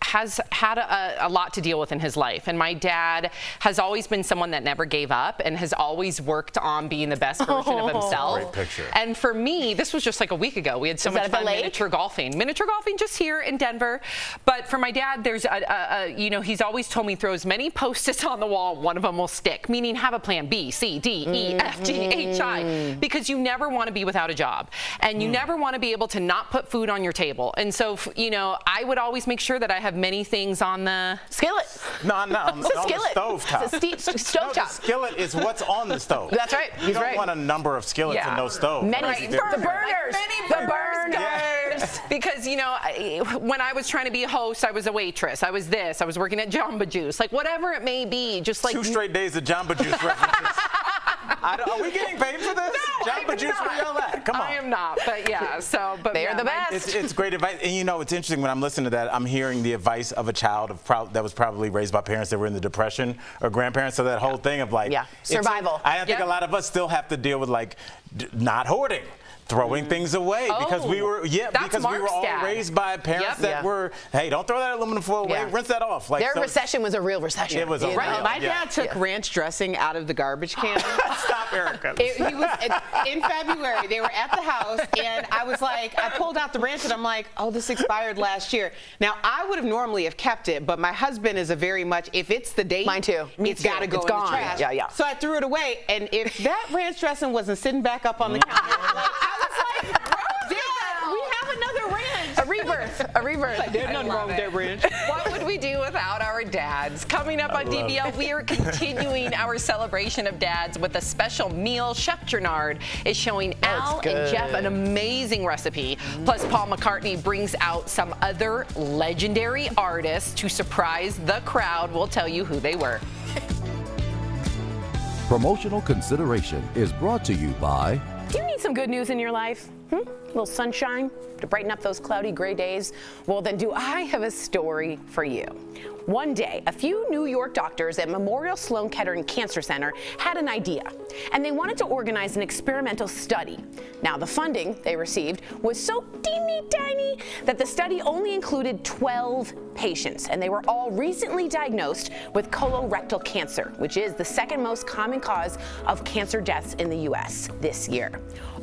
has had a lot to deal with in his life. And my dad has always been someone that never gave up and has always worked on being the best version of himself. Great picture. And for me, this was just like a week ago. We had so much fun miniature golfing. Miniature golfing just here in Denver. But for my dad, there's he's always always told me throw as many Post-its on the wall, one of them will stick, meaning have a plan B, C, D, E, F, G, H, I, because you never want to be without a job, and you never want to be able to not put food on your table. And so, you know, I would always make sure that I have many things on the skillet. No, on the skillet. stove top. It's a stove top. The skillet is what's on the stove. That's right. You don't want a number of skillets and no stove. Many the burners. The burners. Yeah. Because, you know, when I was trying to be a host, I was a waitress. I was this. I was working at Jamba Juice. Like, whatever it may be, just like 2 straight days of Jamba Juice references. Are we getting paid for this? No, Jamba Juice, where y'all at? Come on. I am not, but yeah. So, but they are the best. It's great advice, and you know, it's interesting when I'm listening to that. I'm hearing the advice of a child that was probably raised by parents that were in the Depression or grandparents. So that whole thing of like survival. I think a lot of us still have to deal with like not hoarding. Throwing things away because we were all raised by parents that were, hey, don't throw that aluminum foil away, rinse that off. Like, their recession was a real recession. It was a right. My dad took ranch dressing out of the garbage can. Stop, Erica. He was in February. They were at the house, and I was like, I pulled out the ranch, and I'm like, oh, this expired last year. Now I would have normally have kept it, but my husband is a very much if it's the date, mine too. It's got to go in the trash. Yeah. So I threw it away, and if that ranch dressing wasn't sitting back up on the counter, a rebirth. There's nothing wrong with that ranch. What would we do without our dads? Coming up on DBL, we are continuing our celebration of dads with a special meal. Chef Gernard is showing Al and Jeff an amazing recipe. Plus, Paul McCartney brings out some other legendary artists to surprise the crowd. We'll tell you who they were. Promotional consideration is brought to you by... Do you need some good news in your life? A little sunshine to brighten up those cloudy gray days? Well, then do I have a story for you. One day, a few New York doctors at Memorial Sloan Kettering Cancer Center had an idea, and they wanted to organize an experimental study. Now, the funding they received was so teeny tiny that the study only included 12 patients, and they were all recently diagnosed with colorectal cancer, which is the second most common cause of cancer deaths in the U.S. this year.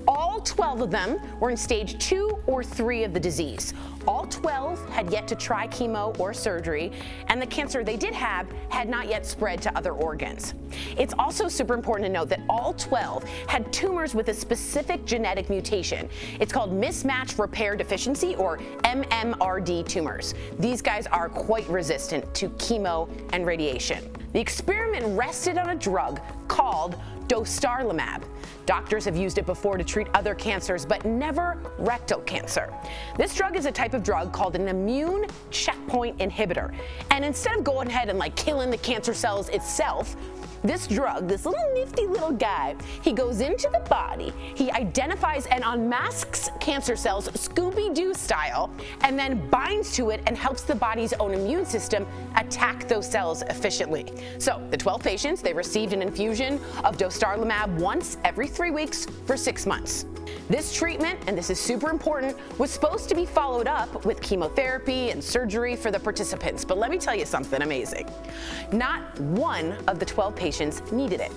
All 12 of them were in stage 2 or 3 of the disease. All 12 had yet to try chemo or surgery, and the cancer they did have had not yet spread to other organs. It's also super important to note that all 12 had tumors with a specific genetic mutation. It's called mismatch repair deficiency, or MMRD tumors. These guys are quite resistant to chemo and radiation. The experiment rested on a drug called dostarlimab. Doctors have used it before to treat other cancers, but never rectal cancer. This drug is a type of drug called an immune checkpoint inhibitor. And instead of going ahead and like killing the cancer cells itself, this drug, this little nifty little guy, he goes into the body, he identifies and unmasks cancer cells Scooby-Doo style, and then binds to it and helps the body's own immune system attack those cells efficiently. So the 12 patients, they received an infusion of dostarlimab once every 3 weeks for 6 months. This treatment, and this is super important, was supposed to be followed up with chemotherapy and surgery for the participants. But let me tell you something amazing. Not one of the 12 patients needed it.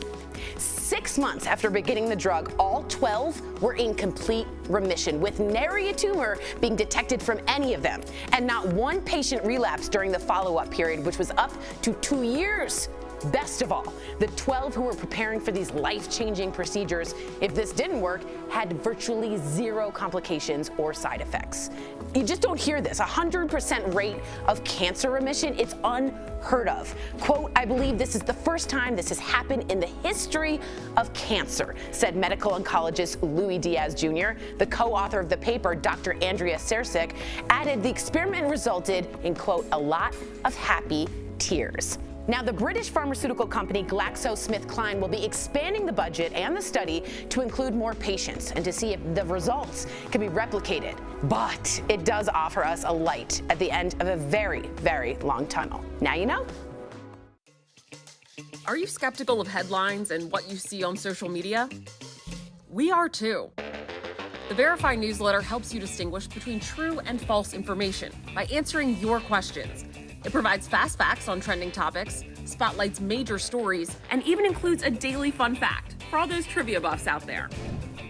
6 months after beginning the drug, all 12 were in complete remission, with nary a tumor being detected from any of them. And not one patient relapsed during the follow-up period, which was up to 2 years. Best of all, the 12 who were preparing for these life-changing procedures, if this didn't work, had virtually 0 complications or side effects. You just don't hear this. 100% rate of cancer remission, it's unheard of. Quote, I believe this is the first time this has happened in the history of cancer, said medical oncologist Louis Diaz Jr. The co-author of the paper, Dr. Andrea Sersic, added the experiment resulted in, quote, a lot of happy tears. Now, the British pharmaceutical company GlaxoSmithKline will be expanding the budget and the study to include more patients and to see if the results can be replicated. But it does offer us a light at the end of a very, very long tunnel. Now you know. Are you skeptical of headlines and what you see on social media? We are too. The Verify newsletter helps you distinguish between true and false information by answering your questions. It provides fast facts on trending topics, spotlights major stories, and even includes a daily fun fact for all those trivia buffs out there.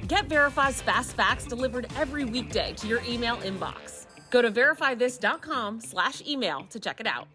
Get Verify's fast facts delivered every weekday to your email inbox. Go to verifythis.com/email to check it out.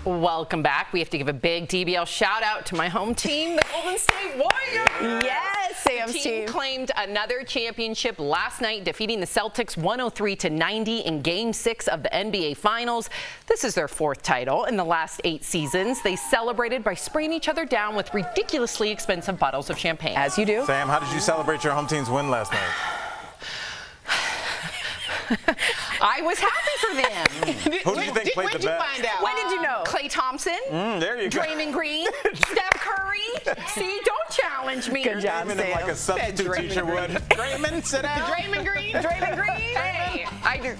Welcome back. We have to give a big DBL shout out to my home team, the Golden State Warriors. Yes, Sam's the team claimed another championship last night, defeating the Celtics 103-90 in Game 6 of the NBA Finals. This is their 4th title in the last 8 seasons. They celebrated by spraying each other down with ridiculously expensive bottles of champagne. As you do. Sam, how did you celebrate your home team's win last night? I was happy for them. Who did you think played the best? When did you find out? When did you know? Klay Thompson. There you go. Draymond Green. Steph Curry. See, don't challenge me. Good job, Sam. Like a substitute teacher would. Draymond, sit down. Draymond Green. Draymond Green. Hey.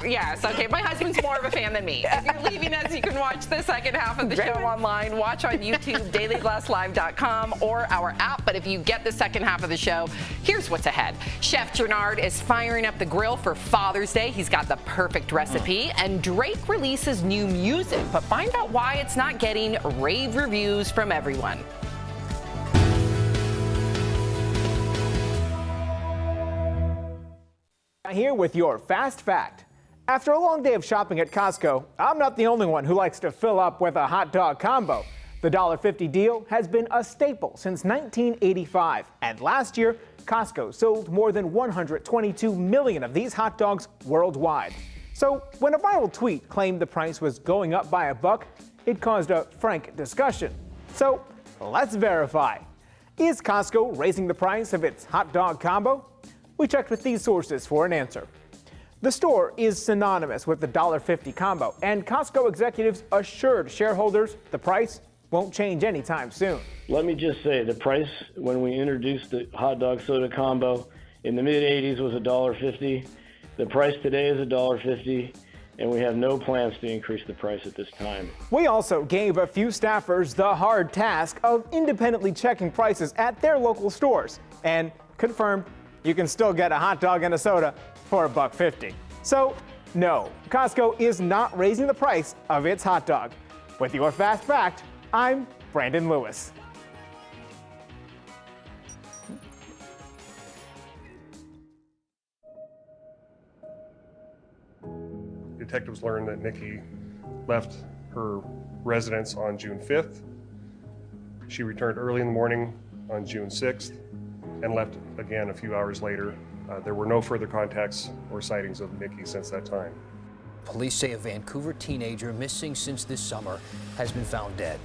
Yes, okay. My husband's more of a fan than me. If you're leaving us, you can watch the second half of the show online. Watch on YouTube, dailyblastlive.com, or our app. But if you get the second half of the show, here's what's ahead. Chef Gennard is firing up the grill for Father's Day. He's got the perfect recipe. And Drake releases new music. But find out why it's not getting rave reviews from everyone. Here with your fast fact. After a long day of shopping at Costco, I'm not the only one who likes to fill up with a hot dog combo. The $1.50 deal has been a staple since 1985, and last year, Costco sold more than 122 million of these hot dogs worldwide. So when a viral tweet claimed the price was going up by $1, it caused a frank discussion. So let's verify. Is Costco raising the price of its hot dog combo? We checked with these sources for an answer. The store is synonymous with the $1.50 combo, and Costco executives assured shareholders the price won't change anytime soon. Let me just say, the price when we introduced the hot dog soda combo in the mid-'80s was $1.50. The price today is $1.50, and we have no plans to increase the price at this time. We also gave a few staffers the hard task of independently checking prices at their local stores, and confirmed you can still get a hot dog and a soda for $1.50. So, no, Costco is not raising the price of its hot dog. With your fast fact, I'm Brandon Lewis. Detectives learned that Nikki left her residence on June 5th. She returned early in the morning on June 6th and left again a few hours later. There were no further contacts or sightings of Nikki since that time. Police say a Vancouver teenager missing since this summer has been found dead.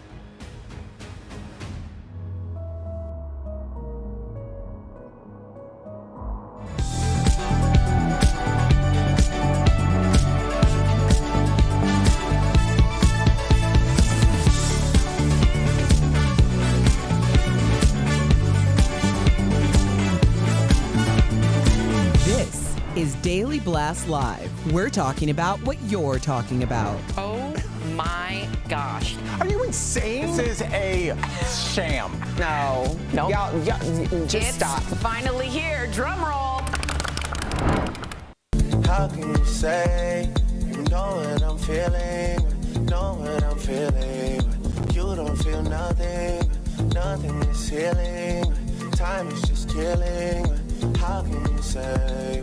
Is Daily Blast Live. We're talking about what you're talking about. Oh my gosh. Are you insane? This is a sham. No. Y'all just stop. Finally here. Drum roll. How can you say you know what I'm feeling, know what I'm feeling, but you don't feel nothing, nothing is healing, time is just killing. How can you say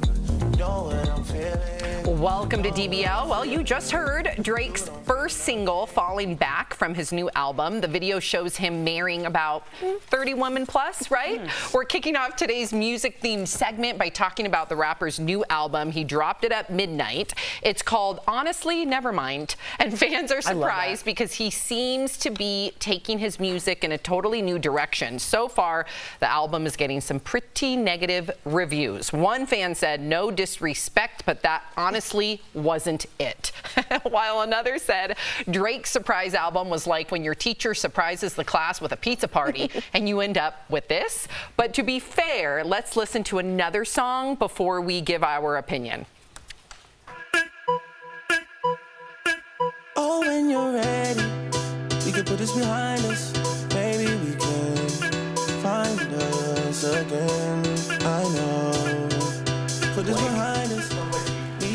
know what I'm feeling? Welcome to DBL. Well, you just heard Drake's first single, Falling Back, from his new album. The video shows him marrying about 30 women plus, right? We're kicking off today's music-themed segment by talking about the rapper's new album. He dropped it at midnight. It's called Honestly Nevermind, and fans are surprised because he seems to be taking his music in a totally new direction. So far, the album is getting some pretty negative reviews. One fan said, no disrespect, but that honestly wasn't it. While another said, Drake's surprise album was like when your teacher surprises the class with a pizza party and you end up with this. But to be fair, let's listen to another song before we give our opinion. Oh, when you're ready, we can put this behind us. Maybe we can find us again. I know. Put this behind us.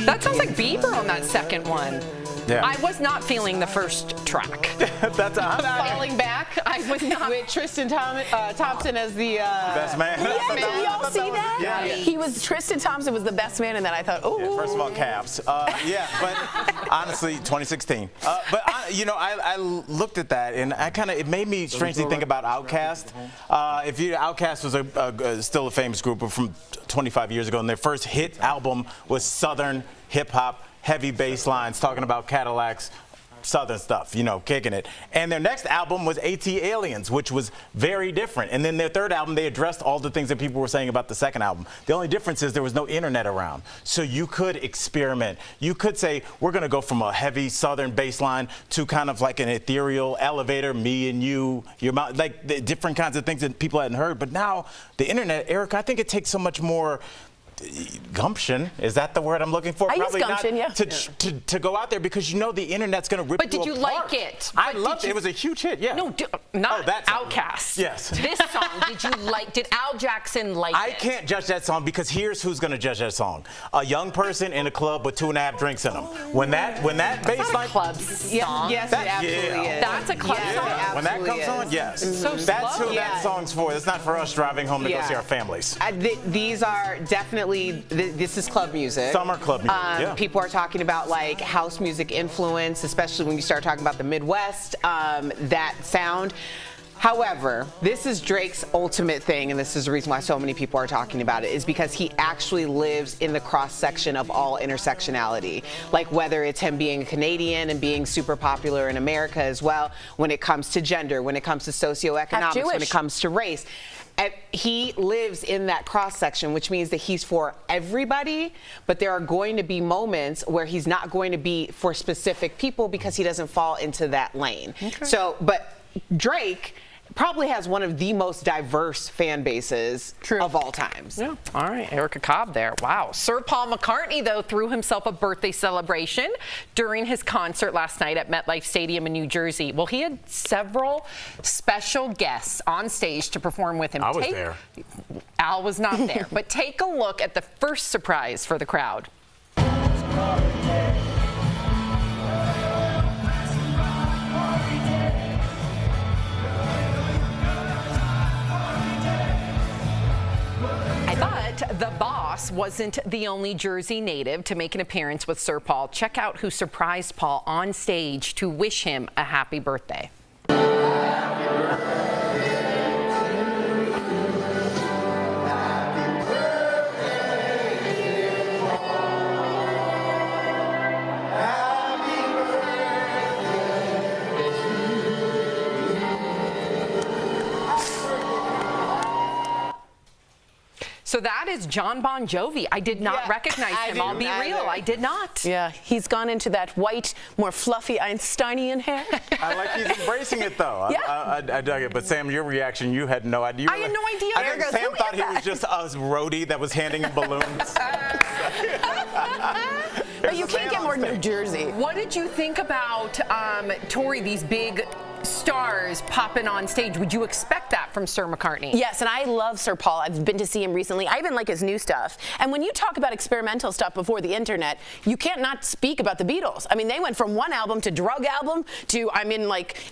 That sounds like Bieber on that second one. Yeah. I was not feeling the first track. That's Falling back. I was not. With Tristan Thompson as the best man. Yeah, did y'all see that? Yeah. Tristan Thompson was the best man, and then I thought, oh. Yeah, first of all, Cavs. But honestly, 2016. But I looked at that, and it made me strangely think about Outkast. Outkast was still a famous group from 25 years ago, and their first hit album was Southern hip hop, heavy bass lines, talking about Cadillacs, Southern stuff, kicking it. And their next album was AT-Aliens, which was very different. And then their third album, they addressed all the things that people were saying about the second album. The only difference is there was no internet around. So you could experiment. You could say, we're going to go from a heavy Southern bass line to kind of like an ethereal elevator, me and you, your mouth, like the different kinds of things that people hadn't heard. But now the internet, Erica, I think it takes so much more gumption, is that the word I'm looking for? I Probably use gumption, not to go out there, because the internet's going to rip But you did you apart. like it? I loved it. It was a huge hit, yeah. No, not Outkast. Yes. This song, did Al Jackson like I it? can't judge that song, because here's who's going to judge that song. A young person in a club with 2.5 drinks in them. When that bass line... club song. Yes, it absolutely is. That's a club song? When that comes on, yes. So that's slow. who that song's for. That's not for us driving home to go see our families. These are definitely... This is club music. Summer club music, yeah. People are talking about like house music influence, especially when you start talking about the Midwest, that sound. However, this is Drake's ultimate thing, and this is the reason why so many people are talking about it, is because he actually lives in the cross-section of all intersectionality. Like whether it's him being a Canadian and being super popular in America as well, when it comes to gender, when it comes to socioeconomics, when it comes to race. He lives in that cross-section, which means that he's for everybody, but there are going to be moments where he's not going to be for specific people because he doesn't fall into that lane. Okay. But Drake probably has one of the most diverse fan bases of all times. Yeah. All right, Erica Cobb there. Wow. Sir Paul McCartney, though, threw himself a birthday celebration during his concert last night at MetLife Stadium in New Jersey. Well, he had several special guests on stage to perform with him. I was there. Al was not there. But take a look at the first surprise for the crowd. The Boss wasn't the only Jersey native to make an appearance with Sir Paul. Check out who surprised Paul on stage to wish him a happy birthday. So that is John Bon Jovi. I did not recognize him. I'll be real. I did not. Yeah, he's gone into that white, more fluffy Einsteinian hair. I like he's embracing it, though. Yeah. I dug it. But Sam, your reaction, you had no idea. I had no idea. I think Sam thought he was just a roadie that was handing him balloons. But you can't get more New Jersey. What did you think about, Tori, these big stars popping on stage? Would you expect that from Sir McCartney? Yes, and I love Sir Paul. I've been to see him recently. I even like his new stuff. And when you talk about experimental stuff before the internet, you can't not speak about the Beatles. I mean, they went from one album to drug album to,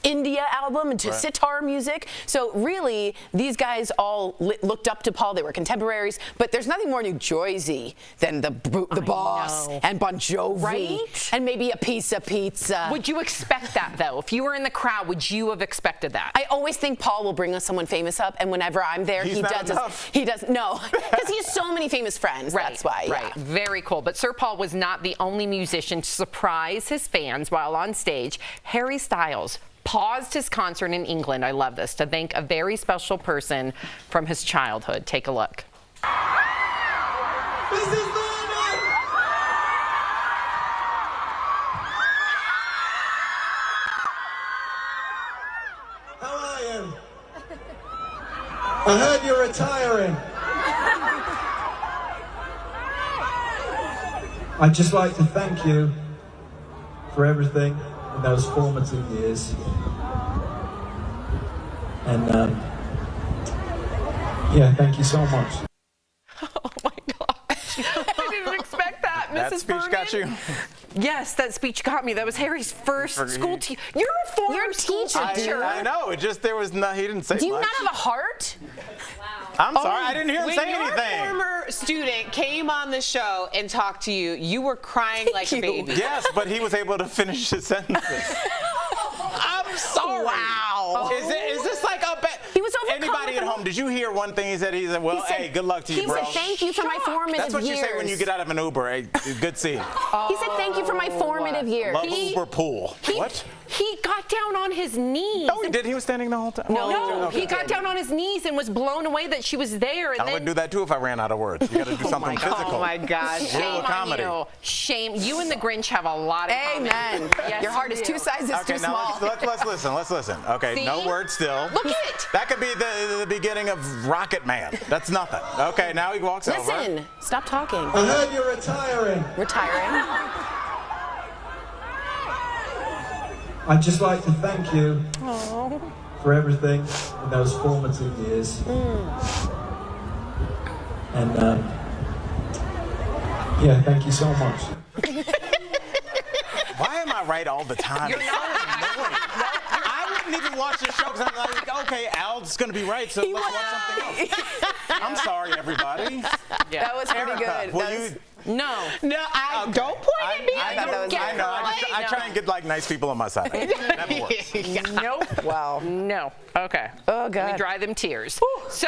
India album and to sitar music. So really, these guys all looked up to Paul. They were contemporaries. But there's nothing more New Jersey than the Boss and Bon Jovi. Right? And maybe a piece of pizza. Would you expect that, though? If you were in the crowd, would you have expected that? I always think Paul will bring us someone famous up, and whenever I'm there, he does no, because he has so many famous friends. Right, that's why. Right, very cool. But Sir Paul was not the only musician to surprise his fans while on stage. Harry Styles paused his concert in England, I love this, to thank a very special person from his childhood. Take a look. This is I heard you're retiring. I'd just like to thank you for everything in those formative years. And yeah, thank you so much. Oh my gosh. I didn't expect that, Mrs. That speech Berman. got you? Yes, that speech got me. That was Harry's first school teacher. You're a former teacher. I know. It just, there was no, he didn't say much. Do you not have a heart? I'm sorry, I didn't hear him say When anything. your former student came on the show and talked to you, you were crying like a baby. Yes, but he was able to finish his sentences. I'm sorry. Wow. Is this like a bet? He was overcome. Anybody at home, did you hear one thing he said? He said, well, hey, good luck to you, bro. He said, thank you for my formative years. That's what you say when you get out of an Uber. Hey, good seeing. He said, thank you for my formative years. Love Uber pool. What? He got down on his knees. No, he did. He was standing the whole time. No, he got down on his knees and was blown away that she was there. And I would do that too if I ran out of words. You got to do something physical. Oh my gosh. Shame comedy. on you. Shame. You and the Grinch have a lot of Amen. Yes, Your heart you is do. 2 sizes too small. Let's listen. Let's listen. Okay, See? no words still. Look at it. That could be the beginning of Rocket Man. That's nothing. Okay, now he walks over. Listen, stop talking. I heard you're retiring. Retiring? I'd just like to thank you for everything in those formative years. And yeah, thank you so much. Why am I right all the time? You're not. I wouldn't even watch the show because I'm like, okay, Al's going to be right, so let's watch something else. I'm sorry, everybody. Yeah. That was pretty good. No, don't point at me. I know. I try and get like nice people on my side. Never works. Nope. Wow. No. Okay. Oh, God. Let me dry them tears. So,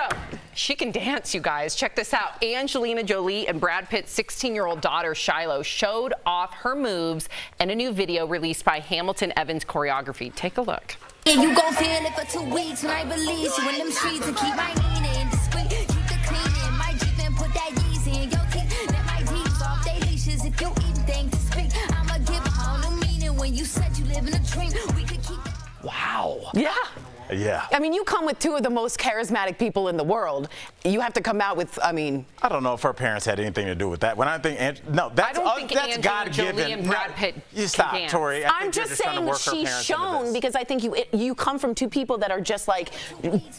she can dance, you guys. Check this out. Angelina Jolie and Brad Pitt's 16-year-old daughter, Shiloh, showed off her moves in a new video released by Hamilton Evans Choreography. Take a look. And you gon' feel it for 2 weeks when I release you in them streets and keep my meaning discreet. Keep the cleaning, my Jeep and put that Yeezy in your teeth. Let my Jeeps off they leashes if you even think to speak. I'ma give a whole new meaning when you said you live in a dream. We could keep it. Wow. Yeah. Yeah. I mean, you come with 2 of the most charismatic people in the world. You have to come out with, I mean. I don't know if her parents had anything to do with that. When I think, that's God given. Jolie and Brad Pitt You stop, can dance. Tori. I'm just saying she's shown because I think you come from 2 people that are just like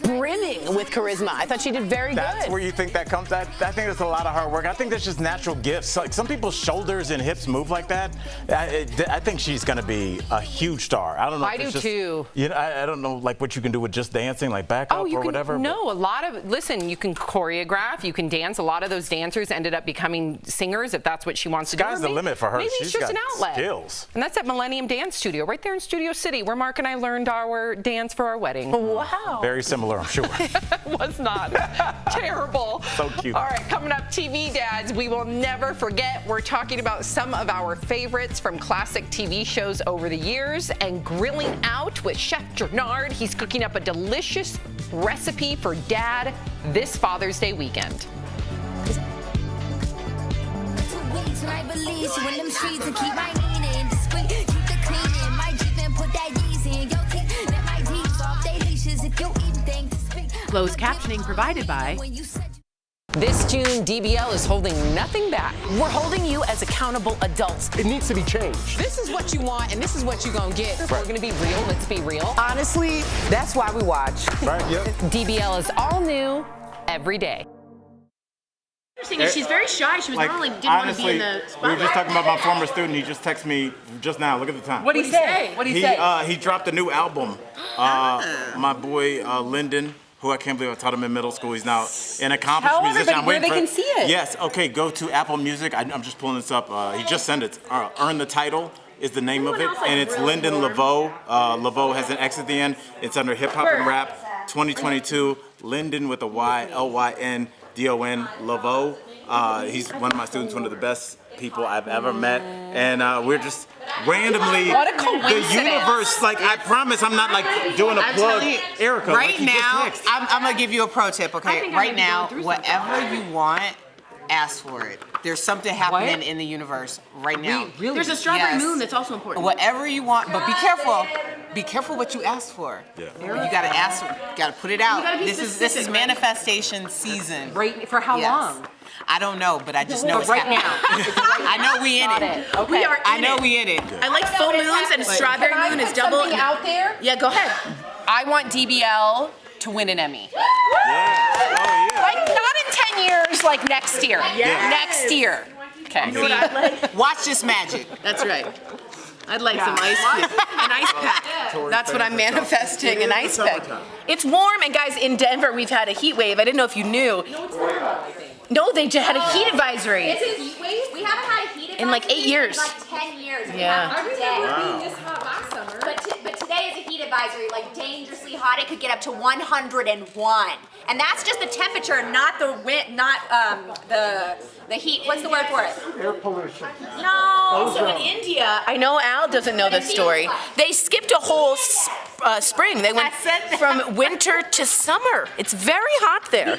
brimming with charisma. I thought she did very good. That's where you think that comes. I think there's a lot of hard work. I think there's just natural gifts. Like some people's shoulders and hips move like that. I think she's going to be a huge star. I don't know. I do too. You know, I don't know like what you can do with just dancing, like backup or whatever. No, a lot of, listen, you can choreograph, you can dance. A lot of those dancers ended up becoming singers if that's what she wants to do. Sky's the limit for her. Maybe She's it's just got an outlet. Skills. And that's at Millennium Dance Studio, right there in Studio City, where Mark and I learned our dance for our wedding. Wow. Very similar, I'm sure. Was not. Terrible. So cute. All right, coming up, TV dads, we will never forget. We're talking about some of our favorites from classic TV shows over the years and grilling out with Chef Gernard. He's cooking up a delicious recipe for dad this Father's Day weekend. 2 weeks when I release you in them streets and keep my meaning discreet. Keep the cleaning, my Jeep and put that Yeezy in your teeth. Let my Jeeps off they leashes if you even think to speak. Closed captioning provided by. This June, DBL is holding nothing back. We're holding you as accountable adults. It needs to be changed. This is what you want, and this is what you're gonna get. If we're gonna be real, let's be real. Honestly, that's why we watch. Right, yep. DBL is all new every day. Interesting is she's very shy. She was normally didn't want to be in the spotlight. We were just talking about my former student. He just texted me just now. Look at the time. What'd he say? What'd he say? He dropped a new album. My boy Lyndon, who I can't believe I taught him in middle school. He's now an accomplished Tell musician. everybody where they can see it. Yes, okay, go to Apple Music. I'm just pulling this up. He just sent it. Earn the Title is the name of it, and it's Lyndon Laveau. Laveau has an X at the end. It's under Hip Hop and Rap 2022. Lyndon with a Y, Lyndon Laveau. He's one of my students, one of the best people I've ever met, and we're just randomly What a coincidence. the universe. Like I promise, I'm not like doing a plug, Erica. Right like, now, I'm gonna give you a pro tip, okay? Right now, through whatever you want, ask for it. There's something happening in the universe right now. Really? There's a strawberry moon that's also important. Whatever you want, but be careful. Be careful what you ask for. Yeah. You gotta ask. You gotta put it out. You gotta be This specific, is right? manifestation season. Right? For how long? I don't know, but I just know it's right happening. I know we in it. Okay. We are in I know it. we in it. I like full moons and strawberry moon is double. out there? Yeah, go ahead. I want DBL to win an Emmy. Yeah. Oh yeah. Like not in 10 years, like next year. Yes. Next year. Okay. You know what I'd like? Watch this magic. That's right. I'd like some ice cubes. An ice pack. That's what I'm manifesting, an ice pack. It's warm, and guys, in Denver, we've had a heat wave. I didn't know if you knew. No, they just had a heat advisory. It's a heat wave? We haven't had a heat advisory in like 8 years. In like 10 years. Yeah. I remember being this hot last summer. But today is a heat advisory, like dangerously hot. It could get up to 101. And that's just the temperature, not the wind, not the heat. What's the word for it? Air pollution. No. So in India, I know Al doesn't know this story. They skipped a whole spring. They went from winter to summer. It's very hot there.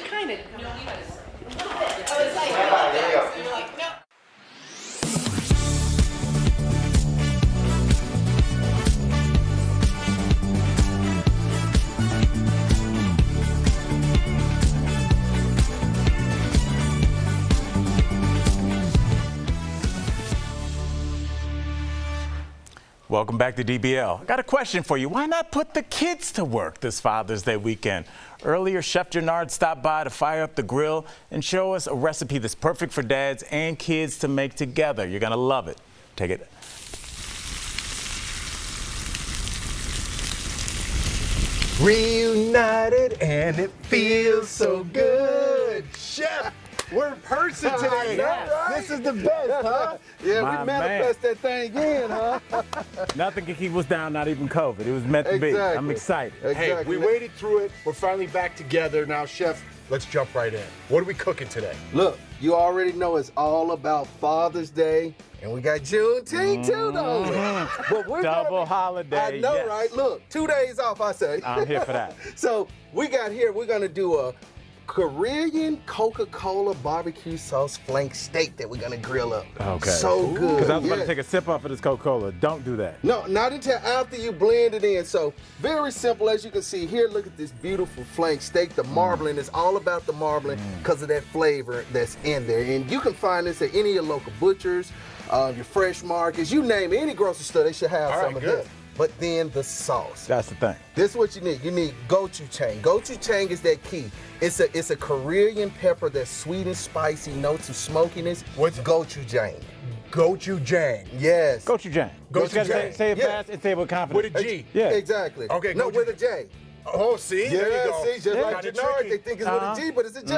Welcome back to DBL. I got a question for you. Why not put the kids to work this Father's Day weekend? Earlier, Chef Gennard stopped by to fire up the grill and show us a recipe that's perfect for dads and kids to make together. You're gonna love it. Take it. Reunited and it feels so good. Chef, we're in person today. Right? This is the best, huh? Yeah, My we manifest that thing in, huh? Nothing can keep us down, not even COVID. It was meant to be. I'm excited. Hey, we waded through it. We're finally back together. Now, Chef, let's jump right in. What are we cooking today? Look, you already know it's all about Father's Day, and we got Juneteenth too, don't we? But we're Double holiday. I know, yes. right? Look, 2 days off, I say. I'm here for that. So we're gonna do a Korean Coca-Cola barbecue sauce flank steak that we're gonna grill up. Okay. So good. Because I was about to take a sip off of this Coca-Cola. Don't do that. No, not until after you blend it in. So very simple, as you can see here. Look at this beautiful flank steak. The marbling is all about the marbling because of that flavor that's in there. And you can find this at any of your local butchers, your fresh markets, you name it. Any grocery store, they should have some of this. But then the sauce. That's the thing. This is what you need. You need gochujang. Gochujang is that key. It's a Korean pepper that's sweet and spicy, notes of smokiness. What's gochujang? Gochujang. Yes. Gochujang. Gochujang. Say it fast and say it with confidence. With a G. Yeah. Exactly. Okay, No, with a J. Oh, see? Yeah, There you go. see, just like Gennard, they think it's with a G, but it's a J.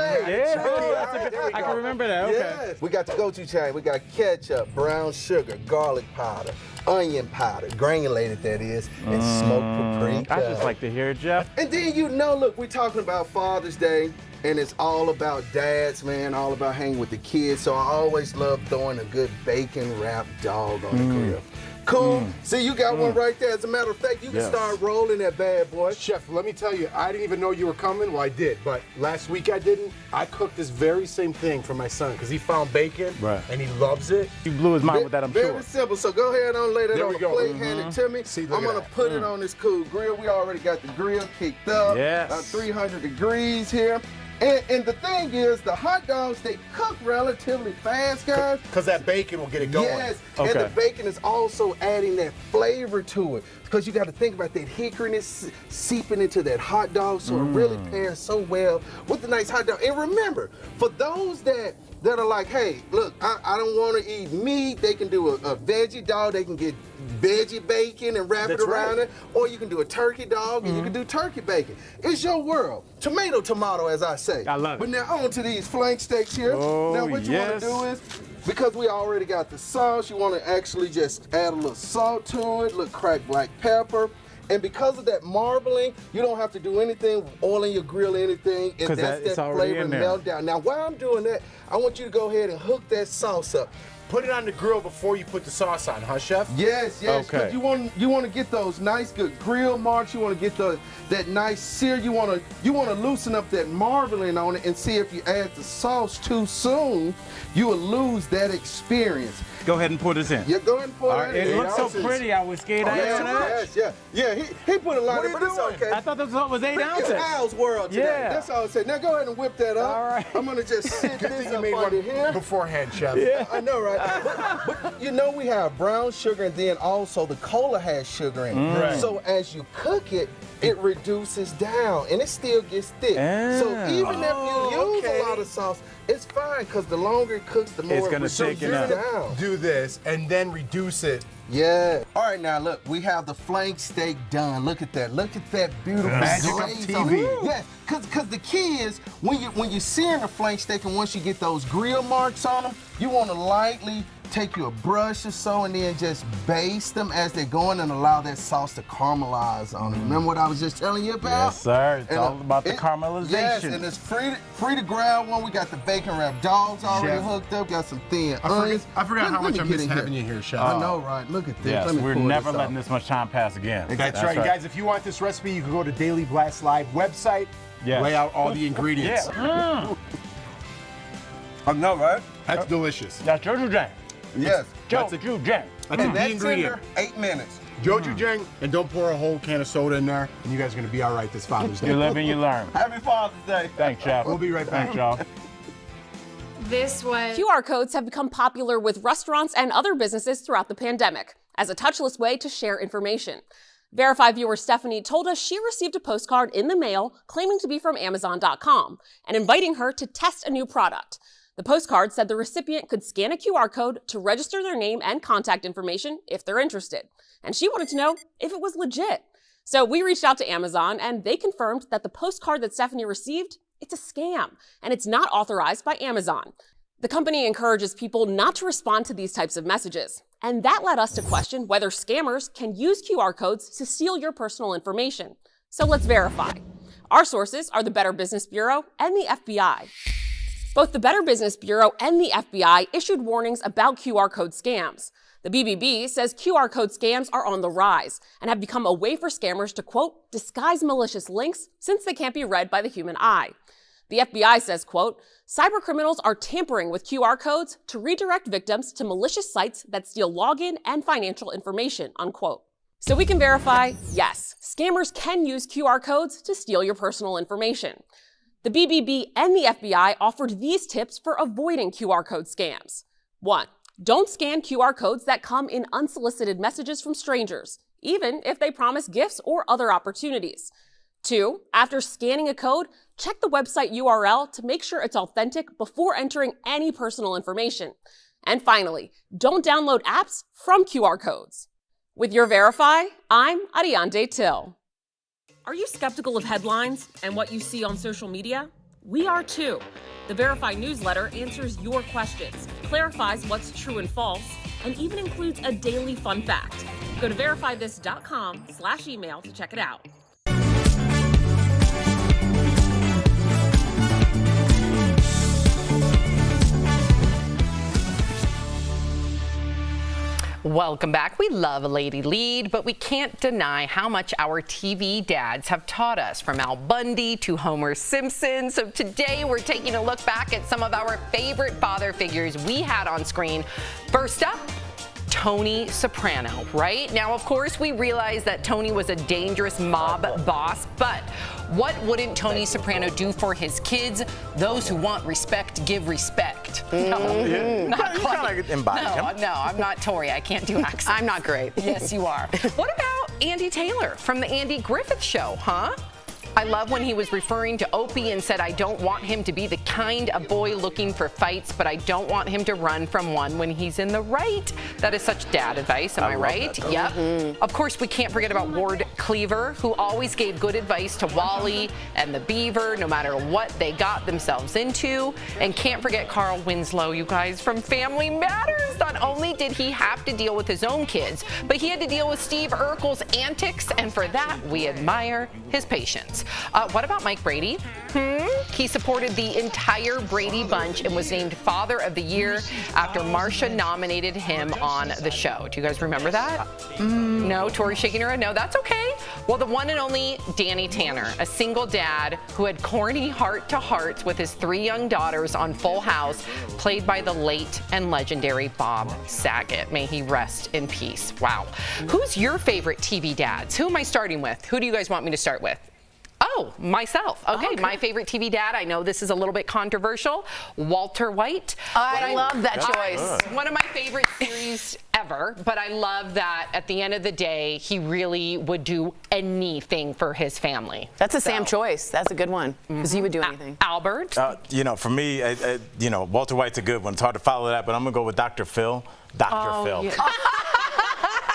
I can remember that. Okay. Yes. We got the gochujang. We got ketchup, brown sugar, garlic powder, onion powder, granulated that is, and smoked paprika. I just like to hear it, Jeff. And then look, we're talking about Father's Day, and it's all about dads, man, all about hanging with the kids. So I always love throwing a good bacon wrapped dog on the grill. Cool. See, you got one right there. As a matter of fact, you can start rolling that bad boy. Chef, let me tell you, I didn't even know you were coming. Well, I did, but last week I didn't. I cooked this very same thing for my son because he found bacon and he loves it. You blew his mind with that, I'm sure. Very simple. So go ahead and lay that There on we the go. plate, hand it to me. See, I'm going to put it on this cool grill. We already got the grill kicked up. Yes. About 300 degrees here. And the thing is, the hot dogs, they cook relatively fast, guys. Because that bacon will get it going. Yes, Okay. and the bacon is also adding that flavor to it. Because you got to think about that hickoryness seeping into that hot dog, so it really pairs so well with the nice hot dog. And remember, for those that are like, hey, look, I don't want to eat meat, they can do a veggie dog, they can get veggie bacon and wrap it around it, or you can do a turkey dog and you can do turkey bacon. It's your world. Tomato, as I say. I love it. But now on to these flank steaks here. Oh, now what you want to do is, because we already got the sauce, you want to actually just add a little salt to it, little cracked black pepper. And because of that marbling, you don't have to do anything, oiling your grill, anything. And that's that flavor melt down. Now, while I'm doing that, I want you to go ahead and hook that sauce up. Put it on the grill before you put the sauce on, huh, Chef? Yes. Okay. You want to get those nice, good grill marks. You want to get that nice sear. You want to loosen up that marbling on it and see if you add the sauce too soon, you will lose that experience. Go ahead and pour this in. Yeah, go ahead and pour that in. It looks so pretty. I was scared. Yeah. He put a lot in, but it's okay. I thought this was 8 ounces. It's Al's world today. Yeah. That's all I said. Now go ahead and whip that up. All right. I'm gonna just sit this up under here beforehand, Chef. Yeah, I know, right? But you know we have brown sugar, and then also the cola has sugar in it. Right. So as you cook it, it reduces down, and it still gets thick. So even if you use a lot of sauce, it's fine, because the longer it cooks, the more It's it gonna reduces thicken up. down. Do this and then reduce it. Yeah. All right, now look, we have the flank steak done. Look at that. Look at that beautiful Magic of glaze on TV. it. Yes, because the key is when you're searing the flank steak, and once you get those grill marks on them, you want to lightly take your brush or so and then just baste them as they're going and allow that sauce to caramelize on them. Remember what I was just telling you about? Yes, sir. It's And, all about the Yes, caramelization. and it's free to grab one. We got the bacon wrap dogs already Chef. hooked up. Got some thin onions. I forgot how Let much I me get miss in having here. you here, Chef. I know, right? Look at this. Yes, Let me we're pull never this letting out. this much time pass again. That's right. Guys, if you want this recipe, you can go to Daily Blast Live website, Yes. lay out all the ingredients. Yeah. I know, right? That's delicious. That's Gochujang. Yes. That's Gochujang. That's And a that key ingredient. tender, 8 minutes. Gochujang, and don't pour a whole can of soda in there, and you guys are going to be all right this Father's Day. You live and you learn. Happy Father's Day. Thanks, Chef. We'll be right back. Thanks, y'all. QR codes have become popular with restaurants and other businesses throughout the pandemic as a touchless way to share information. Verify viewer Stephanie told us she received a postcard in the mail claiming to be from Amazon.com and inviting her to test a new product. The postcard said the recipient could scan a QR code to register their name and contact information if they're interested. And she wanted to know if it was legit. So we reached out to Amazon and they confirmed that the postcard that Stephanie received, it's a scam and it's not authorized by Amazon. The company encourages people not to respond to these types of messages. And that led us to question whether scammers can use QR codes to steal your personal information. So let's verify. Our sources are the Better Business Bureau and the FBI. Both the Better Business Bureau and the FBI issued warnings about QR code scams. The BBB says QR code scams are on the rise and have become a way for scammers to, quote, disguise malicious links since they can't be read by the human eye. The FBI says, quote, cybercriminals are tampering with QR codes to redirect victims to malicious sites that steal login and financial information, unquote. So we can verify, yes, scammers can use QR codes to steal your personal information. The BBB and the FBI offered these tips for avoiding QR code scams. 1. Don't scan QR codes that come in unsolicited messages from strangers, even if they promise gifts or other opportunities. 2. After scanning a code, check the website URL to make sure it's authentic before entering any personal information. And finally, don't download apps from QR codes. With your Verify, I'm Ariande Till. Are you skeptical of headlines and what you see on social media? We are too. The Verify newsletter answers your questions, clarifies what's true and false, and even includes a daily fun fact. Go to verifythis.com/email to check it out. Welcome back. We love a lady lead, but we can't deny how much our TV dads have taught us, from Al Bundy to Homer Simpson. So today we're taking a look back at some of our favorite father figures we had on screen. First up, Tony Soprano, right? Now, of course, we realize that Tony was a dangerous mob boss, but what wouldn't Tony Soprano do for his kids? Those who want respect, give respect. No, not quite. No, I'm not Tori. I can't do accents. I'm not great. Yes, you are. What about Andy Taylor from the Andy Griffith Show, huh? I love when he was referring to Opie and said, I don't want him to be the kind of boy looking for fights, but I don't want him to run from one when he's in the right. That is such dad advice, am I right? Yep. Mm-hmm. Of course, we can't forget about Ward Cleaver, who always gave good advice to Wally and the Beaver, no matter what they got themselves into. And can't forget Carl Winslow, you guys, from Family Matters. Not only did he have to deal with his own kids, but he had to deal with Steve Urkel's antics, and for that, we admire his patience. What about Mike Brady? He supported the entire Brady bunch and was named Father of the Year after Marsha nominated him on the show. Do you guys remember that? No? Tori shaking her head? No, that's okay. Well, the one and only Danny Tanner, a single dad who had corny heart-to-hearts with his 3 young daughters on Full House, played by the late and legendary Bob Saget. May he rest in peace. Wow. Who's your favorite TV dads? Who am I starting with? Who do you guys want me to start with? Oh, myself. Okay, my favorite TV dad. I know this is a little bit controversial. Walter White. I love that choice. One of my favorite series ever, but I love that at the end of the day, he really would do anything for his family. That's a Sam choice. That's a good one, because he would do anything. Albert? For me, Walter White's a good one. It's hard to follow that, but I'm going to go with Dr. Phil. Dr. Phil. Yeah.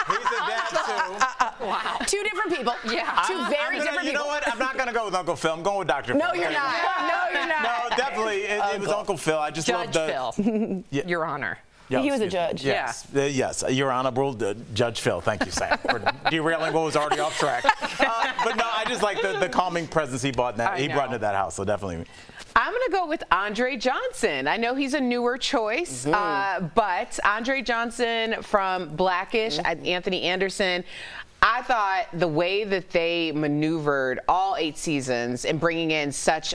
He's a dad, too. Wow. Two different people. Yeah. Two very different people. You know what? I'm not going to go with Uncle Phil. I'm going with Dr. Phil. No, you're not. No, you're not. No, definitely. It was Uncle Phil. I just Judge love the... Phil. Your Honor. Yes, he was a judge. Yes, yes, Your Honorable Judge Phil. Thank you, Sam, for derailing what was already off track. But no, I just like the calming presence he brought into that house. So definitely. I'm going to go with Andre Johnson. I know he's a newer choice, but Andre Johnson from Blackish, Anthony Anderson. I thought the way that they maneuvered all 8 seasons and bringing in such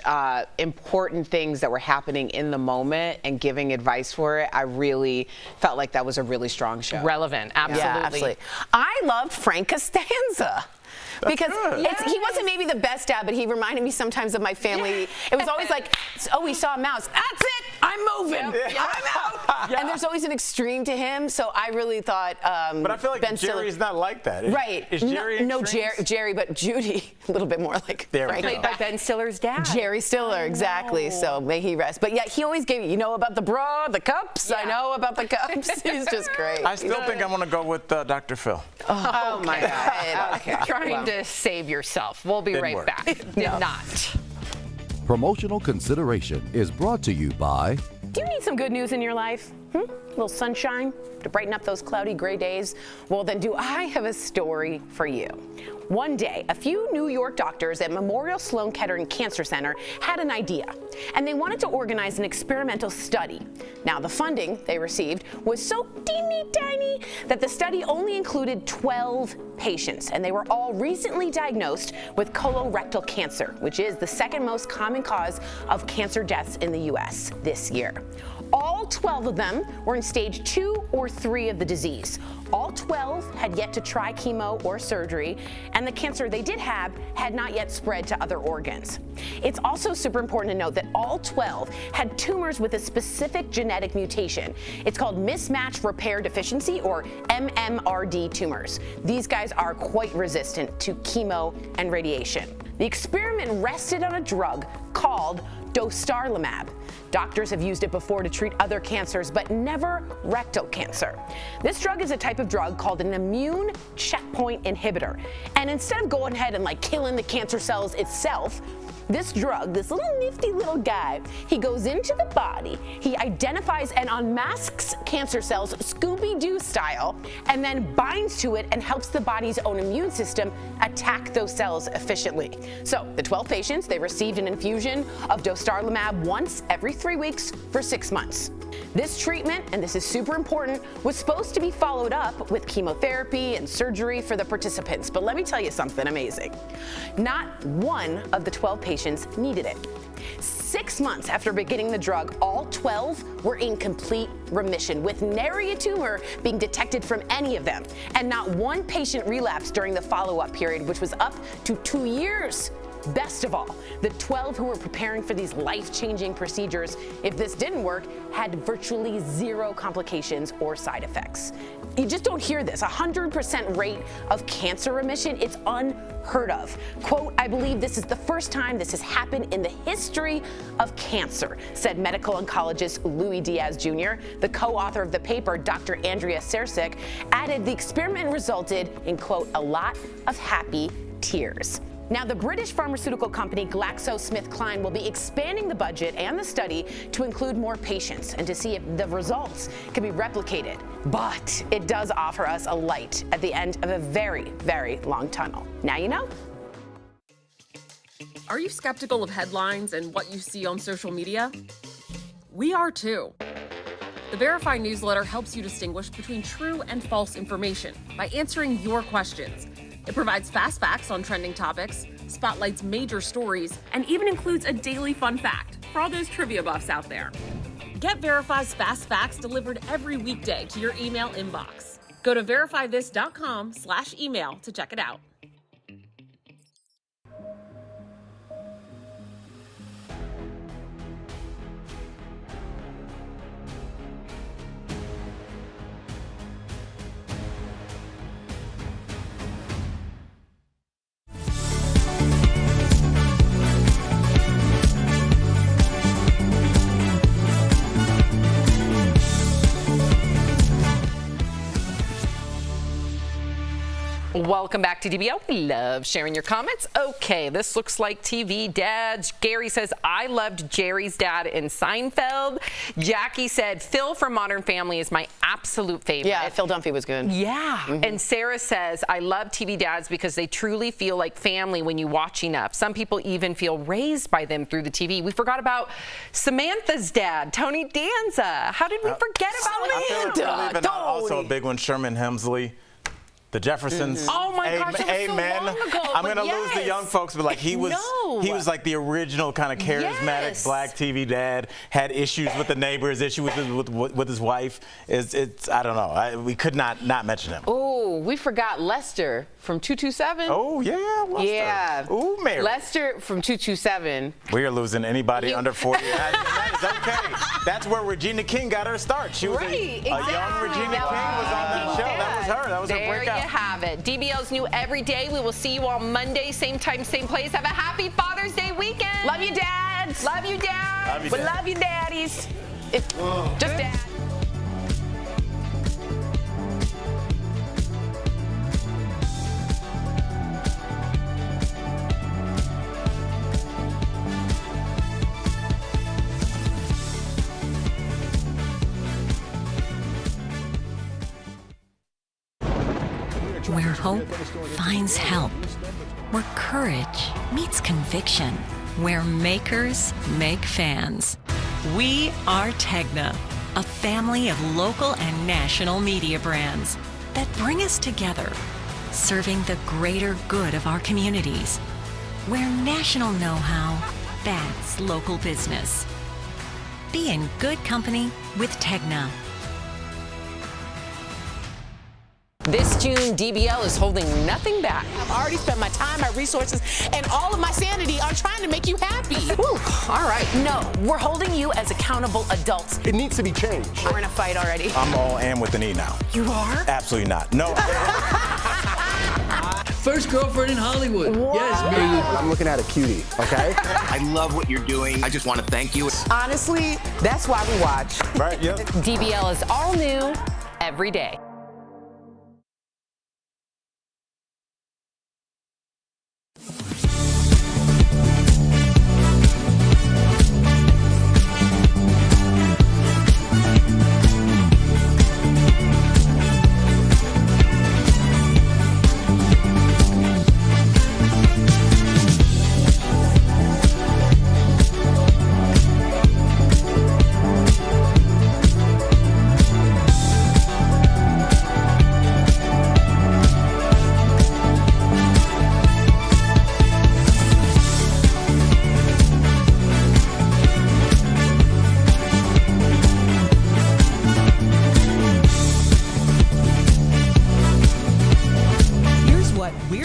important things that were happening in the moment and giving advice for it, I really felt like that was a really strong show. Relevant, absolutely. Yeah, absolutely. I loved Frank Costanza. Because he wasn't maybe the best dad, but he reminded me sometimes of my family. It was always like, oh, we saw a mouse. That's it. I'm moving. I'm out. And there's always an extreme to him. So I really thought but I feel like Ben Jerry's not like that. Right. Is Jerry No, Jerry, but Judy, a little bit more like Frank. Played by Ben Stiller's dad. Jerry Stiller, exactly. So may he rest. But yeah, he always gave, about the bra, the cups. I know about the cups. He's just great. I still think I'm going to go with Dr. Phil. Oh my God. Okay. Trying to save yourself. We'll be right back. Did not. Promotional consideration is brought to you by... Do you need some good news in your life? A little sunshine to brighten up those cloudy gray days? Well, then do I have a story for you. One day, a few New York doctors at Memorial Sloan Kettering Cancer Center had an idea, and they wanted to organize an experimental study. Now, the funding they received was so teeny tiny that the study only included 12 patients, and they were all recently diagnosed with colorectal cancer, which is the second most common cause of cancer deaths in the U.S. this year. All 12 of them were in stage 2 or 3 of the disease. All 12 had yet to try chemo or surgery, and the cancer they did have had not yet spread to other organs. It's also super important to note that all 12 had tumors with a specific genetic mutation. It's called mismatch repair deficiency, or MMRD tumors. These guys are quite resistant to chemo and radiation. The experiment rested on a drug called dostarlimab. Doctors have used it before to treat other cancers, but never rectal cancer. This drug is a type of drug called an immune checkpoint inhibitor. And instead of going ahead and killing the cancer cells itself, this drug, this little nifty little guy, he goes into the body, he identifies and unmasks cancer cells Scooby-Doo style, and then binds to it and helps the body's own immune system attack those cells efficiently. So the 12 patients, they received an infusion of dostarlimab once every 3 weeks for 6 months. This treatment, and this is super important, was supposed to be followed up with chemotherapy and surgery for the participants. But let me tell you something amazing. Not one of the 12 patients needed it. 6 months after beginning the drug, all 12 were in complete remission, with nary a tumor being detected from any of them. And not one patient relapsed during the follow-up period, which was up to 2 years. Best of all, the 12 who were preparing for these life-changing procedures, if this didn't work, had virtually 0 complications or side effects. You just don't hear this. 100% rate of cancer remission, it's unheard of. Quote, I believe this is the first time this has happened in the history of cancer, said medical oncologist Louis Diaz Jr. The co-author of the paper, Dr. Andrea Sersic, added the experiment resulted in, quote, a lot of happy tears. Now, the British pharmaceutical company GlaxoSmithKline will be expanding the budget and the study to include more patients and to see if the results can be replicated. But it does offer us a light at the end of a very, very long tunnel. Now you know. Are you skeptical of headlines and what you see on social media? We are too. The Verify newsletter helps you distinguish between true and false information by answering your questions. It provides fast facts on trending topics, spotlights major stories, and even includes a daily fun fact for all those trivia buffs out there. Get Verify's fast facts delivered every weekday to your email inbox. Go to verifythis.com/email to check it out. Welcome back to DBL. We love sharing your comments. Okay, this looks like TV dads. Gary says, I loved Jerry's dad in Seinfeld. Jackie said, Phil from Modern Family is my absolute favorite. Yeah, Phil Dunphy was good. Yeah. And Sarah says, I love TV dads because they truly feel like family when you watch enough. Some people even feel raised by them through the TV. We forgot about Samantha's dad, Tony Danza. How did we forget about Samantha? Also a big one, Sherman Hemsley. The Jeffersons. Oh my gosh, it was so long ago. I'm gonna lose the young folks, but like he was like the original kind of charismatic black TV dad. Had issues with the neighbors, issues with his wife. It's I don't know. We could not mention him. Oh, we forgot Lester from 227. Oh yeah, Lester. Yeah. Ooh, Mary. Lester from 227. We are losing anybody under 40. That is okay. That's where Regina King got her start. She was a young Regina King was on that show. That was her. That was her breakout. There you have it. DBL's new every day. We will see you all Monday, same time, same place. Have a happy Father's Day weekend. Love you, dads. Love you, dads. We love you, daddies. Just dad. Where hope finds help. Where courage meets conviction. Where makers make fans. We are Tegna, a family of local and national media brands that bring us together, serving the greater good of our communities. Where national know-how backs local business. Be in good company with Tegna. This June, DBL is holding nothing back. I've already spent my time, my resources, and all of my sanity on trying to make you happy. Whew, all right. No, we're holding you as accountable adults. It needs to be changed. We're in a fight already. I'm all in with the knee now. You are? Absolutely not. No. First girlfriend in Hollywood. What? Yes, baby. I'm looking at a cutie, okay? I love what you're doing. I just want to thank you. Honestly, that's why we watch. Right, yep. DBL is all new every day.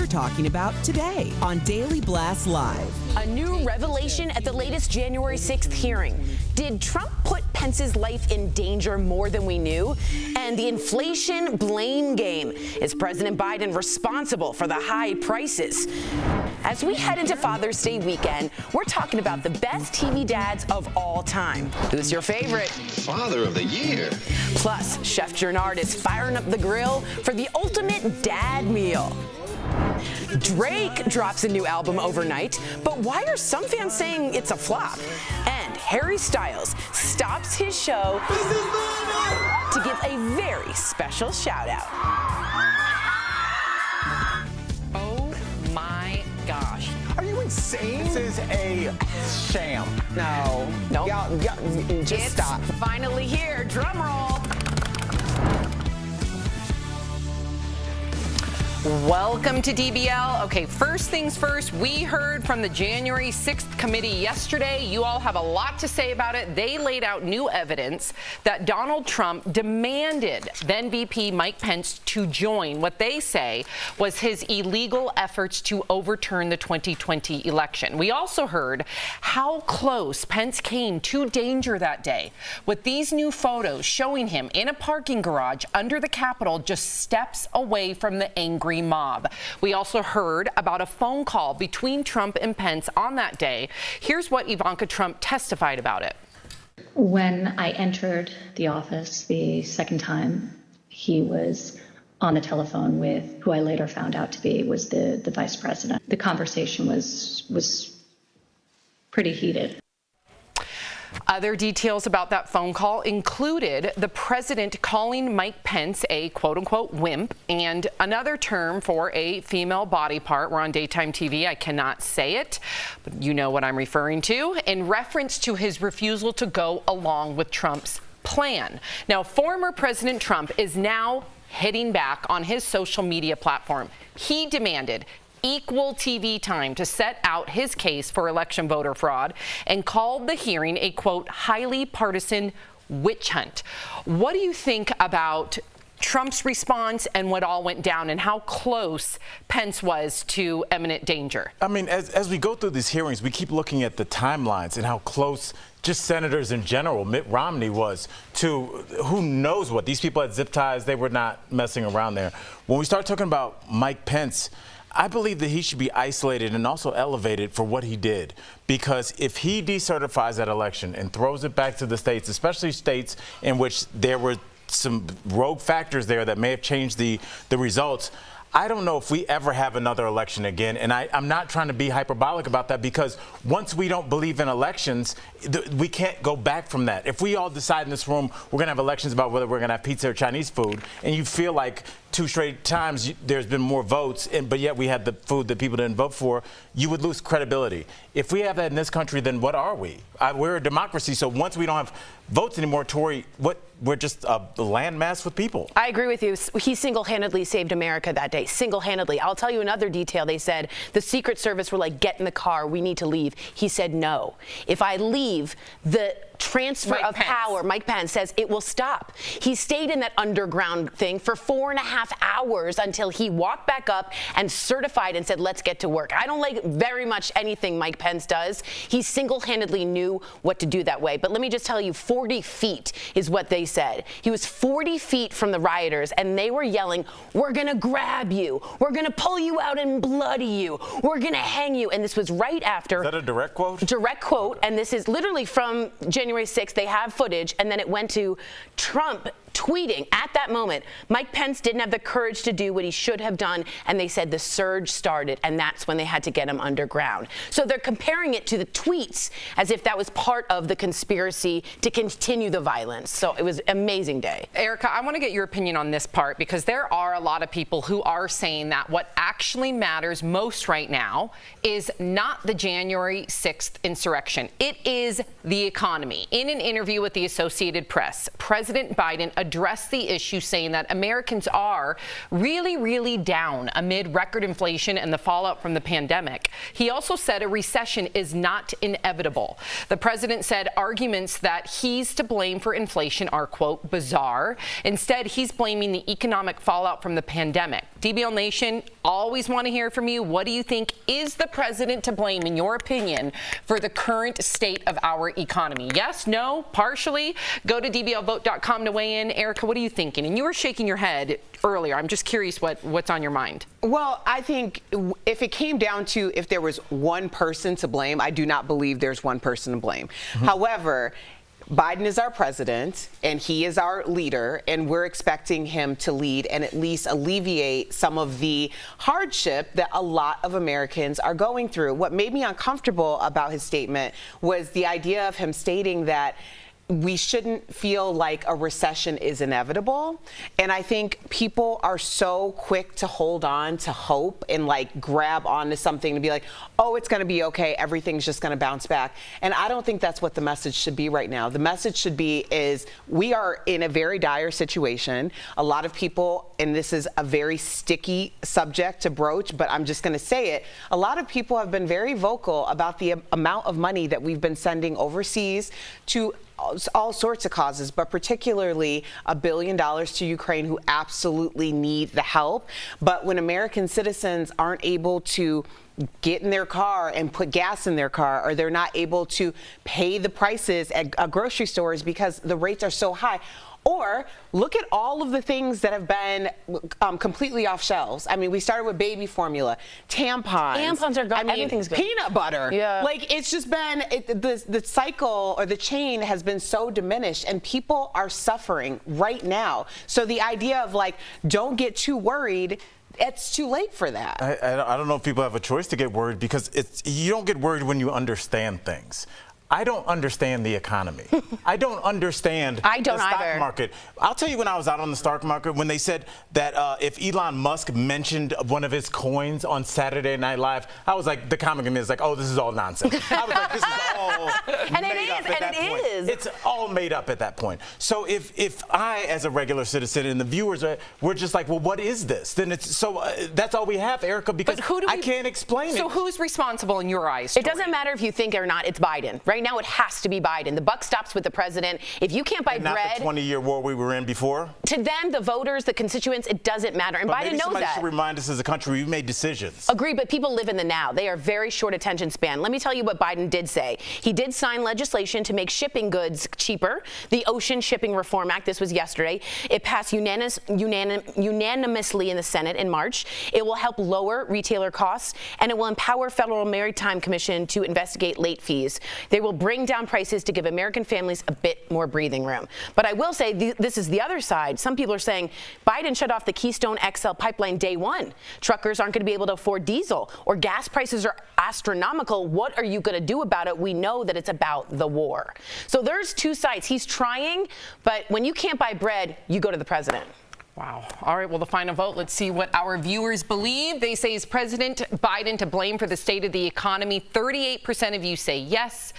Talking about today on Daily Blast Live. A new revelation at the latest January 6th hearing. Did Trump put Pence's life in danger more than we knew? And the inflation blame game. Is President Biden responsible for the high prices? As we head into Father's Day weekend, we're talking about the best TV dads of all time. Who's your favorite? Father of the Year. Plus, Chef Jernard is firing up the grill for the ultimate dad meal. Drake drops a new album overnight, but why are some fans saying it's a flop? And Harry Styles stops his show to give a very special shout out. Oh my gosh. Are you insane? This is a sham. No. Nope. Y'all just stop. Finally here, drum roll. Welcome to DBL. Okay, first things first, we heard from the January 6th committee yesterday. You all have a lot to say about it. They laid out new evidence that Donald Trump demanded then VP Mike Pence to join what they say was his illegal efforts to overturn the 2020 election. We also heard how close Pence came to danger that day with these new photos showing him in a parking garage under the Capitol just steps away from the angry mob. We also heard about a phone call between Trump and Pence on that day. Here's what Ivanka Trump testified about it. When I entered the office the second time, he was on the telephone with who I later found out to be was the vice president. The conversation was pretty heated. Other details about that phone call included the president calling Mike Pence a quote-unquote wimp and another term for a female body part. We're on daytime TV. I cannot say it, but you know what I'm referring to, in reference to his refusal to go along with Trump's plan. Now, former President Trump is now hitting back on his social media platform. He demanded equal TV time to set out his case for election voter fraud and called the hearing a, quote, highly partisan witch hunt. What do you think about Trump's response and what all went down and how close Pence was to imminent danger? I mean, as we go through these hearings, we keep looking at the timelines and how close just senators in general, Mitt Romney was to who knows what. These people had zip ties. They were not messing around there. When we start talking about Mike Pence, I believe that he should be isolated and also elevated for what he did, because if he decertifies that election and throws it back to the states, especially states in which there were some rogue factors there that may have changed the results, I don't know if we ever have another election again. And I'm not trying to be hyperbolic about that, because once we don't believe in elections, we can't go back from that. If we all decide in this room we're going to have elections about whether we're going to have pizza or Chinese food, and you feel like 2 straight times there's been more votes, but yet we had the food that people didn't vote for, you would lose credibility. If we have that in this country, then what are we? We're a democracy, so once we don't have votes anymore, Tori, we're just a landmass with people. I agree with you. He single-handedly saved America that day, single-handedly. I'll tell you another detail. They said the Secret Service were like, get in the car, we need to leave. He said no. If I leave, the transfer of power, Mike Pence says it will stop. He stayed in that underground thing for 4.5 hours until he walked back up and certified and said, let's get to work. I don't like very much anything Mike Pence does. He single-handedly knew what to do that way. But let me just tell you, 40 feet is what they said. He was 40 feet from the rioters, and they were yelling, we're going to grab you. We're going to pull you out and bloody you. We're going to hang you. And this was right after. Is that a direct quote? Direct quote. And this is literally from January 6th. They have footage, and then it went to Trump tweeting at that moment, Mike Pence didn't have the courage to do what he should have done, and they said the surge started, and that's when they had to get him underground. So they're comparing it to the tweets as if that was part of the conspiracy to continue the violence. So it was an amazing day. Erica, I want to get your opinion on this part, because there are a lot of people who are saying that what actually matters most right now is not the January 6th insurrection. It is the economy. In an interview with the Associated Press, President Biden addressed the issue, saying that Americans are really, really down amid record inflation and the fallout from the pandemic. He also said a recession is not inevitable. The president said arguments that he's to blame for inflation are, quote, bizarre. Instead, he's blaming the economic fallout from the pandemic. DBL Nation, always want to hear from you. What do you think? Is the president to blame, in your opinion, for the current state of our economy? Yes, no, partially? Go to dblvote.com to weigh in. Erica, what are you thinking? And you were shaking your head earlier. I'm just curious what's on your mind. Well, I think if it came down to if there was one person to blame, I do not believe there's one person to blame. However, Biden is our president, and he is our leader, and we're expecting him to lead and at least alleviate some of the hardship that a lot of Americans are going through. What made me uncomfortable about his statement was the idea of him stating that we shouldn't feel like a recession is inevitable. And I think people are so quick to hold on to hope and like grab onto something to be like, oh, it's going to be okay. Everything's just going to bounce back. And I don't think that's what the message should be right now. The message should be is we are in a very dire situation. A lot of people, and this is a very sticky subject to broach, but I'm just going to say it. A lot of people have been very vocal about the amount of money that we've been sending overseas to all sorts of causes, but particularly $1 billion to Ukraine, who absolutely need the help. But when American citizens aren't able to get in their car and put gas in their car, or they're not able to pay the prices at grocery stores because the rates are so high, Or look at all of the things that have been completely off shelves. I mean, we started with baby formula, tampons. Tampons are gone. Everything's good. Peanut butter. Yeah. Like, it's just been, the cycle or the chain has been so diminished, and people are suffering right now. So the idea of, like, don't get too worried, it's too late for that. I don't know if people have a choice to get worried, because you don't get worried when you understand things. I don't understand the economy. I don't understand the stock market. I'll tell you, when I was out on the stock market, when they said that if Elon Musk mentioned one of his coins on Saturday Night Live, I was like, the comic in me is like, oh, this is all nonsense. I was like, this is all made up at that point. It's all made up at that point. So if I, as a regular citizen, and the viewers, we're just like, well, what is this? Then it's so that's all we have, Erica, because I can't explain it. So who's responsible in your eyes? It doesn't matter if you think or not, it's Biden. Right now, it has to be Biden. The buck stops with the president. If you can't buy bread, not the 20-year war we were in before. To them, the voters, the constituents, it doesn't matter. And Biden knows somebody that. should remind us as a country we've made decisions. Agree, but people live in the now. They are very short attention span. Let me tell you what Biden did say. He did sign legislation to make shipping goods cheaper. The Ocean Shipping Reform Act. This was yesterday. It passed unanimously in the Senate in March. It will help lower retailer costs, and it will empower Federal Maritime Commission to investigate late fees. They will bring down prices to give American families a bit more breathing room. But I will say, this is the other side. Some people are saying Biden shut off the Keystone XL pipeline day one. Truckers aren't going to be able to afford diesel, or gas prices are astronomical. What are you going to do about it? We know that it's about the war. So there's two sides. He's trying, but when you can't buy bread, you go to the president. Wow. All right, well, the final vote, let's see what our viewers believe. They say, is President Biden to blame for the state of the economy? 38% of you say yes,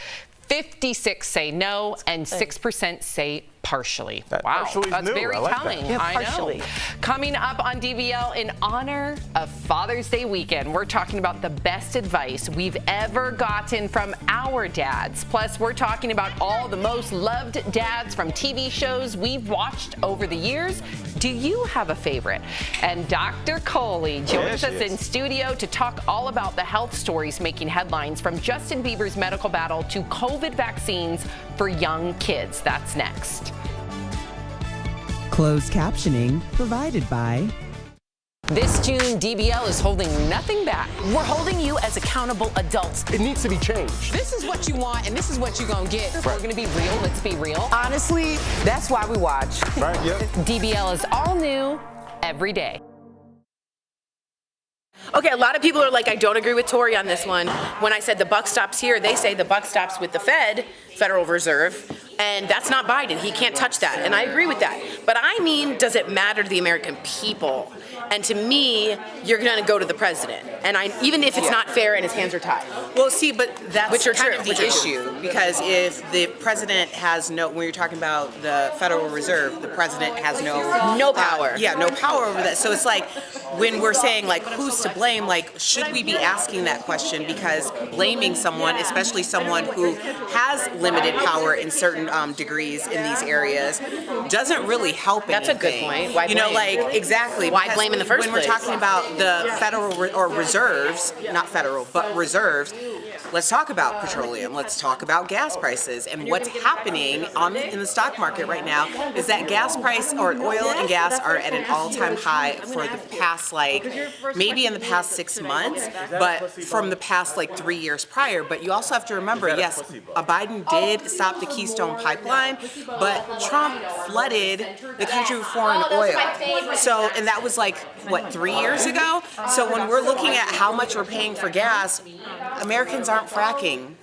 56 say no, and 6% say partially. Wow, that's new. very telling. Yeah, I know. Coming up on DVL, in honor of Father's Day weekend, we're talking about the best advice we've ever gotten from our dads. Plus, we're talking about all the most loved dads from TV shows we've watched over the years. Do you have a favorite? And Dr. Coley joins us in studio to talk all about the health stories making headlines, from Justin Bieber's medical battle to COVID vaccines for young kids. That's next. Closed captioning provided by... This June, DBL is holding nothing back. We're holding you as accountable adults. It needs to be changed. This is what you want, and this is what you're going to get. If we're going to be real, let's be real. Honestly, that's why we watch. Right, yeah. DBL is all new every day. Okay, a lot of people are like, I don't agree with Tori on this one. When I said the buck stops here, they say the buck stops with the Federal Reserve, and that's not Biden. He can't touch that, and I agree with that. But I mean, does it matter to the American people? And to me, you're going to go to the president, and even if it's not fair and his hands are tied. Well, see, but that's kind of the issue, true. because if the president has no, when you're talking about the Federal Reserve, the president has no power. No power over that. So it's like, when we're saying, like, who's to blame, like, should we be asking that question? Because blaming someone, especially someone who has limited power in certain degrees in these areas, doesn't really help anything. That's a good point. Why blame? Like, exactly. Why blame in the first place? place? When we're talking about the federal or reserves, not federal, but reserves, let's talk about petroleum. Let's talk about gas prices. And what's happening in the stock market right now is that gas price, or oil and gas, are at an all-time high for the past, maybe in the past 6 months, but from the past 3 years prior. But you also have to remember, yes, Biden did stop the Keystone pipeline, but Trump flooded the country with foreign oil. So, and that was 3 years ago? So when we're looking at how much we're paying for gas, Americans aren't fracking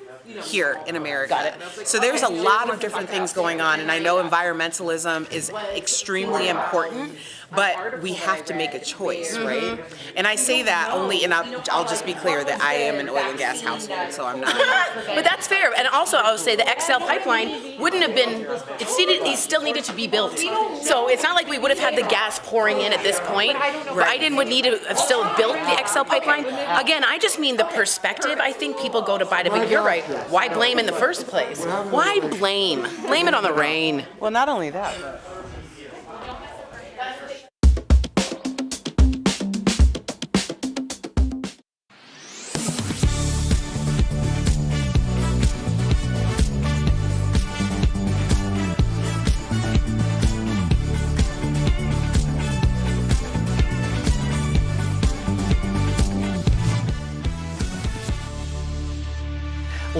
here in America. So there's a lot of different things going on, and I know environmentalism is extremely important, but we have to make a choice, right? And I say that only, and I'll just be clear that I am an oil and gas household, so I'm not. But that's fair. And also, I would say the XL pipeline wouldn't have been, it still needed to be built. So it's not like we would have had the gas pouring in at this point. Biden would need to have still built the XL pipeline. Again, I just mean the perspective. I think people go to Biden, but you're right. Why blame in the first place? Why blame? Blame it on the rain. Well, not only that.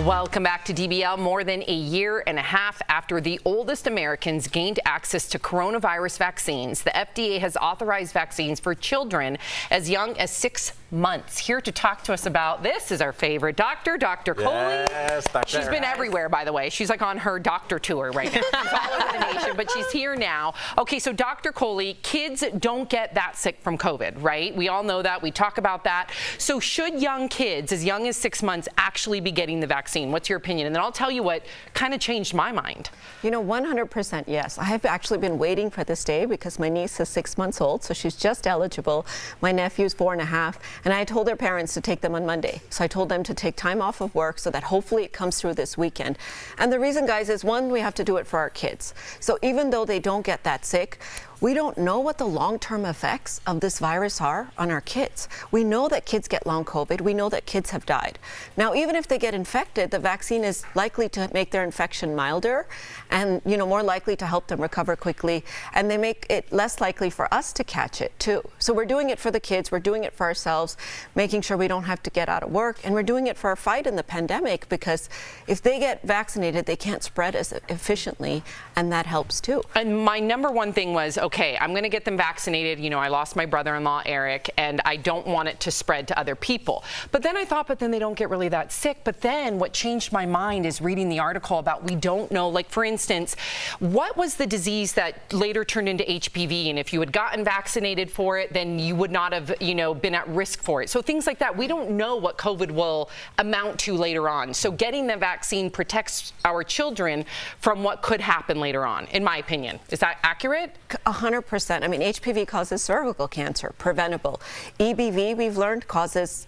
Welcome back to DBL. More than a year and a half after the oldest Americans gained access to coronavirus vaccines, the FDA has authorized vaccines for children as young as 6 months. Here to talk to us about this is our favorite doctor, Dr. Coley. Yes, Dr. She's been everywhere, by the way. She's like on her doctor tour right now. She's all over the nation, but she's here now. Okay, so Dr. Coley, kids don't get that sick from COVID, right? We all know that. We talk about that. So should young kids as young as 6 months actually be getting the vaccine? What's your opinion? And then I'll tell you what kind of changed my mind. 100% yes. I have actually been waiting for this day because my niece is 6 months old, so she's just eligible. My nephew's 4.5, and I told their parents to take them on Monday. So I told them to take time off of work so that hopefully it comes through this weekend. And the reason, guys, is one, we have to do it for our kids. So even though they don't get that sick, we don't know what the long-term effects of this virus are on our kids. We know that kids get long COVID. We know that kids have died. Now, even if they get infected, the vaccine is likely to make their infection milder and, more likely to help them recover quickly. And they make it less likely for us to catch it, too. So we're doing it for the kids. We're doing it for ourselves, making sure we don't have to get out of work. And we're doing it for our fight in the pandemic because if they get vaccinated, they can't spread as efficiently, and that helps, too. And my number one thing was, okay, I'm going to get them vaccinated. I lost my brother-in-law, Eric, and I don't want it to spread to other people. But then I thought, but then they don't get really that sick. But then what changed my mind is reading the article about we don't know, like, for instance, what was the disease that later turned into HPV? And if you had gotten vaccinated for it, then you would not have, been at risk for it. So things like that, we don't know what COVID will amount to later on. So getting the vaccine protects our children from what could happen later on, in my opinion. Is that accurate? 100%. HPV causes cervical cancer, preventable. EBV, we've learned,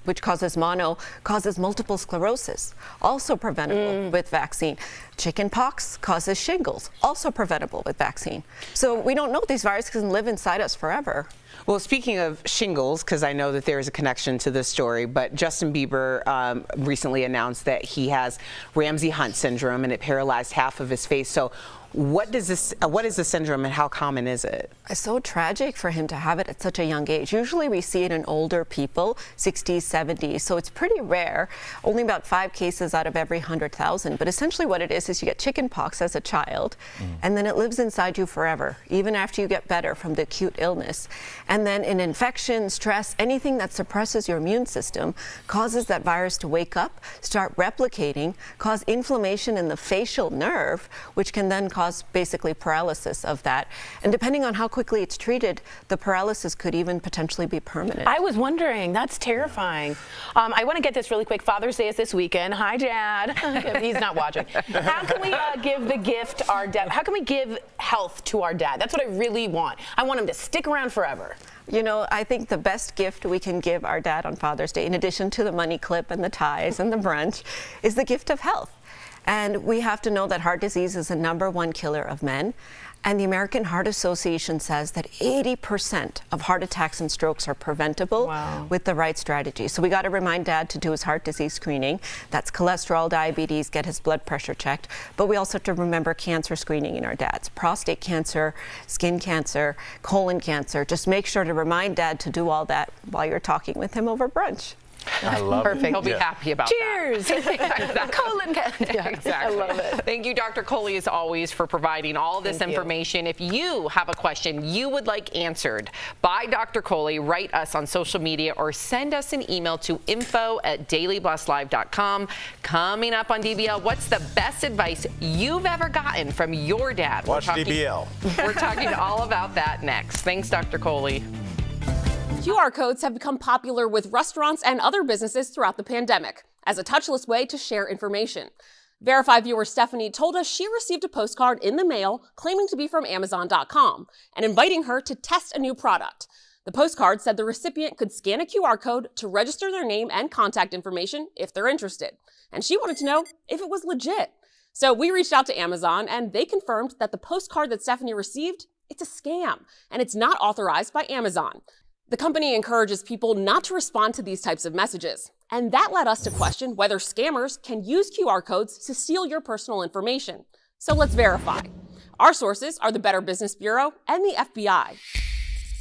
which causes mono, causes multiple sclerosis, also preventable with vaccine. Chickenpox causes shingles, also preventable with vaccine. So we don't know these viruses can live inside us forever. Well, speaking of shingles, because I know that there is a connection to this story, but Justin Bieber recently announced that he has Ramsay-Hunt syndrome and it paralyzed half of his face. So what is the syndrome and how common is it? It's so tragic for him to have it at such a young age. Usually we see it in older people, 60s, 70s, so it's pretty rare. Only about 5 cases out of every 100,000. But essentially what it is you get chickenpox as a child, and then it lives inside you forever, even after you get better from the acute illness. And then in infection, stress, anything that suppresses your immune system causes that virus to wake up, start replicating, cause inflammation in the facial nerve, which can then cause basically paralysis of that. And depending on how quickly it's treated, the paralysis could even potentially be permanent. I was wondering, that's terrifying. I want to get this really quick. Father's Day is this weekend. Hi, Dad. He's not watching. How can we give the gift our dad? How can we give health to our dad? That's what I really want. I want him to stick around forever. I think the best gift we can give our dad on Father's Day, in addition to the money clip and the ties and the brunch, is the gift of health. And we have to know that heart disease is the #1 killer of men. And the American Heart Association says that 80% of heart attacks and strokes are preventable with the right strategy. So we got to remind Dad to do his heart disease screening. That's cholesterol, diabetes, get his blood pressure checked. But we also have to remember cancer screening in our dads. Prostate cancer, skin cancer, colon cancer. Just make sure to remind Dad to do all that while you're talking with him over brunch. I love Perfect. it. He'll be happy about Cheers. that. Colon cancer. Yeah, exactly. I love it. Thank you, Dr. Coley, as always, for providing all this information. If you have a question you would like answered by Dr. Coley, write us on social media or send us an email to info@dailyblastlive.com. Coming up on DBL, what's the best advice you've ever gotten from your dad? Watch DBL. We're talking all about that next. Thanks, Dr. Coley. QR codes have become popular with restaurants and other businesses throughout the pandemic as a touchless way to share information. Verify viewer Stephanie told us she received a postcard in the mail claiming to be from Amazon.com and inviting her to test a new product. The postcard said the recipient could scan a QR code to register their name and contact information if they're interested. And she wanted to know if it was legit. So we reached out to Amazon and they confirmed that the postcard that Stephanie received, it's a scam and it's not authorized by Amazon. The company encourages people not to respond to these types of messages. And that led us to question whether scammers can use QR codes to steal your personal information. So let's verify. Our sources are the Better Business Bureau and the FBI.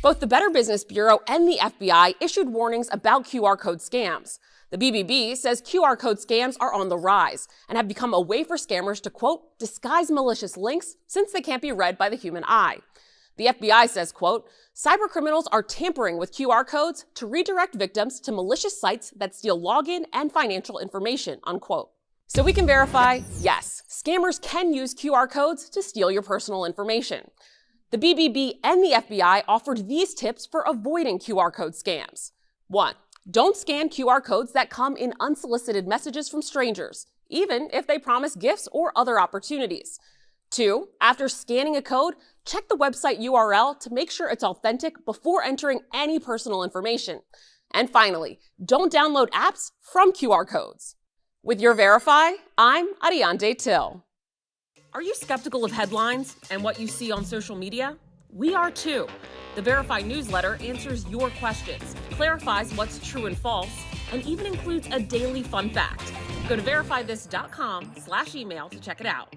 Both the Better Business Bureau and the FBI issued warnings about QR code scams. The BBB says QR code scams are on the rise and have become a way for scammers to, quote, disguise malicious links since they can't be read by the human eye. The FBI says, quote, cybercriminals are tampering with QR codes to redirect victims to malicious sites that steal login and financial information, unquote. So we can verify, yes, scammers can use QR codes to steal your personal information. The BBB and the FBI offered these tips for avoiding QR code scams. 1. Don't scan QR codes that come in unsolicited messages from strangers, even if they promise gifts or other opportunities. 2. After scanning a code, check the website URL to make sure it's authentic before entering any personal information. And finally, don't download apps from QR codes. With your Verify, I'm Ariane Till. Are you skeptical of headlines and what you see on social media? We are too. The Verify newsletter answers your questions, clarifies what's true and false, and even includes a daily fun fact. Go to verifythis.com/email to check it out.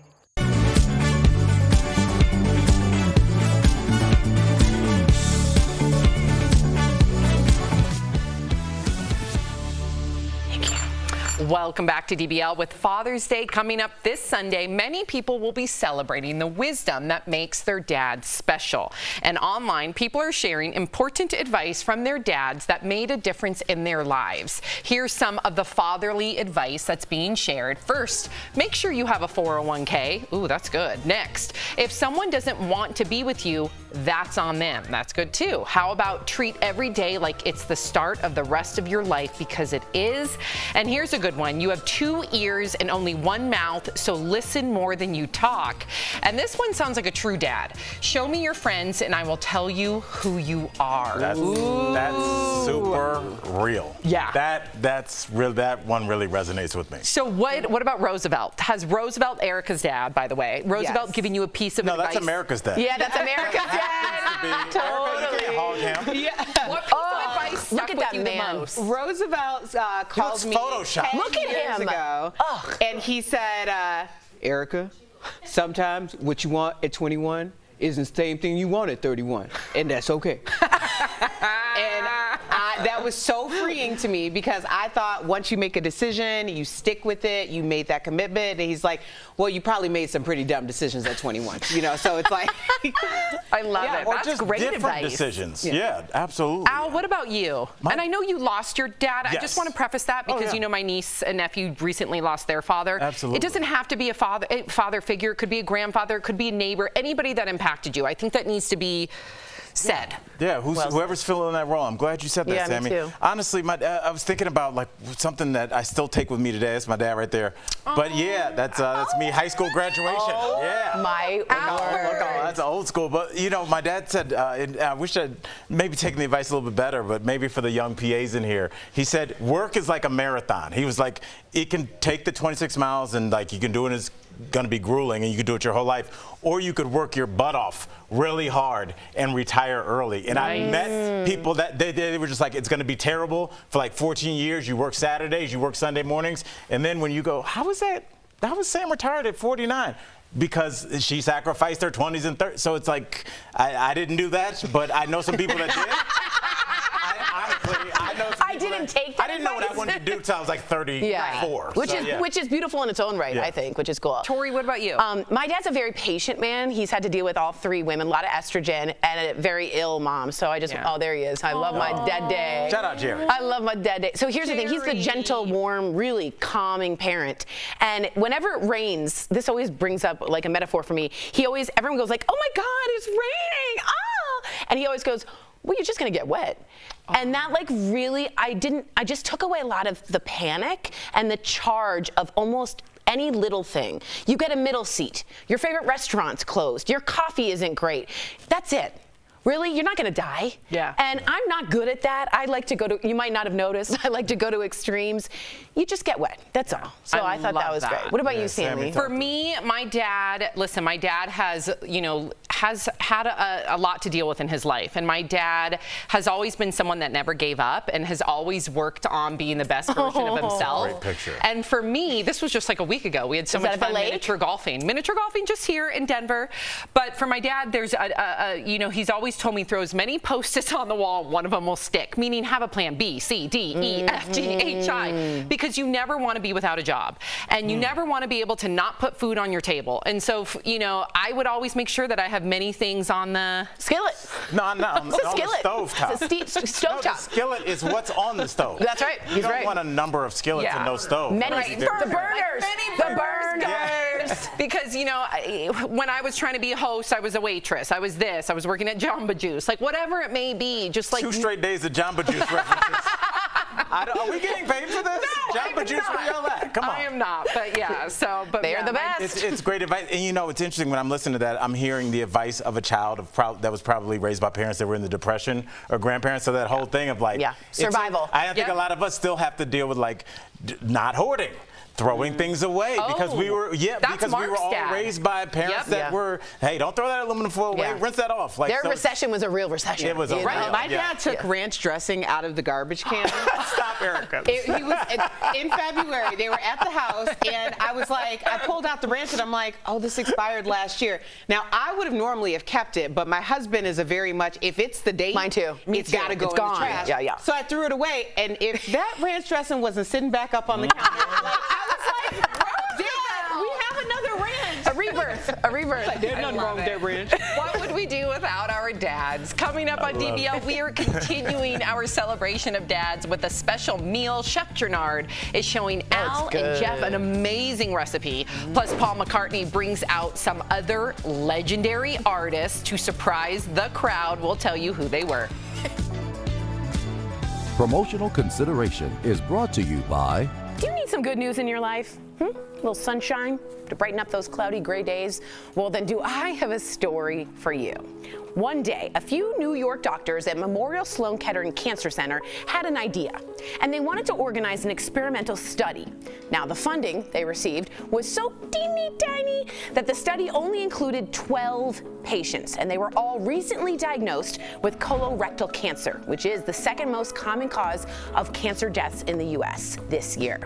Welcome back to DBL. With Father's Day coming up this Sunday, many people will be celebrating the wisdom that makes their dad special. And online, people are sharing important advice from their dads that made a difference in their lives. Here's some of the fatherly advice that's being shared. First, make sure you have a 401k. Ooh, that's good. Next, if someone doesn't want to be with you, that's on them. That's good too. How about treat every day like it's the start of the rest of your life, because it is. And here's a good one. You have 2 ears and only 1 mouth, so listen more than you talk. And this one sounds like a true dad. Show me your friends and I will tell you who you are. That's super real. Yeah. That's real. That one really resonates with me. So what about Roosevelt? Has Roosevelt, Erica's dad, by the way, Roosevelt giving you a piece of advice? No, that's America's dad. Yeah, that's America's dad. Totally. You can't hog him. Yeah. What piece of advice stuck with you the most? Roosevelt called me Photoshop. 10 Look at years him. ago, and he said, Erica, sometimes what you want at 21 isn't the same thing you want at 31, and that's okay. And that was so freeing to me, because I thought once you make a decision, you stick with it, you made that commitment. And he's like, well, you probably made some pretty dumb decisions at 21, you know, so it's like. I love it. Or That's just great different advice. decisions. Yeah, absolutely. Al, what about you? And I know you lost your dad. I just want to preface that because, you know, my niece and nephew recently lost their father. Absolutely. It doesn't have to be a father figure. It could be a grandfather. It could be a neighbor. Anybody that impacted you. I think that needs to be said. Yeah, whoever's filling that role. I'm glad you said that, Sammy. Me too. Honestly, I was thinking about like something that I still take with me today. That's my dad right there. But yeah, that's me, high school graduation. Yeah. My That's old school. But you know, my dad said, and I wish I'd maybe taken the advice a little bit better, but maybe for the young PAs in here, he said, work is like a marathon. He was like, it can take the 26 miles and like you can do it as going to be grueling and you could do it your whole life, or you could work your butt off really hard and retire early. And I met people that they were just like, it's going to be terrible for like 14 years. You work Saturdays, you work Sunday mornings, and then when you go, how was Sam retired at 49? Because she sacrificed her 20s and 30s. So it's like, I didn't do that, but I know some people that did. I didn't know what I wanted to do until I was like 34. Yeah. Which is beautiful in its own right, I think, which is cool. Tori, what about you? My dad's a very patient man. He's had to deal with all 3 women, a lot of estrogen, and a very ill mom. So I just, oh, there he is. I love my dad day. Shout out, Jerry. I love my dad day. So here's the thing. He's the gentle, warm, really calming parent. And whenever it rains, this always brings up like a metaphor for me. Everyone goes like, oh my God, it's raining. Ah! And he always goes, well, you're just going to get wet. And that like really, I just took away a lot of the panic and the charge of almost any little thing. You get a middle seat. Your favorite restaurant's closed. Your coffee isn't great. That's it. Really? You're not going to die. Yeah. And I'm not good at that. I like to go to, you might not have noticed, I like to go to extremes. You just get wet. That's all. So I thought that was great. What about you, Sammy? For me, my dad has, has had a lot to deal with in his life. And my dad has always been someone that never gave up and has always worked on being the best version of himself. Great picture. And for me, this was just like a week ago. We had so much fun miniature golfing. Miniature golfing just here in Denver. But for my dad, there's he's always always told me throw as many Post-its on the wall, one of them will stick, meaning have a plan B, C, D, E, F, G, H, I, because you never want to be without a job, and you never want to be able to not put food on your table. And so, you know, I would always make sure that I have many things on the skillet. No, on the skillet. stove top. It's a stove top. The skillet is what's on the stove. That's right. You don't want a number of skillets in no stove. Many the burners. The burners. Yeah. Because, you know, when I was trying to be a host, I was a waitress. I was this. I was working at Jamba Juice. Like, whatever it may be, just like 2 straight days of Jamba Juice references. Are we getting paid for this? No, Jamba Juice, where y'all at? Come on. I am not, but yeah. So, but they're the best. It's great advice, and you know, it's interesting when I'm listening to that. I'm hearing the advice of a child that was probably raised by parents that were in the Depression or grandparents. So that whole thing of like survival. I think a lot of us still have to deal with like not hoarding. Throwing things away because we were all raised by parents that were, hey, don't throw that aluminum foil away, rinse that off. Like, their recession was a real recession. It was a real. My dad took ranch dressing out of the garbage can. Stop, Erica. He was in February. They were at the house, and I was like, I pulled out the ranch, and I'm like, oh, this expired last year. Now I would have normally have kept it, but my husband is a very much if it's the date, mine too. It's got to go in the trash. Yeah. So I threw it away, and if that ranch dressing wasn't sitting back up on the counter, A rebirth. There's nothing wrong with that ranch. What would we do without our dads? Coming up on DBL, we are continuing our celebration of dads with a special meal. Chef Gernard is showing Al and Jeff an amazing recipe. Plus, Paul McCartney brings out some other legendary artists to surprise the crowd. We'll tell you who they were. Promotional consideration is brought to you by... Do you need some good news in your life? A little sunshine to brighten up those cloudy gray days? Well, then do I have a story for you. One day, a few New York doctors at Memorial Sloan Kettering Cancer Center had an idea, and they wanted to organize an experimental study. Now, the funding they received was so teeny tiny that the study only included 12 patients, and they were all recently diagnosed with colorectal cancer, which is the second most common cause of cancer deaths in the U.S. this year.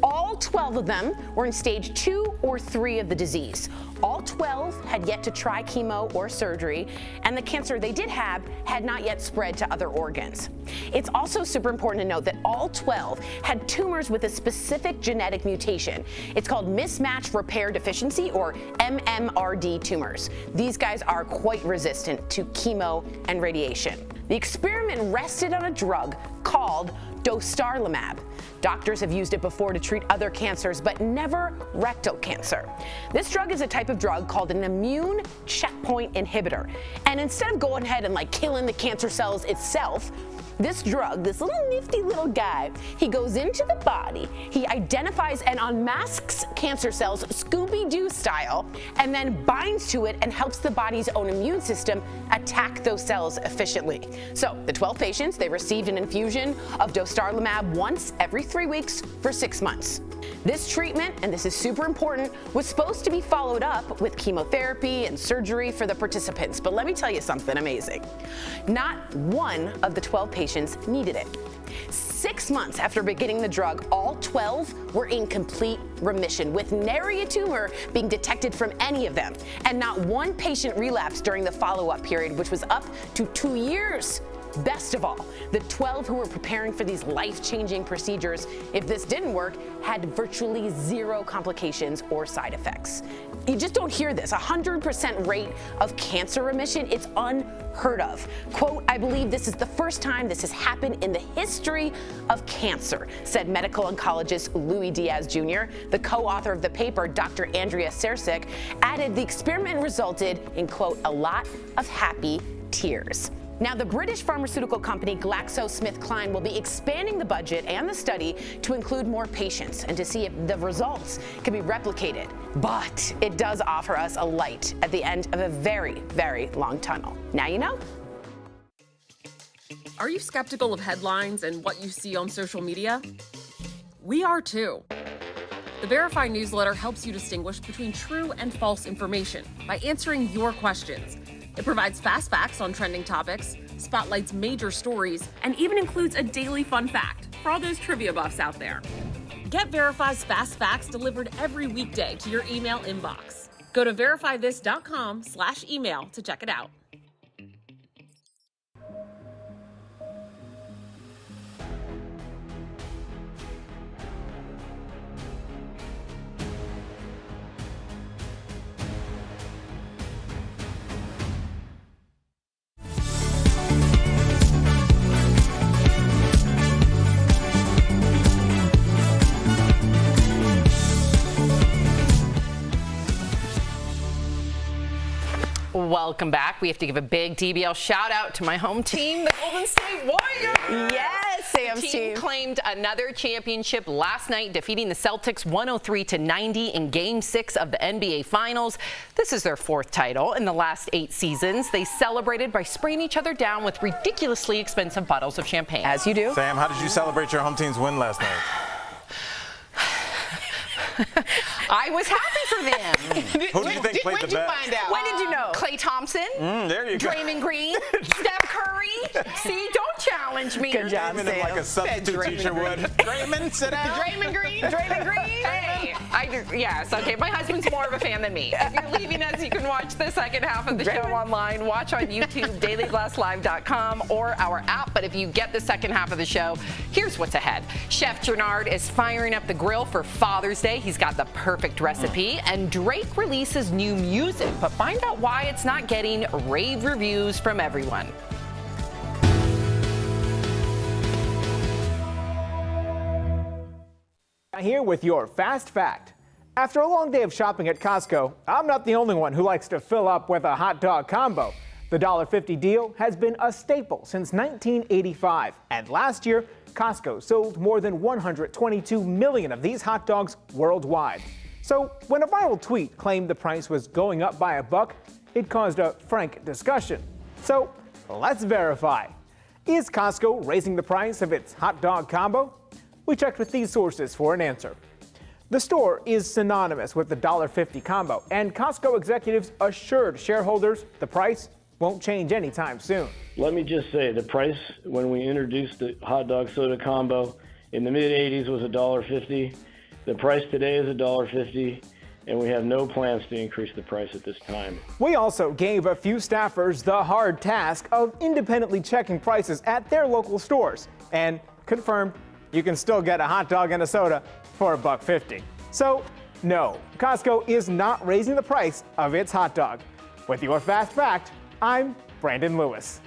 All 12 of them were in stage 2 or 3 of the disease. All 12 had yet to try chemo or surgery, and the cancer they did have had not yet spread to other organs. It's also super important to note that all 12 had tumors with a specific genetic mutation. It's called mismatch repair deficiency, or MMRD tumors. These guys are quite resistant to chemo and radiation. The experiment rested on a drug called dostarlimab. Doctors have used it before to treat other cancers, but never rectal cancer. This drug is a type of drug called an immune checkpoint inhibitor. And instead of going ahead and like killing the cancer cells itself, this drug, this little nifty little guy, he goes into the body, he identifies and unmasks cancer cells Scooby-Doo style, and then binds to it and helps the body's own immune system attack those cells efficiently. So the 12 patients, they received an infusion of dostarlimab once every 3 weeks for 6 months. This treatment, and this is super important, was supposed to be followed up with chemotherapy and surgery for the participants. But let me tell you something amazing. Not one of the 12 patients needed it. 6 months after beginning the drug, all 12 were in complete remission, with nary a tumor being detected from any of them. And not one patient relapsed during the follow-up period, which was up to 2 years. Best of all, the 12 who were preparing for these life-changing procedures, if this didn't work, had virtually 0 complications or side effects. You just don't hear this. 100% rate of cancer remission, it's unheard of. Quote, I believe this is the first time this has happened in the history of cancer, said medical oncologist Louis Diaz Jr. The co-author of the paper, Dr. Andrea Sersic, added the experiment resulted in, quote, a lot of happy tears. Now, the British pharmaceutical company GlaxoSmithKline will be expanding the budget and the study to include more patients and to see if the results can be replicated. But it does offer us a light at the end of a very, very long tunnel. Now you know. Are you skeptical of headlines and what you see on social media? We are too. The Verify newsletter helps you distinguish between true and false information by answering your questions. It provides fast facts on trending topics, spotlights major stories, and even includes a daily fun fact for all those trivia buffs out there. Get Verify's fast facts delivered every weekday to your email inbox. Go to verifythis.com/email to check it out. Welcome back. We have to give a big DBL shout out to my home team, the Golden State Warriors. Yes, Sam's the team claimed another championship last night, defeating the Celtics 103-90 in Game 6 of the NBA Finals. This is their 4th title in the last 8 seasons. They celebrated by spraying each other down with ridiculously expensive bottles of champagne. As you do. Sam, how did you celebrate your home team's win last night? I was happy for them. Who do you think played the best? Find out? When did you know? Klay Thompson. There you go. Draymond Green. Steph Curry. See, don't challenge me. Good job, Sam. Like a substitute teacher would. Draymond, sit down. Draymond Green. Draymond Green. Hey, yes. Okay, my husband's more of a fan than me. If you're leaving us, you can watch the second half of the show online. Watch on YouTube, dailyblastlive.com, or our app. But if you get the second half of the show, here's what's ahead. Chef Gennard is firing up the grill for Father's Day. He's got the perfect recipe, and Drake releases new music, but find out why it's not getting rave reviews from everyone. Here with your fast fact. After a long day of shopping at Costco, I'm not the only one who likes to fill up with a hot dog combo. The $1.50 deal has been a staple since 1985, and last year, Costco sold more than 122 million of these hot dogs worldwide. So when a viral tweet claimed the price was going up by $1, it caused a frank discussion. So let's verify. Is Costco raising the price of its hot dog combo? We checked with these sources for an answer. The store is synonymous with the $1.50 combo, and Costco executives assured shareholders the price won't change anytime soon. Let me just say, the price when we introduced the hot dog soda combo in the mid-'80s was $1.50. The price today is $1.50, and we have no plans to increase the price at this time. We also gave a few staffers the hard task of independently checking prices at their local stores, and confirmed you can still get a hot dog and a soda for $1.50. So, no, Costco is not raising the price of its hot dog. With your fast fact, I'm Brandon Lewis.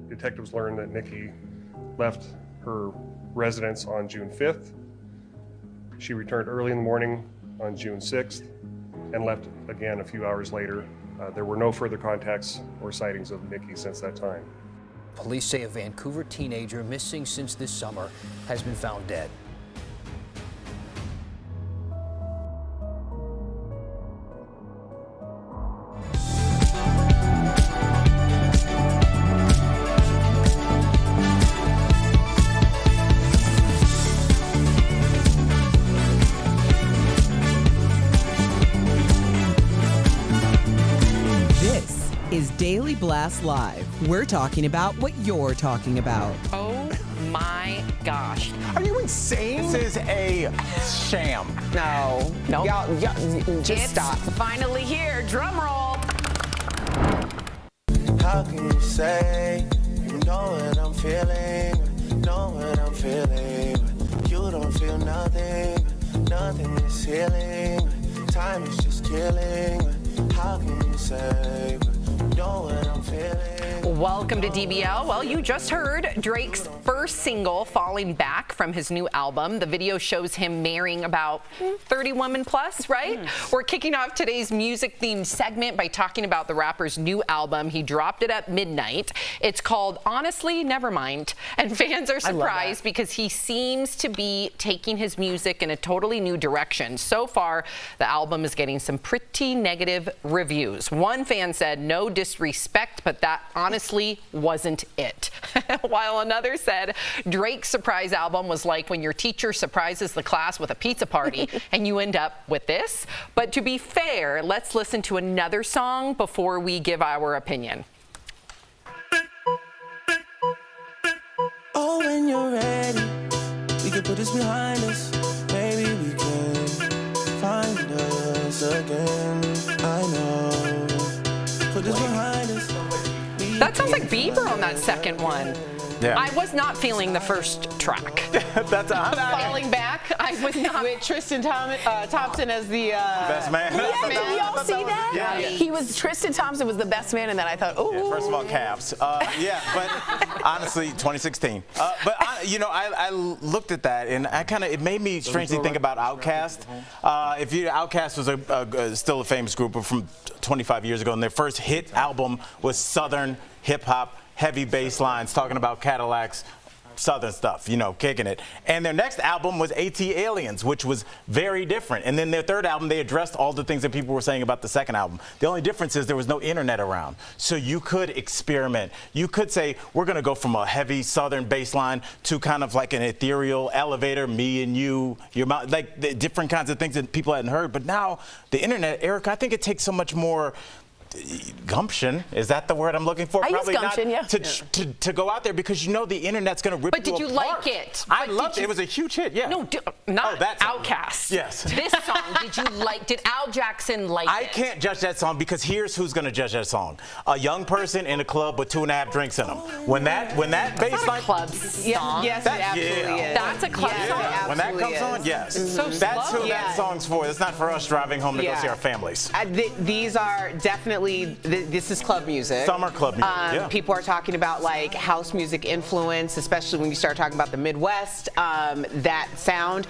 Detectives learned that Nikki left her residence on June 5th. She returned early in the morning on June 6th and left again a few hours later. There were no further contacts or sightings of Nikki since that time. Police say a Vancouver teenager missing since this summer has been found dead. Is Daily Blast Live. We're talking about what you're talking about. Oh my gosh. Are you insane? This is a sham. No. Y'all, just stop. Finally here. Drum roll. How can you say you know what I'm feeling, know what I'm feeling? You don't feel nothing, nothing is healing. Time is just killing. How can you say know what I'm feeling? Welcome to DBL. Well, you just heard Drake's first single, Falling Back, from his new album. The video shows him marrying about 30 women plus, right? We're kicking off today's music-themed segment by talking about the rapper's new album. He dropped it at midnight. It's called Honestly Nevermind, and fans are surprised because he seems to be taking his music in a totally new direction. So far, the album is getting some pretty negative reviews. One fan said, no disrespect, but that honestly wasn't it. While another said, Drake's surprise album was like when your teacher surprises the class with a pizza party and you end up with this. But to be fair, let's listen to another song before we give our opinion. Oh, when you're ready, we can put this behind us. Maybe we can find us again. I know. Put this behind us. That sounds like Bieber on that second one. Yeah. I was not feeling the first track. That's Falling Back. I was not. With Tristan Thompson as the best man. Yeah, did y'all see that? Yeah. He was Tristan Thompson was the best man, and then I thought, oh. Yeah, first of all, Cavs. Yeah, but honestly, 2016. I looked at that, and it made me strangely think about Outkast. Outkast was still a famous group from 25 years ago, and their first hit album was Southern hip hop, heavy bass lines, talking about Cadillacs. Southern stuff, kicking it. And their next album was AT-Aliens, which was very different. And then their third album, they addressed all the things that people were saying about the second album. The only difference is there was no internet around. So you could experiment. You could say, we're going to go from a heavy Southern bass line to kind of like an ethereal elevator, me and you, like the different kinds of things that people hadn't heard. But now the internet, Eric, I think it takes so much more gumption, is that the word I'm looking for? I Probably use gumption, not to go out there, because the internet's going to rip you apart. But did you like it? I loved it. It was a huge hit, yeah. No, not Outkast. Yes. This song, did Al Jackson like it? I can't judge that song, because here's who's going to judge that song. A young person in a club with 2.5 drinks in them. When that bass line... club song. Yes, it absolutely is. That's a club song? When that comes on, yes. So that's who that song's for. It's not for us driving home to go see our families. These are definitely, this is club music. Summer club music, yeah. People are talking about like house music influence, especially when you start talking about the Midwest, that sound.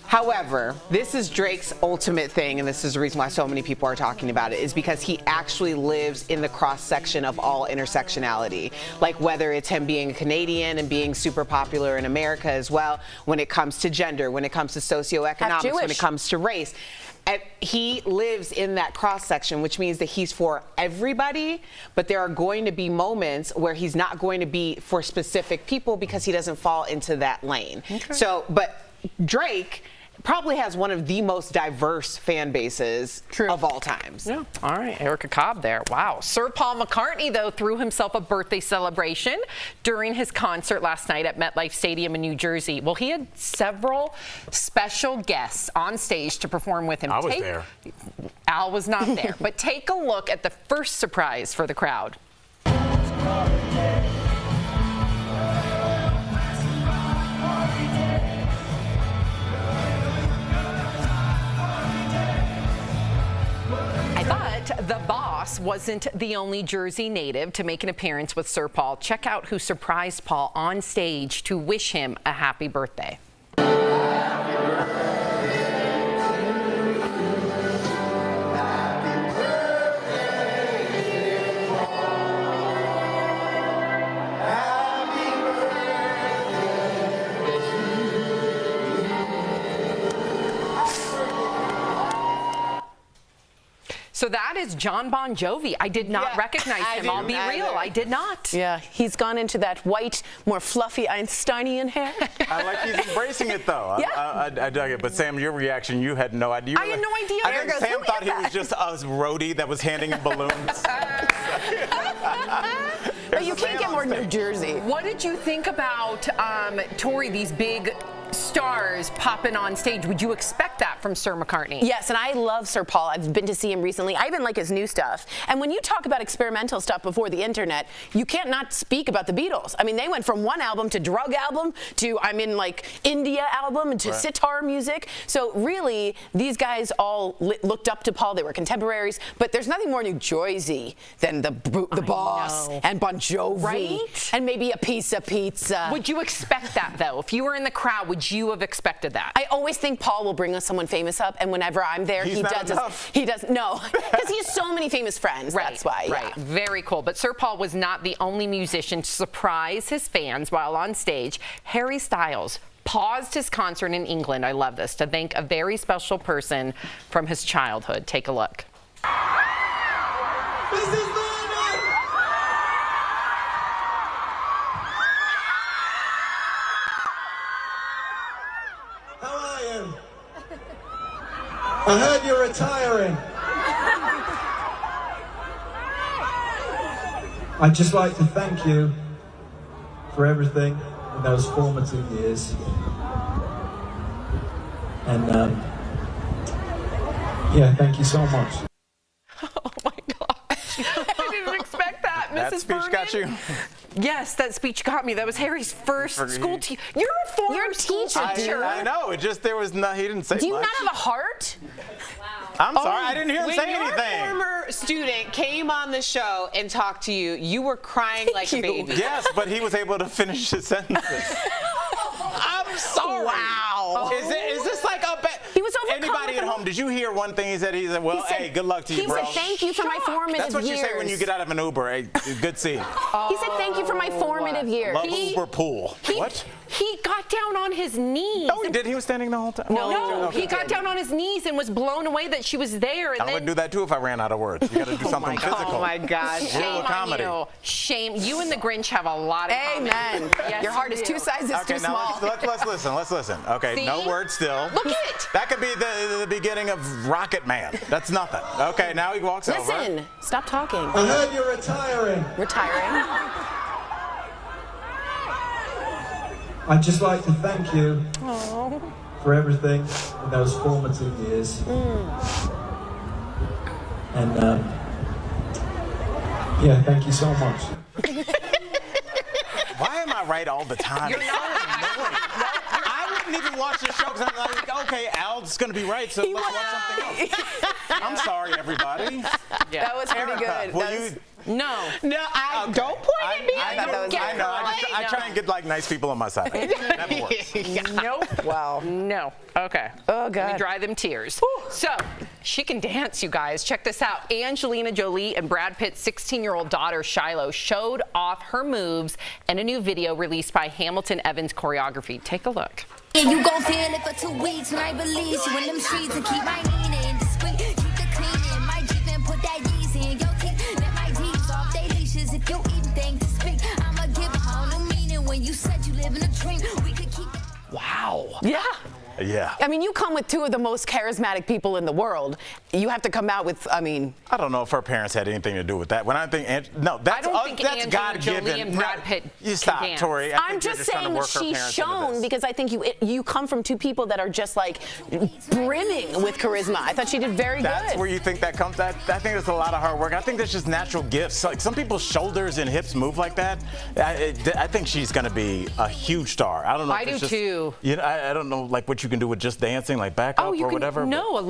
However, this is Drake's ultimate thing, and this is the reason why so many people are talking about it, is because he actually lives in the cross-section of all intersectionality. Like whether it's him being a Canadian and being super popular in America as well, when it comes to gender, when it comes to socioeconomics, when it comes to race. And he lives in that cross-section, which means that he's for everybody, but there are going to be moments where he's not going to be for specific people because he doesn't fall into that lane. Okay. So, but Drake probably has one of the most diverse fan bases of all times. Yeah. All right, Erica Cobb there. Wow. Sir Paul McCartney, though, threw himself a birthday celebration during his concert last night at MetLife Stadium in New Jersey. Well, he had several special guests on stage to perform with him. I was there. Al was not there, but take a look at the first surprise for the crowd. But the boss wasn't the only Jersey native to make an appearance with Sir Paul. Check out who surprised Paul on stage to wish him a happy birthday. So that is John Bon Jovi. I did not recognize him. I'll be real. I did not. Yeah, he's gone into that white, more fluffy Einsteinian hair. I like he's embracing it, though. Yeah. I dug it. But Sam, your reaction, you had no idea. I had no idea. I think Sam thought he was just a roadie that was handing him balloons. But you can't get more New Jersey. What did you think about, Tori, these big stars popping on stage? Would you expect that from Sir McCartney? Yes, and I love Sir Paul. I've been to see him recently. I even like his new stuff. And when you talk about experimental stuff before the internet, you can't not speak about the Beatles. I mean, they went from one album to drug album to, India album to sitar music. So really, these guys all looked up to Paul. They were contemporaries. But there's nothing more New Jersey than the boss and Bon Jovi. Right? And maybe a piece of pizza. Would you expect that, though? If you were in the crowd, would you have expected that? I always think Paul will bring us someone famous up, and whenever I'm there, he does no, because he has so many famous friends. Right, that's why. Right, very cool. But Sir Paul was not the only musician to surprise his fans while on stage. Harry Styles paused his concert in England, I love this, to thank a very special person from his childhood. Take a look. This is I heard you're retiring. I'd just like to thank you for everything in those formative years. And yeah, thank you so much. Oh my gosh. I didn't expect that, Mrs. That speech got you. Yes, that speech got me. That was Harry's first school teacher. You're a former teacher. I know. It just there was no. He didn't say much. Do you not have a heart? I'm sorry. I didn't hear him say anything. When your former student came on the show and talked to you, you were crying like a baby. Yes, but he was able to finish his sentences. I'm sorry. Wow. Is this like a bet? He was overcome. Anybody at home? Did you hear one thing he said? He said, "Well, hey, good luck to you, bro." He said, "Thank you for my formative years." That's what you say when you get out of an Uber. Hey, good seeing. He said, "Thank you for my formative years." Love Uber pool. What? He got down on his knees. No, he did. He was standing the whole time. No, he got down on his knees and was blown away that she was there. And I would do that too if I ran out of words. You got to do something physical. Oh my gosh. Shame on you. Shame. You and the Grinch have a lot of Amen. Yes, your heart is 2 sizes too small. Let's listen. Let's listen. Okay, See? no words still. Look at it. That could be the beginning of Rocket Man. That's nothing. Okay, now he walks over. Listen, stop talking. I heard you're retiring. Retiring? I'd just like to thank you for everything in those formative years. And yeah, thank you so much. Why am I right all the time? You're not. I wouldn't even watch the show because I'm like, okay, Al's going to be right, so let's watch something else. I'm sorry, everybody. Yeah. That was pretty good. No, don't point at me. I know. I try and get like nice people on my side. Never works. Nope. Wow. No. Okay. Oh, God. Let me dry them tears. So, she can dance, you guys. Check this out. Angelina Jolie and Brad Pitt's 16-year-old daughter, Shiloh, showed off her moves in a new video released by Hamilton Evans Choreography. Take a look. Yeah, you gon' feel it for 2 weeks when I release you in them streets and keep my Nina in discreet. Keep the clean in my Jeep and put that Yeezy in your teeth. Let my Jeeps off they leashes if you even think to speak. I'ma give a whole new meaning when you said you live in a dream. We could keep it. Wow. Yeah. Yeah. I mean, you come with 2 of the most charismatic people in the world. You have to come out with, I don't know if her parents had anything to do with that. When I think, that's God-given. And Brad Pitt you stop, Tori. I'm just saying she's shown because I think you come from 2 people that are just like brimming with charisma. I thought she did very good. That's where you think that comes. I think it's a lot of hard work. I think that's just natural gifts. Like some people's shoulders and hips move like that. I think she's going to be a huge star. I don't know. I do too. You know, I don't know like what you can do with just dancing, like backup or whatever. No,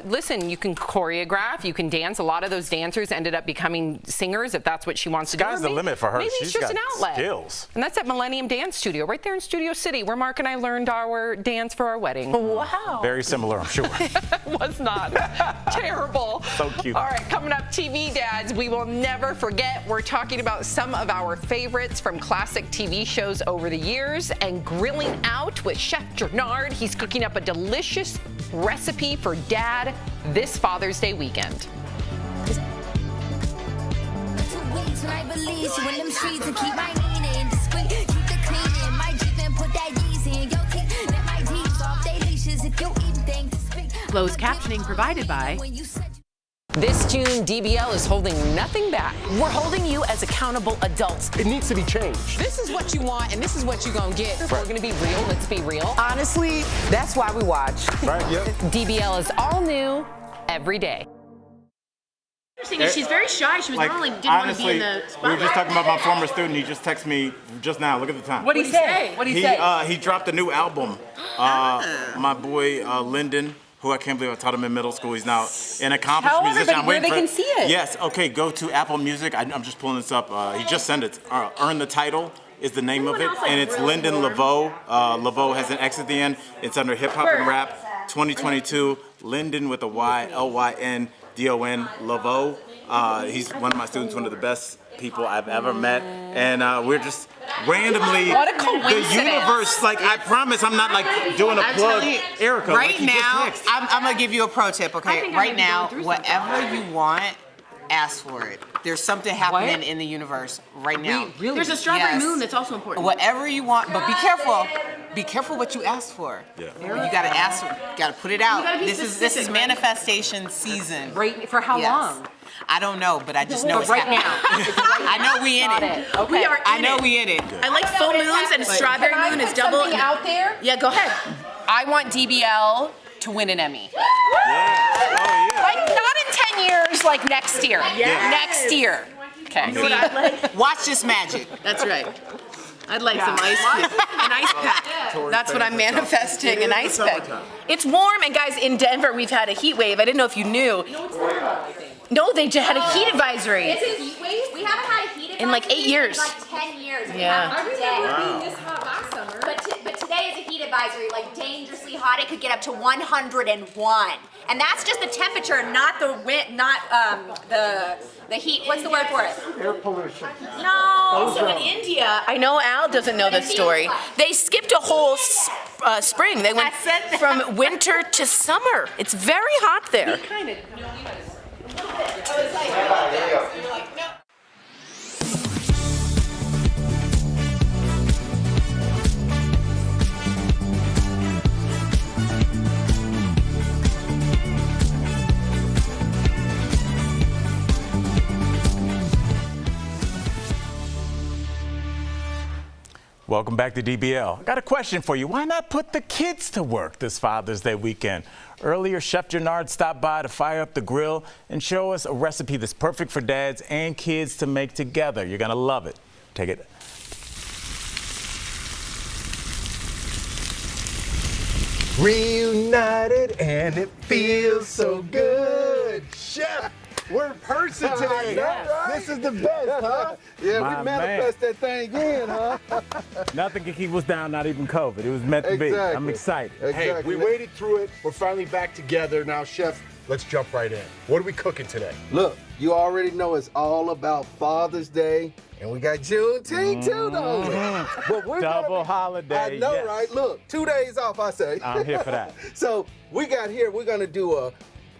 listen, you can choreograph, you can dance. A lot of those dancers ended up becoming singers if that's what she wants to do. Sky's the limit for her. Maybe She's it's just got an outlet. Skills. And that's at Millennium Dance Studio, right there in Studio City, where Mark and I learned our dance for our wedding. Wow. Very similar, I'm sure. Was not. Terrible. So cute. All right, coming up, TV dads, we will never forget. We're talking about some of our favorites from classic TV shows over the years and grilling out with Chef Gernard. He's cooking up a delicious recipe for Dad this Father's Day weekend. When I release you in them streets and keep my Nina in discreet. Keep the clean in my Jeep and put that Yeezy in your teeth. Let my Jeeps off they leashes if you even think to speak. Closed captioning provided by. This June, DBL is holding nothing back. We're holding you as accountable adults. It needs to be changed. This is what you want, and this is what you're going to get. We're going to be real. Let's be real. Honestly, that's why we watch. Right, yep. DBL is all new every day. Interesting is she's very shy. She was didn't want to be in the spotlight. We were just talking about my former student. He just texted me just now. Look at the time. What did he say? What did he say? He dropped a new album. My boy Lyndon, who I can't believe I taught him in middle school. He's now an accomplished musician. I'm where they can see it. Yes. Okay. Go to Apple Music. I'm just pulling this up. He just sent it. Earn the Title is the name of it, and it's Lyndon Laveau. Laveau has an X at the end. It's under Hip Hop and Rap 2022. Lyndon with a Y, L-Y-N-D-O-N, Laveau. He's one of my students, one of the best people I've ever met, and we're just randomly What a coincidence. the universe. Like I promise, I'm not like doing a plug, Erica. Right like, now, I'm gonna give you a pro tip. Okay, right now, whatever you want, ask for it. There's something happening in the universe right now. Really? There's a strawberry moon that's also important. Whatever you want, but be careful. Be careful what you ask for. Yeah. You gotta ask. You gotta put it out. This is manifestation season. Right? For how long? I don't know, but I just know it's right happening. now. I know we in it. Okay. We are I know we in it. I like full moons, and a strawberry moon is double. Out there? Yeah, go ahead. I want DBL to win an Emmy. Yeah. Like not in 10 years, like next year. Yes. Next year. Okay. You know what I'd like? Watch this magic. That's right. I'd like some ice cubes. An ice pack. That's what I'm manifesting, an ice pack. It's warm, and guys, in Denver, we've had a heat wave. I didn't know if you knew. No, they just had a heat advisory. It's a heat wave? We haven't had a heat advisory in like 8 years. In like 10 years. Yeah. I remember being this hot last summer. But today is a heat advisory, like dangerously hot. It could get up to 101. And that's just the temperature, not the wind, not the heat. What's the word for it? Air pollution. No. So in India, I know Al doesn't know this story. They skipped a whole spring. They went from winter to summer. It's very hot there. Welcome back to DBL. I got a question for you. Why not put the kids to work this Father's Day weekend? Earlier, Chef Gennard stopped by to fire up the grill and show us a recipe that's perfect for dads and kids to make together. You're gonna love it. Take it. Reunited and it feels so good. Chef, we're in person today. Right? This is the best, huh? Yeah, we manifest that thing in, huh? Nothing can keep us down, not even COVID. It was meant to be. I'm excited. Hey, we waded through it. We're finally back together. Now, Chef, let's jump right in. What are we cooking today? Look, you already know it's all about Father's Day, and we got Juneteenth too, don't we? But we're Double holiday. I know, yes. right? Look, 2 days off, I say. I'm here for that. So we're gonna do a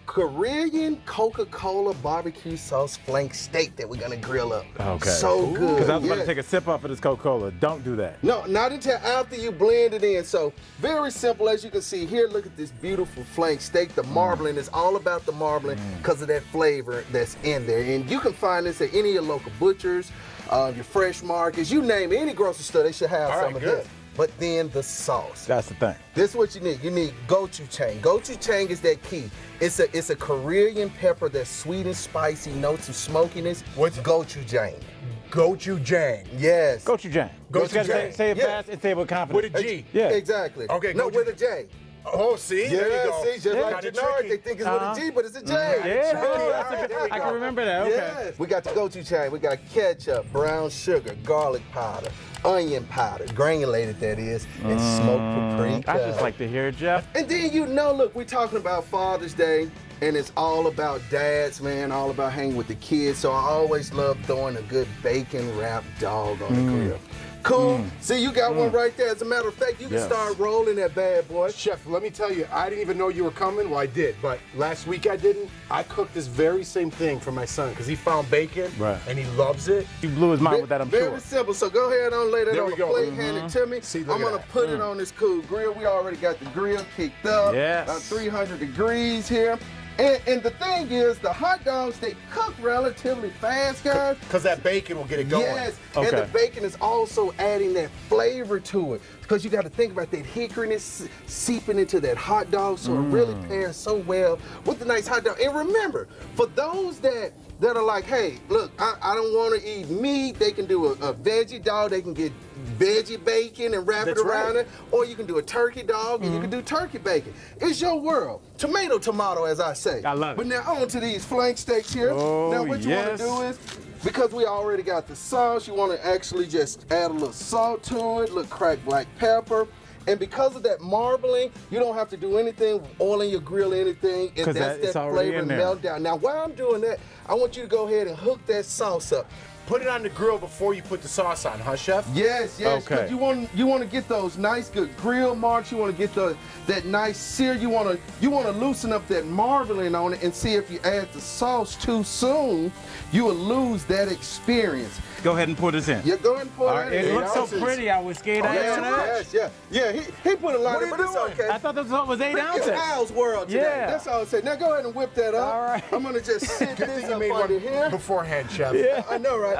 Korean Coca-Cola barbecue sauce flank steak that we're gonna grill up. Okay. So good. Because I was about to take a sip off of this Coca-Cola. Don't do that. No, not until after you blend it in. So very simple, as you can see here. Look at this beautiful flank steak. The marbling is all about the marbling because of that flavor that's in there. And you can find this at any of your local butchers, your fresh markets, you name it. Any grocery store, they should have some of this. But then the sauce. That's the thing. This is what you need. You need gochujang. Gochujang is that key. It's a Korean pepper that's sweet and spicy, notes of smokiness. What's gochujang? Gochujang. Yes. Gochujang. Gochujang. Say it fast and say it with confidence. With a G. Yeah. Exactly. Okay, No, with a J. Oh, see? There you go. See, just like Gennard, they think it's with a G, but it's a J. I can remember that. Okay. Yes. We got the gochujang. We got ketchup, brown sugar, garlic powder, onion powder, granulated that is, and smoked paprika. I just like to hear it, Jeff. And then look, we're talking about Father's Day, and it's all about dads, man, all about hanging with the kids. So I always love throwing a good bacon wrapped dog on the grill. Cool. See, you got one right there. As a matter of fact, you can start rolling that bad boy. Chef, let me tell you, I didn't even know you were coming. Well, I did, but last week I didn't. I cooked this very same thing for my son because he found bacon and he loves it. You blew his mind with that, I'm sure. Very simple. So go ahead and lay that There on we the go. plate, hand it to me. See, I'm look at gonna that. put it on this cool grill. We already got the grill kicked up. Yes. About 300 degrees here. And the thing is, the hot dogs, they cook relatively fast, guys. Because that bacon will get it going. Yes, Okay. and the bacon is also adding that flavor to it. Because you got to think about that hickoryness seeping into that hot dog, so it really pairs so well with the nice hot dog. And remember, for those that are like, hey, look, I don't want to eat meat, they can do a veggie dog, they can get veggie bacon and wrap it around it, or you can do a turkey dog and you can do turkey bacon. It's your world. Tomato, as I say. I love it. But now on to these flank steaks here. Oh, now what you want to do is, because we already got the sauce, you want to actually just add a little salt to it, little cracked black pepper. And because of that marbling, you don't have to do anything, oiling your grill or anything. And that's that flavor melt down. Now, while I'm doing that, I want you to go ahead and hook that sauce up. Put it on the grill before you put the sauce on, huh, Chef? Yes. Okay. You want to get those nice good grill marks. You want to get that nice sear. You want to loosen up that marbling on it, and see if you add the sauce too soon, you will lose that experience. Go ahead and pour this in. Yeah, go ahead and pour All right, it in. it looks so pretty. I was scared. Yeah. He put a lot in, but it's okay. I thought this was 8 ounces. It's Al's world today. Yeah. That's all I said. Now go ahead and whip that up. All right. I'm gonna just sit Good this thing you up made under one here. beforehand, Chef. Yeah. I know, right?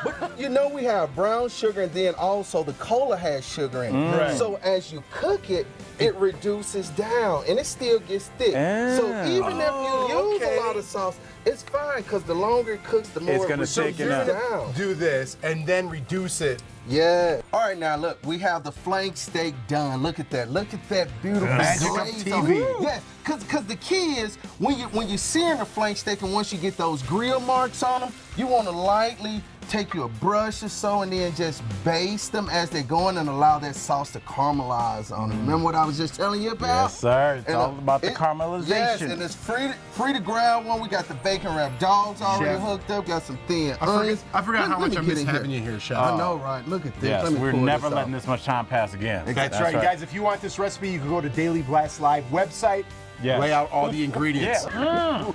But you know we have brown sugar, and then also the cola has sugar in it. Right. So as you cook it, it reduces down, and it still gets thick. So even if you use a lot of sauce, It's fine, because the longer it cooks, the more It's gonna reduces thicken up. down. Do this and then reduce it. Yeah. All right, now look, we have the flank steak done. Look at that. Look at that beautiful Magic of glaze on TV. it. Yes, because the key is when you searing the flank steak and once you get those grill marks on them, you want to lightly take your brush or so and then just baste them as they're going and allow that sauce to caramelize on them. Remember what I was just telling you about? Yes, sir. It's all about the caramelization. Yes, and it's free to ground one. We got the bacon wrapped dogs already Chef. hooked up. Got some thin onions. I forgot how Let much me I get miss in having you here, Chef. I know, right? Look at this. Yes, Let me we're pull never this letting off. this much time pass again. That's right. Guys, if you want this recipe, you can go to Daily Blast Live website, Yes. lay out all the ingredients. Yeah.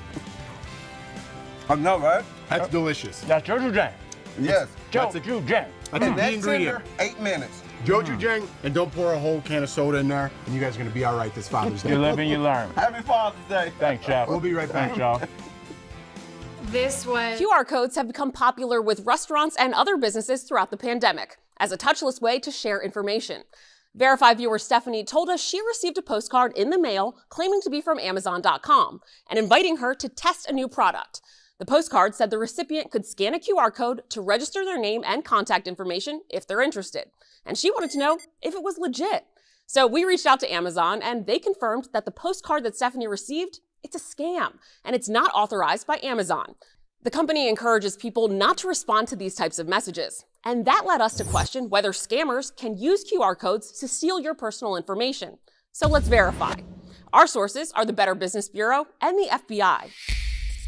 I know, right? That's delicious. That's gochujang. Yes. That's Gochujang. That's a key That's ingredient. tender, 8 minutes. Gochujang, and don't pour a whole can of soda in there, and you guys are going to be all right this Father's Day. You live and you learn. Happy Father's Day. Thanks, Chef. We'll be right back. Thanks, y'all. This was QR codes have become popular with restaurants and other businesses throughout the pandemic as a touchless way to share information. Verify viewer Stephanie told us she received a postcard in the mail claiming to be from Amazon.com and inviting her to test a new product. The postcard said the recipient could scan a QR code to register their name and contact information if they're interested. And she wanted to know if it was legit. So we reached out to Amazon and they confirmed that the postcard that Stephanie received, it's a scam and it's not authorized by Amazon. The company encourages people not to respond to these types of messages. And that led us to question whether scammers can use QR codes to steal your personal information. So let's verify. Our sources are the Better Business Bureau and the FBI.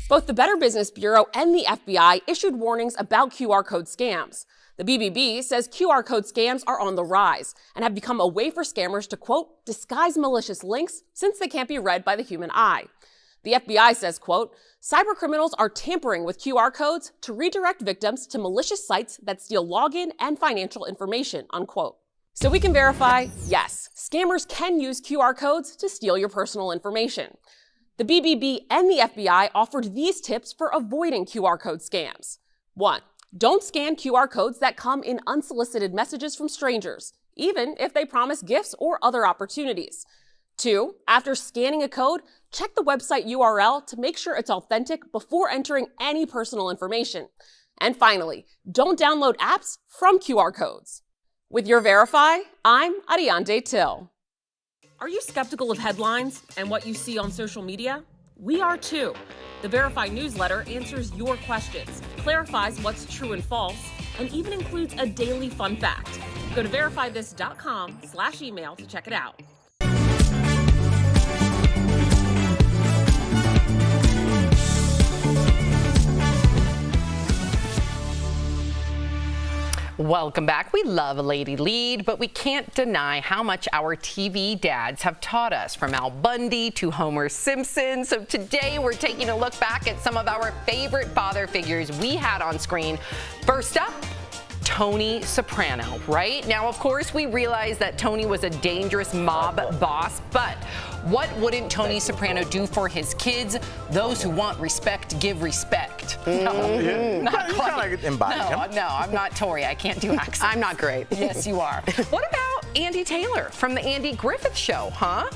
Both the Better Business Bureau and the FBI issued warnings about QR code scams. The BBB says QR code scams are on the rise and have become a way for scammers to, quote, disguise malicious links since they can't be read by the human eye. The FBI says, quote, cybercriminals are tampering with QR codes to redirect victims to malicious sites that steal login and financial information, unquote. So we can verify, yes, scammers can use QR codes to steal your personal information. The BBB and the FBI offered these tips for avoiding QR code scams. 1. Don't scan QR codes that come in unsolicited messages from strangers, even if they promise gifts or other opportunities. 2. After scanning a code, check the website URL to make sure it's authentic before entering any personal information. And finally, don't download apps from QR codes. With your Verify, I'm Ariande Till. Are you skeptical of headlines and what you see on social media? We are too. The Verify newsletter answers your questions, clarifies what's true and false, and even includes a daily fun fact. Go to verifythis.com/email to check it out. Welcome back. We love a lady lead, but we can't deny how much our TV dads have taught us, from Al Bundy to Homer Simpson. So today we're taking a look back at some of our favorite father figures we had on screen. First up, Tony Soprano, right? Now, of course, we realize that Tony was a dangerous mob boss, but what wouldn't Tony Soprano do for his kids? Those who want respect give respect. No, not quite. No, I'm not Tori. I can't do accents. I'm not great. Yes, you are. What about Andy Taylor from the Andy Griffith Show, huh?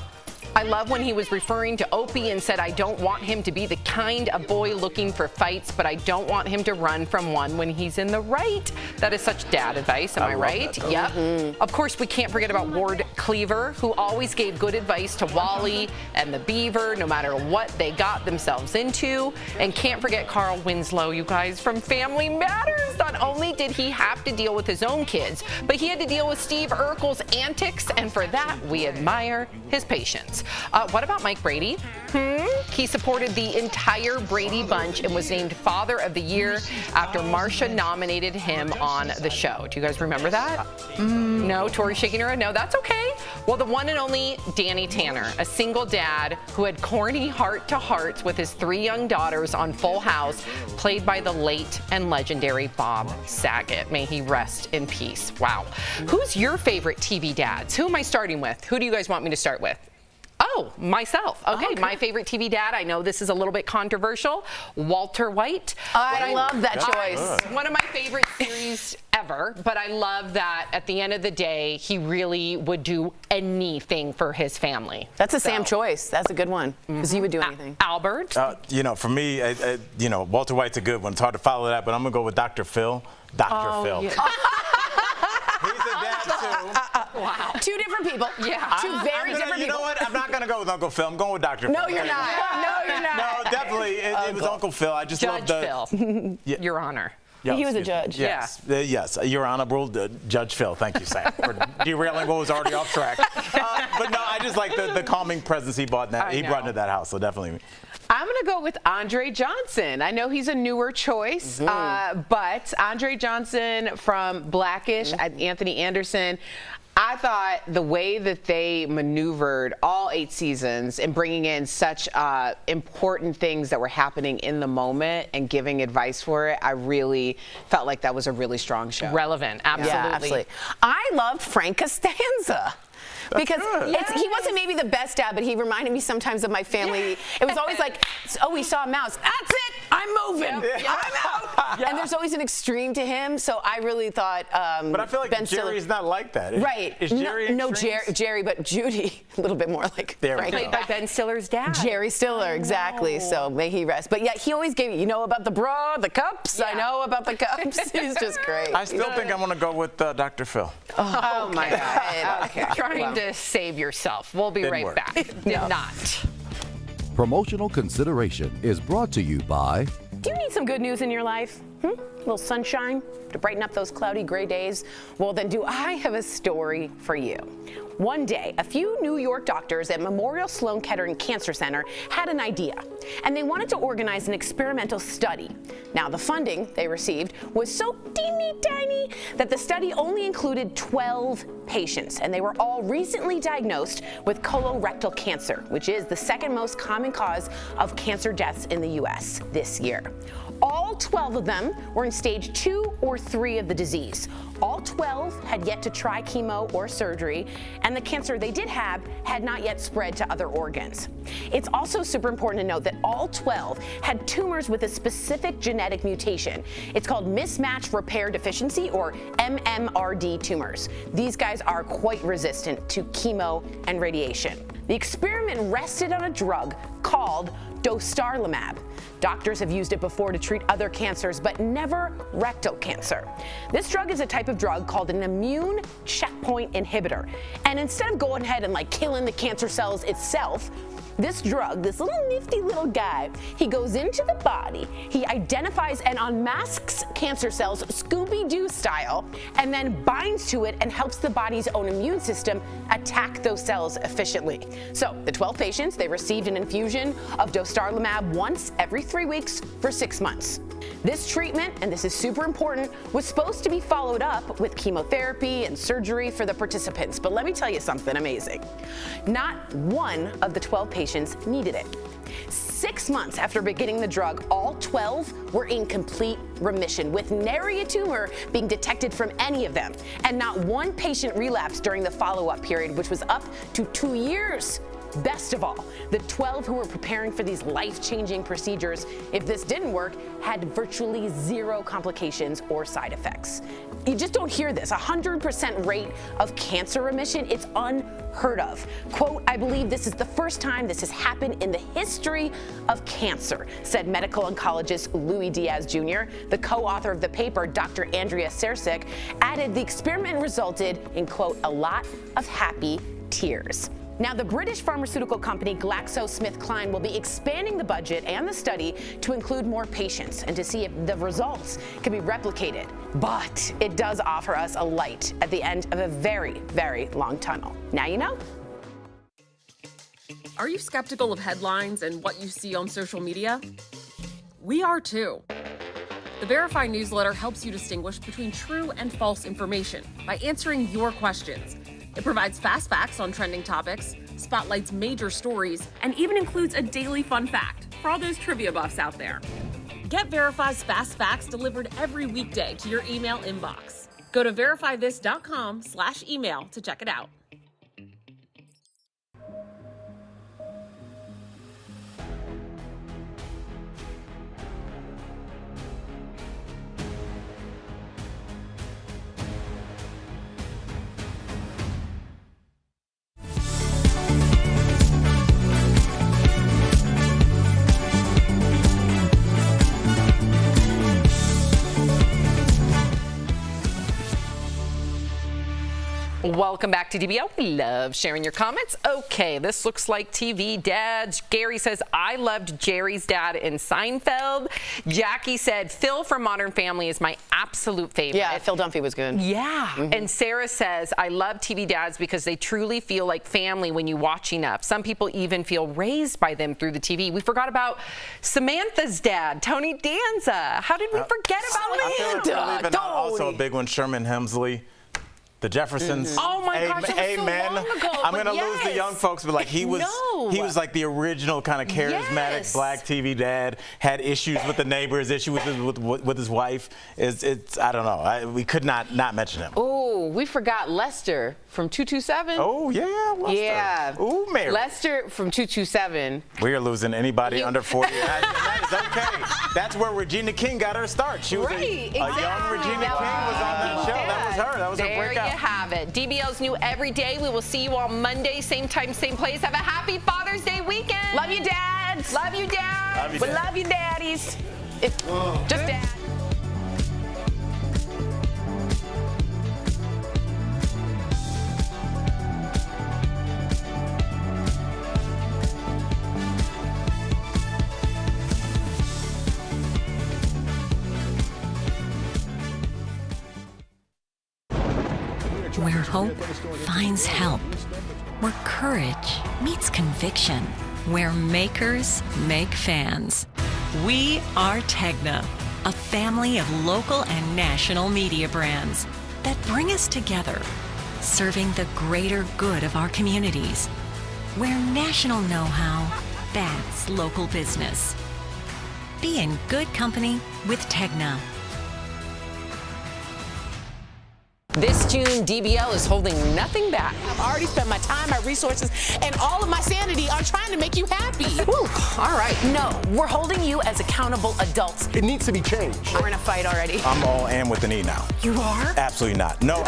I love when he was referring to Opie and said, I don't want him to be the kind of boy looking for fights, but I don't want him to run from one when he's in the right. That is such dad advice, am I right? Yep. Mm-hmm. Of course, we can't forget about Ward Cleaver, who always gave good advice to Wally and the Beaver, no matter what they got themselves into. And can't forget Carl Winslow, you guys, from Family Matters. Not only did he have to deal with his own kids, but he had to deal with Steve Urkel's antics, and for that, we admire his patience. What about Mike Brady? He supported the entire Brady bunch and was named Father of the Year after Marcia nominated him on the show. Do you guys remember that? No, Tori's shaking her head. No, that's okay. Well, the one and only Danny Tanner, a single dad who had corny heart-to-hearts with his 3 young daughters on Full House, played by the late and legendary Bob Saget. May he rest in peace. Wow. Who's your favorite TV dads? Who am I starting with? Who do you guys want me to start with? Oh, Oh, myself. Okay, my favorite TV dad. I know this is a little bit controversial. Walter White. I love that choice. One of my favorite series ever, but I love that at the end of the day, he really would do anything for his family. That's a Sam choice. That's a good one, because he would do anything. Albert? For me, Walter White's a good one. It's hard to follow that, but I'm going to go with Dr. Phil. Dr. Phil. Yeah. He's a dad, too. Wow. Two different people. Yeah. Two very different people. You know what? I'm not going to go with Uncle Phil. I'm going with Dr. Phil. No, you're not. No, you're not. No, definitely. It was Uncle Phil. I just love Judge Phil. Your Honor. Yes, he was a judge. Yes, yes. Your Honorable Judge Phil. Thank you, Sam, for derailing what was already off track. But no, I just like the calming presence he brought into that house. So definitely. I'm going to go with Andre Johnson. I know he's a newer choice, but Andre Johnson from Blackish, Anthony Anderson. I thought the way that they maneuvered all 8 seasons and bringing in such important things that were happening in the moment and giving advice for it, I really felt like that was a really strong show. Relevant, absolutely. Yeah, absolutely. I loved Frank Costanza. Because he wasn't maybe the best dad, but he reminded me sometimes of my family. It was always like, oh, we saw a mouse. That's it. I'm moving. I'm out. And there's always an extreme to him. So I really thought but I feel like Ben Jerry's Stiller, not like that. Right. Is Jerry No, Jerry, but Judy, a little bit more like Frank. Played by Ben Stiller's dad. Jerry Stiller, exactly. So may he rest. But yeah, he always gave, about the bra, the cups. I know about the cups. He's just great. I still think I'm going to go with Dr. Phil. Oh my God. Okay. Trying to save yourself. We'll be right back. Did not. Promotional consideration is brought to you by... Do you need some good news in your life? A little sunshine to brighten up those cloudy gray days? Well, then do I have a story for you. One day, a few New York doctors at Memorial Sloan Kettering Cancer Center had an idea, and they wanted to organize an experimental study. Now, the funding they received was so teeny tiny that the study only included 12 patients, and they were all recently diagnosed with colorectal cancer, which is the second most common cause of cancer deaths in the U.S. this year. All 12 of them were in stage 2 or 3 of the disease. All 12 had yet to try chemo or surgery, and the cancer they did have had not yet spread to other organs. It's also super important to note that all 12 had tumors with a specific genetic mutation. It's called mismatch repair deficiency, or MMRD tumors. These guys are quite resistant to chemo and radiation. The experiment rested on a drug called dostarlimab. Doctors have used it before to treat other cancers, but never rectal cancer. This drug is a type of drug called an immune checkpoint inhibitor. And instead of going ahead and killing the cancer cells itself, this drug, this little nifty little guy, he goes into the body, he identifies and unmasks cancer cells Scooby-Doo style, and then binds to it and helps the body's own immune system attack those cells efficiently. So the 12 patients, they received an infusion of dostarlimab once every 3 weeks for 6 months. This treatment, and this is super important, was supposed to be followed up with chemotherapy and surgery for the participants. But let me tell you something amazing. Not one of the 12 patients needed it. 6 months after beginning the drug, all 12 were in complete remission, with nary a tumor being detected from any of them. And not one patient relapsed during the follow-up period, which was up to 2 years. Best of all, the 12 who were preparing for these life-changing procedures, if this didn't work, had virtually 0 complications or side effects. You just don't hear this. 100% rate of cancer remission, it's unheard of. Quote, I believe this is the first time this has happened in the history of cancer, said medical oncologist Louis Diaz Jr. The co-author of the paper, Dr. Andrea Sersic, added the experiment resulted in, quote, a lot of happy tears. Now, the British pharmaceutical company GlaxoSmithKline will be expanding the budget and the study to include more patients and to see if the results can be replicated. But it does offer us a light at the end of a very, very long tunnel. Now you know. Are you skeptical of headlines and what you see on social media? We are too. The Verify newsletter helps you distinguish between true and false information by answering your questions. It provides fast facts on trending topics, spotlights major stories, and even includes a daily fun fact for all those trivia buffs out there. Get Verify's fast facts delivered every weekday to your email inbox. Go to verifythis.com/email to check it out. Welcome back to DBL. We love sharing your comments. Okay, this looks like TV dads. Gary says, I loved Jerry's dad in Seinfeld. Jackie said, Phil from Modern Family is my absolute favorite. Yeah, Phil Dunphy was good. Yeah. And Sarah says, I love TV dads because they truly feel like family when you watch enough. Some people even feel raised by them through the TV. We forgot about Samantha's dad, Tony Danza. How did we forget about Amanda? Also a big one, Sherman Hemsley. The Jeffersons. Oh my gosh, that was so long ago, I'm but gonna lose the young folks, but like he was like the original kind of charismatic black TV dad. Had issues with the neighbors, issues with his wife. It's I don't know. We could not mention him. Oh, we forgot Lester from 227. Oh yeah, Lester. Yeah. Ooh, Mary. Lester from 227. We are losing anybody under 40. That is okay. That's where Regina King got her start. She was a young Regina King was on that show. That was her. That was her breakout. There you have it. DBL's new every day. We will see you on Monday, same time, same place. Have a happy Father's Day weekend. Love you, dads. Love you, dads. Love you, We Dad. love you, daddies. Just dad. Where hope finds help. Where courage meets conviction. Where makers make fans. We are Tegna, a family of local and national media brands that bring us together, serving the greater good of our communities. Where national know-how backs local business. Be in good company with Tegna. This June, DBL is holding nothing back. I've already spent my time, my resources, and all of my sanity on trying to make you happy. Whew, all right. No, we're holding you as accountable adults. It needs to be changed. We're in a fight already. I'm all in with an E now. You are? Absolutely not. No.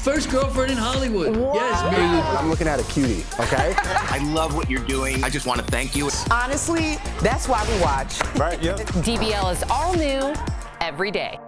First girlfriend in Hollywood. Wow. Yes, baby. I'm looking at a cutie, okay? I love what you're doing. I just want to thank you. Honestly, that's why we watch. Right, yeah. DBL is all new every day.